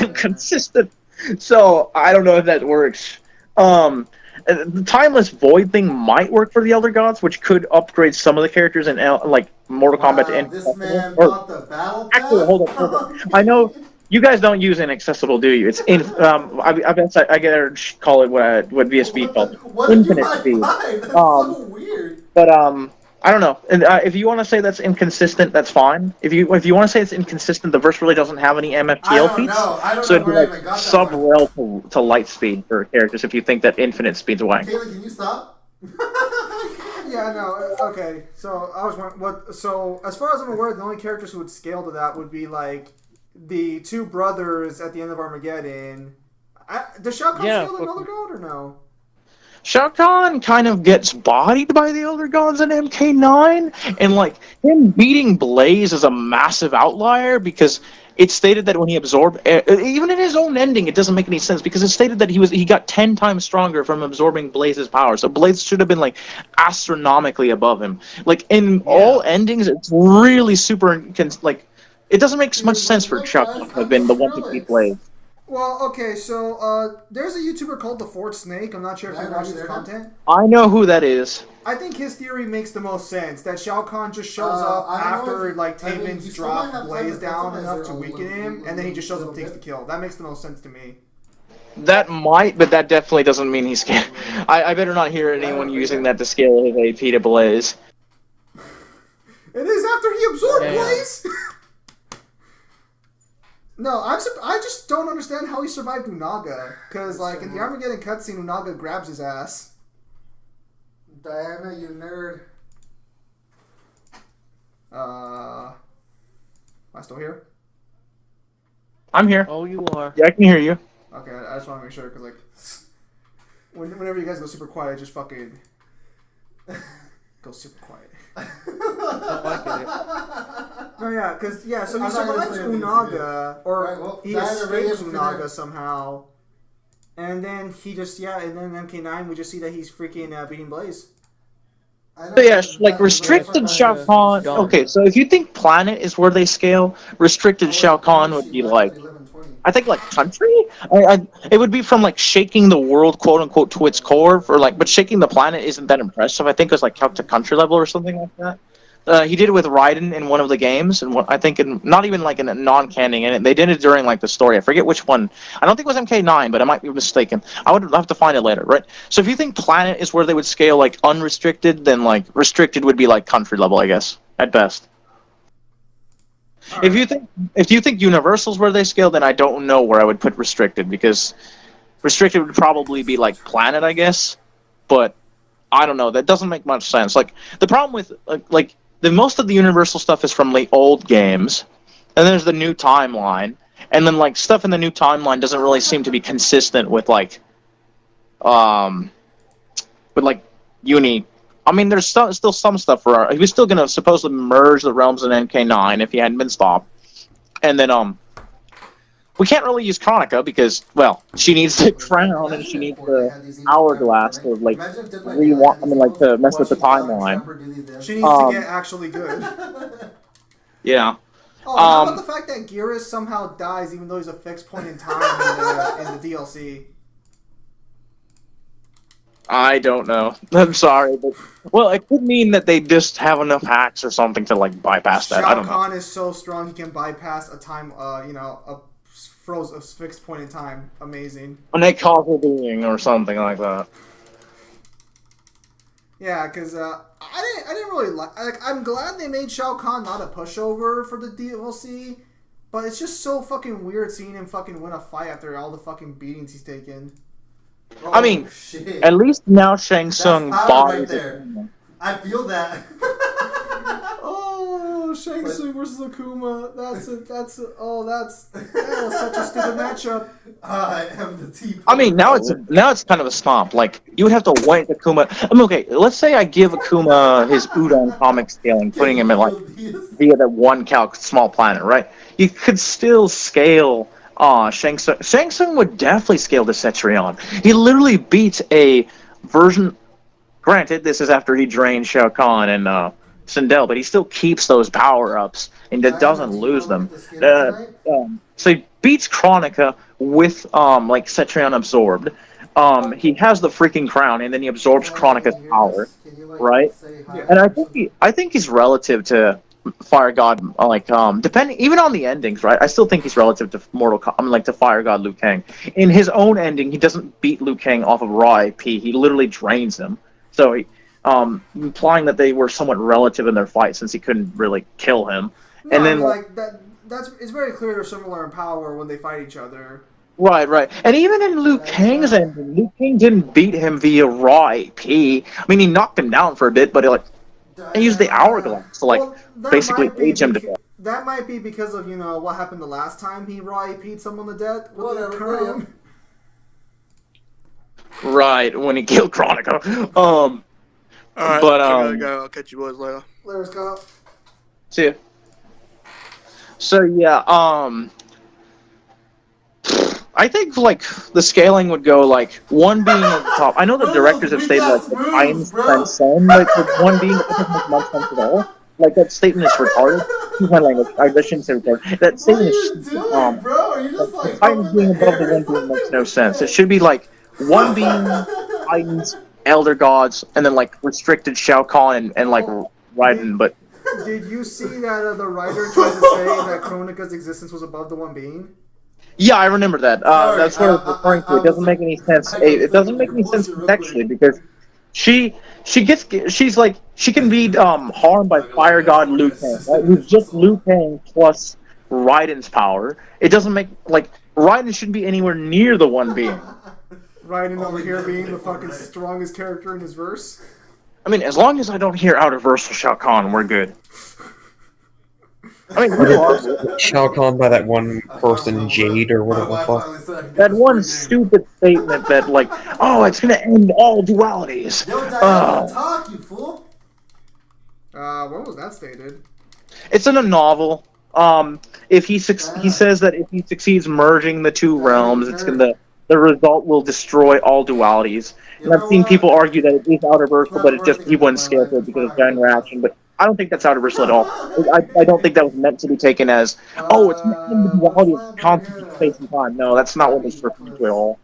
inconsistent. So I don't know if that works. The timeless void thing might work for the Elder Gods, which could upgrade some of the characters in like Mortal Kombat to This bought the battle pass? Actually, hold on. I know you guys don't use inaccessible, do you? It's in. I guess I gotta call it what VSB called infinite speed. That's so weird. But I don't know. And if you want to say that's inconsistent, that's fine. If you want to say it's inconsistent, the verse really doesn't have any MFTL feats. So it'd be like sub-rel to light speed for characters. If you think that infinite speed's whack. Kaylee, can you stop? Yeah, no, okay. So I was wondering So as far as I'm aware, the only characters who would scale to that would be like the two brothers at the end of Armageddon. Does Shao Kahn scale to another god or no? Shao Kahn kind of gets bodied by the Elder Gods in MK9, and like him beating Blaze is a massive outlier because it's stated that when he absorbed, even in his own ending, it doesn't make any sense because it's stated that he got 10 times stronger from absorbing Blaze's power. So Blaze should have been like astronomically above him. Like in all endings, it's really super like it doesn't make much sense for Shao Kahn to have been the one to beat Blaze. Well, okay, so there's a YouTuber called The Forged Snake. I'm not sure if you watch his content. I know who that is. I think his theory makes the most sense. That Shao Kahn just shows up after Taven's dropped Blaze down enough to weaken him, and then he just shows up and takes the kill. That makes the most sense to me. That might, but that definitely doesn't mean he's scared. I better not hear anyone using that to scale his AP to Blaze. It is after he absorbed Blaze? No, I just don't understand how he survived Unaga. Because, like, in the Armageddon cutscene, Unaga grabs his ass. Diana, you nerd. Am I still here? I'm here. Oh, you are. Yeah, I can hear you. Okay, I just want to make sure, because, like, whenever you guys go super quiet, I just fucking go super quiet. No, yeah, because, so he survives Unaga, or he escapes Unaga somehow, and then he just, and then in MK9, we just see that he's freaking beating Blaze. So yeah, like restricted Shao Kahn. Okay, so if you think planet is where they scale, restricted Shao Kahn would be like, I think like country. It would be from like shaking the world, quote unquote, to its core, or like, but shaking the planet isn't that impressive. I think it was like up to country level or something like that. He did it with Raiden in one of the games, and I think not even like in a non-canon, and they did it during like the story. I forget which one. I don't think it was MK9, but I might be mistaken. I would have to find it later, right? So if you think planet is where they would scale like unrestricted, then like restricted would be like country level, I guess, at best. If you think universal's where they scale, then I don't know where I would put restricted, because restricted would probably be like planet, I guess, but I don't know. That doesn't make much sense. Like the problem with like the most of the universal stuff is from the old games, and there's the new timeline, and then like stuff in the new timeline doesn't really seem to be consistent with like Uni. I mean, there's still some stuff for he was still gonna supposedly merge the realms in MK9 if he hadn't been stopped, and then we can't really use Chronica because, well, she needs the crown and she needs the hourglass to like to mess with the timeline. She needs to get actually good. Yeah. Oh, how about the fact that Geras somehow dies even though he's a fixed point in time in the DLC? I don't know. I'm sorry, but well, it could mean that they just have enough hacks or something to like bypass that. I don't know. Shao Kahn is so strong he can bypass a time, froze a fixed point in time. Amazing. A causal being or something like that. Yeah, because I didn't really like. I'm glad they made Shao Kahn not a pushover for the DLC, But it's just so fucking weird seeing him fucking win a fight after all the fucking beatings he's taken. I mean, shit. at least now Shang Tsung That's power bodies right there. I feel that. Oh, Shang Tsung versus Akuma. That was such a stupid matchup. I am the T. I mean, now it's kind of a stomp. Like, you would have to wank Akuma. I mean, okay, let's say I give Akuma his Udon comic scaling, putting him in, like, via that one calc small planet, right? You could still scale Shang Tsung. Shang Tsung would definitely scale to Cetrion. He literally beats a version... Granted, this is after he drained Shao Kahn and Sindel, but he still keeps those power-ups and doesn't lose them. So he beats Kronika with, like, Cetrion absorbed. He has the freaking crown, and then he absorbs Kronika's power, right? And I think he's relative to Fire God, like, depending, even on the endings, right? I still think he's relative to to Fire God Liu Kang. In his own ending, he doesn't beat Liu Kang off of raw IP. He literally drains him. So, implying that they were somewhat relative in their fight, since he couldn't really kill him. No, And then, it's very clear they're similar in power when they fight each other. Right. And even in Liu Kang's ending, Liu Kang didn't beat him via raw AP. I mean, he knocked him down for a bit, but he used the hourglass to, basically age him to death. That might be because of, what happened the last time he raw AP'd someone to death with the crown. Right, when he killed Kronika. Alright, but, I gotta go. I'll catch you boys later. Later, Scott. See ya. So, yeah, I think, the scaling would go, one being at the top. I know the directors have stated, the Titans transcend, one being doesn't make much sense at all. That statement is retarded. Excuse my language. I shouldn't say retarded. That statement is, bro? Are you just, the Titans being above the one being makes no sense. It should be, one being Titans, Elder Gods, and then, restricted Shao Kahn and Raiden, but... Did you see that the writer tried to say that Kronika's existence was above the one being? Yeah, I remember that. That's what I was referring to. It doesn't make any sense. It doesn't make any sense contextually because she can be harmed by Fire God Liu Kang, right? Who's just Liu Kang plus Raiden's power. It doesn't make Raiden shouldn't be anywhere near the one being. Raiden over here being the fucking strongest character in his verse. I mean, as long as I don't hear Outerversal Shao Kahn, we're good. I mean, Shao Kahn by that one person, Jade, or whatever the fuck. That one stupid statement that, it's gonna end all dualities. Talk, you fool. When was that stated? It's in a novel. If he says that if he succeeds merging the two realms, the result will destroy all dualities. And I've seen people argue that it is Outerversal, but it's just he wouldn't scale to it because of general reaction. But I don't think that's Outerversal at all. I don't think that was meant to be taken as, it's making the duality of constant space and time. No, that's not what it's referring to at all.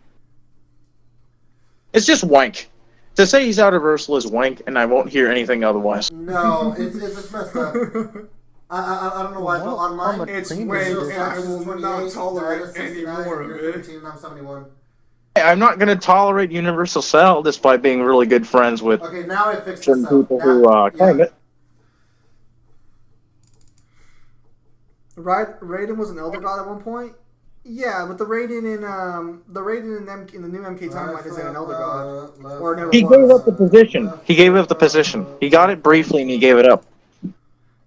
It's just wank. To say he's Outerversal is wank, and I won't hear anything otherwise. No, it's just messed up. I don't know why, but online it's wank, and I will not tolerate any more of it. I'm not going to tolerate Universal Cell despite being really good friends with now it fixed certain people who claim it. Raiden was an Elder God at one point? Yeah, but the Raiden in the new MK timeline isn't an Elder God. Or never gave up the position. He gave up the position. He got it briefly and he gave it up.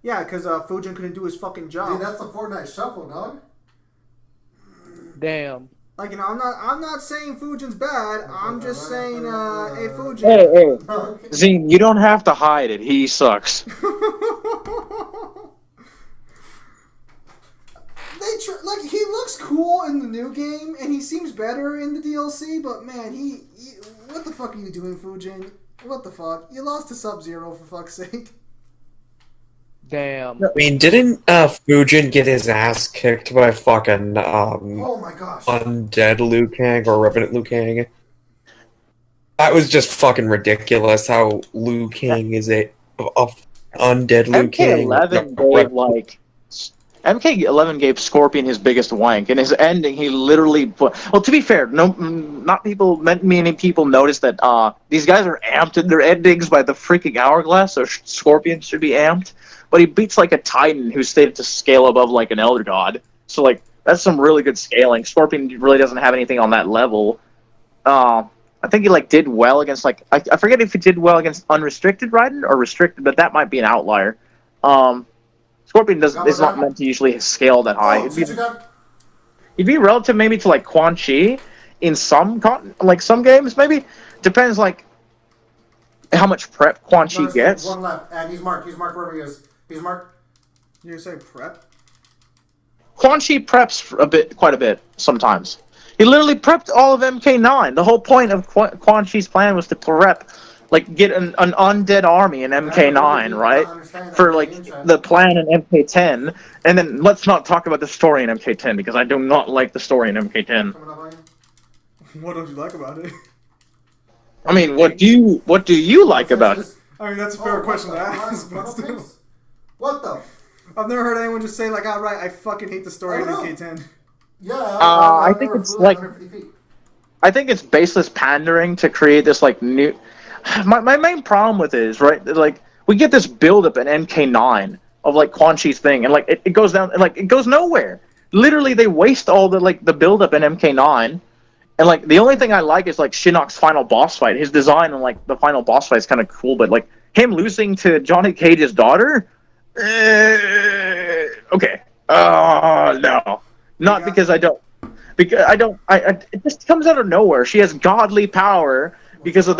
Yeah, because Fujin couldn't do his fucking job. Dude, that's a Fortnite shuffle, dog. Damn. I'm not saying Fujin's bad. I'm just saying, hey, Fujin. Hey, Zine, you don't have to hide it. He sucks. He looks cool in the new game, and he seems better in the DLC. But man, what the fuck are you doing, Fujin? What the fuck? You lost to Sub-Zero for fuck's sake. Damn. I mean, didn't Fujin get his ass kicked by fucking oh my gosh, undead Liu Kang or Revenant Liu Kang? That was just fucking ridiculous. How Liu Kang is a undead Liu King. MK11 gave Scorpion his biggest wank. In his ending, he literally well, to be fair, many people noticed that these guys are amped in their endings by the freaking hourglass, so Scorpion should be amped. But he beats a Titan who's stated to scale above an Elder God. So like that's some really good scaling. Scorpion really doesn't have anything on that level. I think he like did well against like I forget if he did well against unrestricted Raiden or restricted, but that might be an outlier. Scorpion is not meant to usually scale that high. It'd be relative maybe to like Quan Chi in some some games maybe. Depends like how much prep Quan Chi gets. One left, and he's marked. He's marked wherever he is. He's marked. You say prep? Quan Chi preps quite a bit sometimes. He literally prepped all of MK9. The whole point of Quan Chi's plan was to prep, like, get an undead army in MK9, right? For, like, the plan in MK10. And then let's not talk about the story in MK10, because I do not like the story in MK10. What don't you like about it? I mean, what do you like about it? I mean, that's a fair question to ask, but still. What the? I've never heard anyone just say, like, outright, I fucking hate the story in MK10. Yeah, I think it's like, I think it's baseless pandering to create this like new. My main problem with it is right, like we get this build up in MK9 of like Quan Chi's thing, and like it goes down, like it goes nowhere. Literally, they waste all the like the build up in MK9, and like the only thing I like is like Shinnok's final boss fight. His design and like the final boss fight is kind of cool, but like him losing to Johnny Cage's daughter, okay, no. Not because I don't, it just comes out of nowhere. She has godly power because of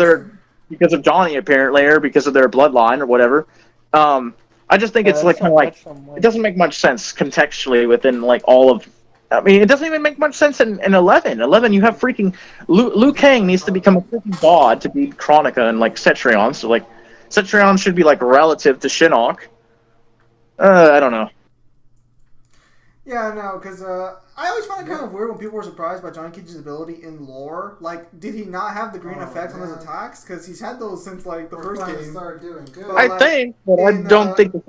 Johnny apparently, or because of their bloodline or whatever. I just think it's like kind of like, it doesn't make much sense contextually within like all of, I mean, it doesn't even make much sense in 11. 11, you have freaking, Liu Kang needs to become a freaking god to beat Kronika and like Cetrion, so like, Cetrion should be like relative to Shinnok. I don't know. Yeah, no, because I always find it kind of weird when people were surprised by Johnny Cage's ability in lore. Like, did he not have the green effects on his attacks? Because he's had those since, like, the first game. I think, but I don't think it's...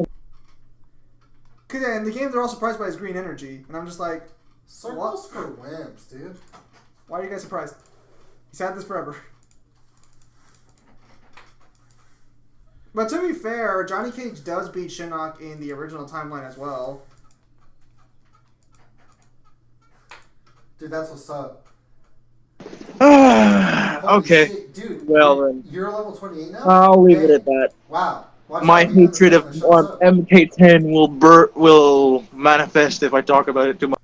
Because in the game, they're all surprised by his green energy. And I'm just like, Circles for wimps, dude. Why are you guys surprised? He's had this forever. But to be fair, Johnny Cage does beat Shinnok in the original timeline as well. Dude, that's what's up. Okay. Shit, dude, well then. You're level 28 now? I'll leave it at that. Wow. My hatred of MK10 will manifest if I talk about it too much.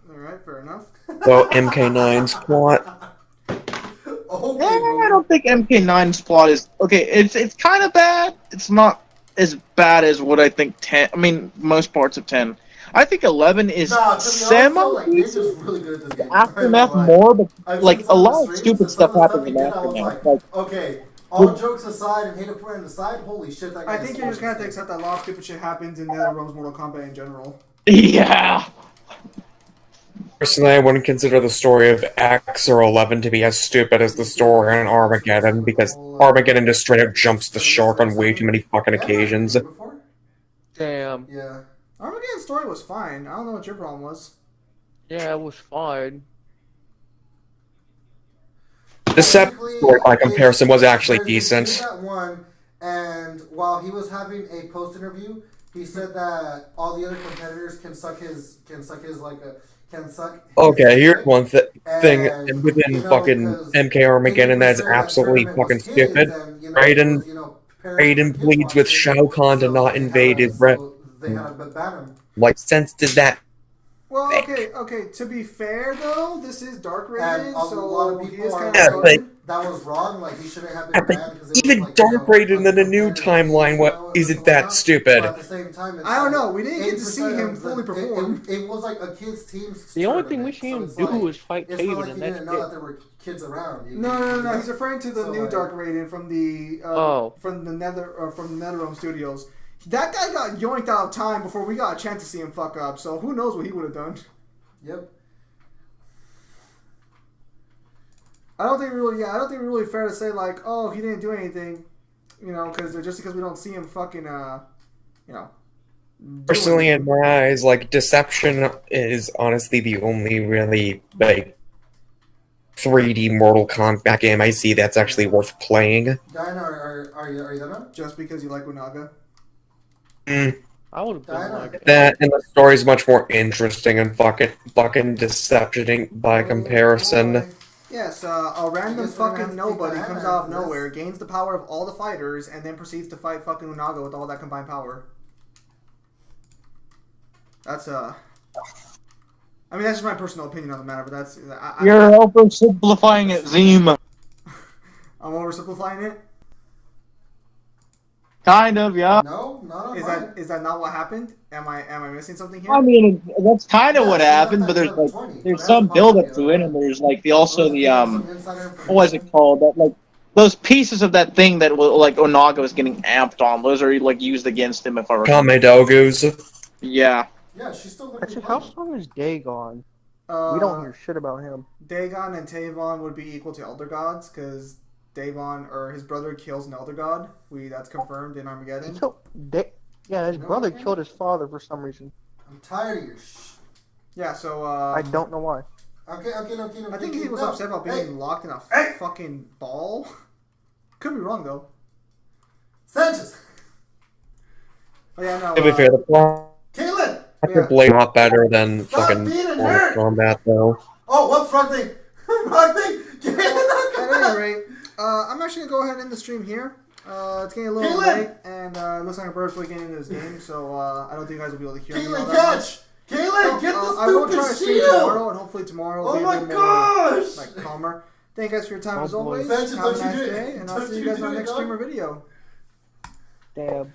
Alright, fair enough. So MK9's plot. I don't think MK9's plot is okay. It's kind of bad. It's not as bad as what I think 10. I mean, most parts of 10. I think 11 is really Aftermath more, but like a lot of stupid stuff happens in Aftermath. Like, okay, all jokes aside and hate a friend aside, holy shit, that guy I think you're just gonna have to accept that a lot of stupid shit happens in NetherRealm's Mortal Kombat in general. Yeah. Personally, I wouldn't consider the story of X or 11 to be as stupid as the story in Armageddon, because Armageddon just straight up jumps the shark on way too many fucking occasions. Damn. Yeah. Armageddon's story was fine. I don't know what your problem was. Yeah, it was fine. The Separate story by comparison was actually decent. That one, and while he was having a post interview, he said that all the other competitors can suck his Okay, here's one thing within fucking MK Armageddon that's absolutely fucking stupid. Raiden pleads with Shao Kahn to not invade his Like, sense does that? Well, okay. To be fair, though, this is Dark Raiden, a lot of so he people is are kind of saying that was wrong. Like, he shouldn't have been banned. Even Dark Raiden in the new timeline, what isn't that stupid? At the same time, I don't know. We didn't get to see him fully perform. It was like a kid's team. The only thing we see him do is fight Taven, and that's didn't know that there were kids around. No. He's referring to the new Dark Raiden from the NetherRealm Studios. That guy got yoinked out of time before we got a chance to see him fuck up. So who knows what he would have done? Yep. I don't think really fair to say like, oh, he didn't do anything, because we don't see him fucking, Personally, in my eyes, like, Deception is honestly the only really, like, 3D Mortal Kombat game I see that's actually worth playing. Diana, are you there now? Just because you like Unaga? I would have been like That and the story's much more interesting and fucking deceptioning by comparison. Yes, a random fucking nobody comes out of nowhere, gains the power of all the fighters, and then proceeds to fight fucking Unaga with all that combined power. That's I mean, that's just my personal opinion on the matter, but that's... You're oversimplifying it, Zim. I'm oversimplifying it? Kind of, yeah. No, not Is that not what happened? Am I missing something here? I mean, that's kind of what happened, but there's some build up to it, and there's like the what was it called? That like those pieces of that thing that like Onaga was getting amped on. Those are like used against him if I recall. Kamedogus. Yeah. Yeah, she's still Actually, how strong is Dagon? We don't hear shit about him. Dagon and Tavon would be equal to Elder Gods, because Dagon, or his brother, kills an Elder God. That's confirmed in Armageddon. His brother killed his father for some reason. I'm tired of your Yeah, so, I don't know why. Okay. I think he was upset about being locked in a fucking ball. Could be wrong, though. Sanchez! Oh, yeah, no, To be fair, the plot Caitlyn! Blade a lot better than Stop fucking being a Mortal nerd! Kombat though. Oh, what front thing? Front thing? At any rate, I'm actually gonna go ahead and end the stream here. It's getting a little late, and it looks like a bird's getting into this game, so I don't think you guys will be able to hear me all Caitlyn, that catch! Caitlyn, get the I will try to stupid stream shield! tomorrow, and hopefully tomorrow will Oh be my a bit gosh! more like calmer. Thank you guys for your time as boy. always. Sanchez, Have a don't you nice do it. day, and I'll Don't see you you guys do on it, the next dog. streamer video. Damn.